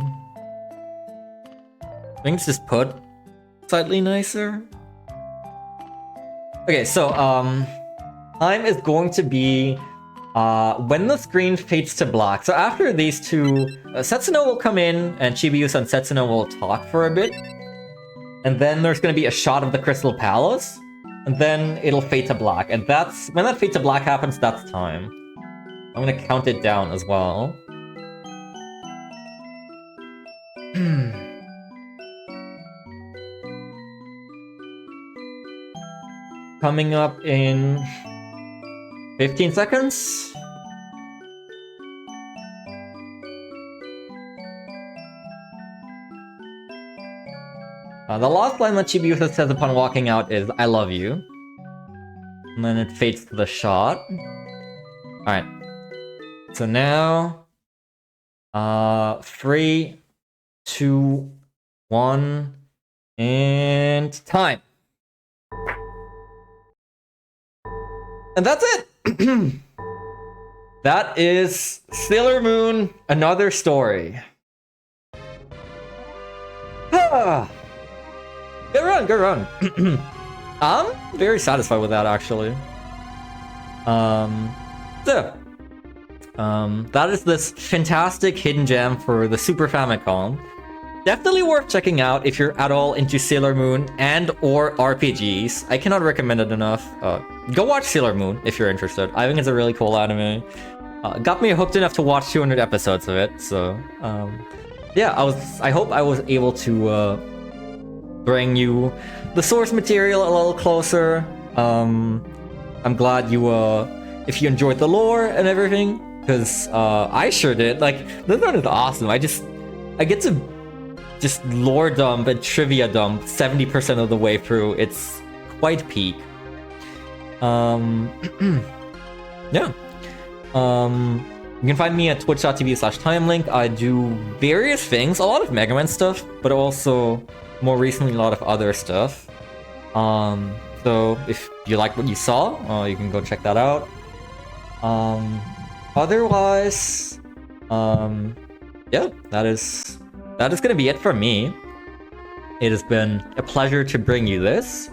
Things just put slightly nicer. Okay, so time is going to be when the screen fades to black. So after these two, Setsuno will come in and Chibiusa and Setsuno will talk for a bit. And then there's going to be a shot of the Crystal Palace. And then it'll fade to black. And that's when that fade to black happens, that's time. I'm going to count it down as well. Coming up in 15 seconds. The last line that Chibiusa says upon walking out is, "I love you." And then it fades to the shot. Alright. So now... 3, 2, 1... And... time! And that's it! That is Sailor Moon, Another Story. Good run, good run. I'm very satisfied with that, actually. That is this fantastic hidden gem for the Super Famicom. Definitely worth checking out if you're at all into Sailor Moon and or RPGs. I cannot recommend it enough. Go watch Sailor Moon if you're interested. I think it's a really cool anime. Got me hooked enough to watch 200 episodes of it, so... yeah, I hope I was able to bring you the source material a little closer. I'm glad you, if you enjoyed the lore and everything, because I sure did. Like, this one is awesome. I get to just lore dump and trivia dump 70% of the way through. It's quite peak. Yeah. You can find me at twitch.tv/TimeLink. I do various things, a lot of Mega Man stuff, but also more recently a lot of other stuff. So if you like what you saw, you can go check that out. Otherwise, yeah, that is gonna be it from me. It has been a pleasure to bring you this.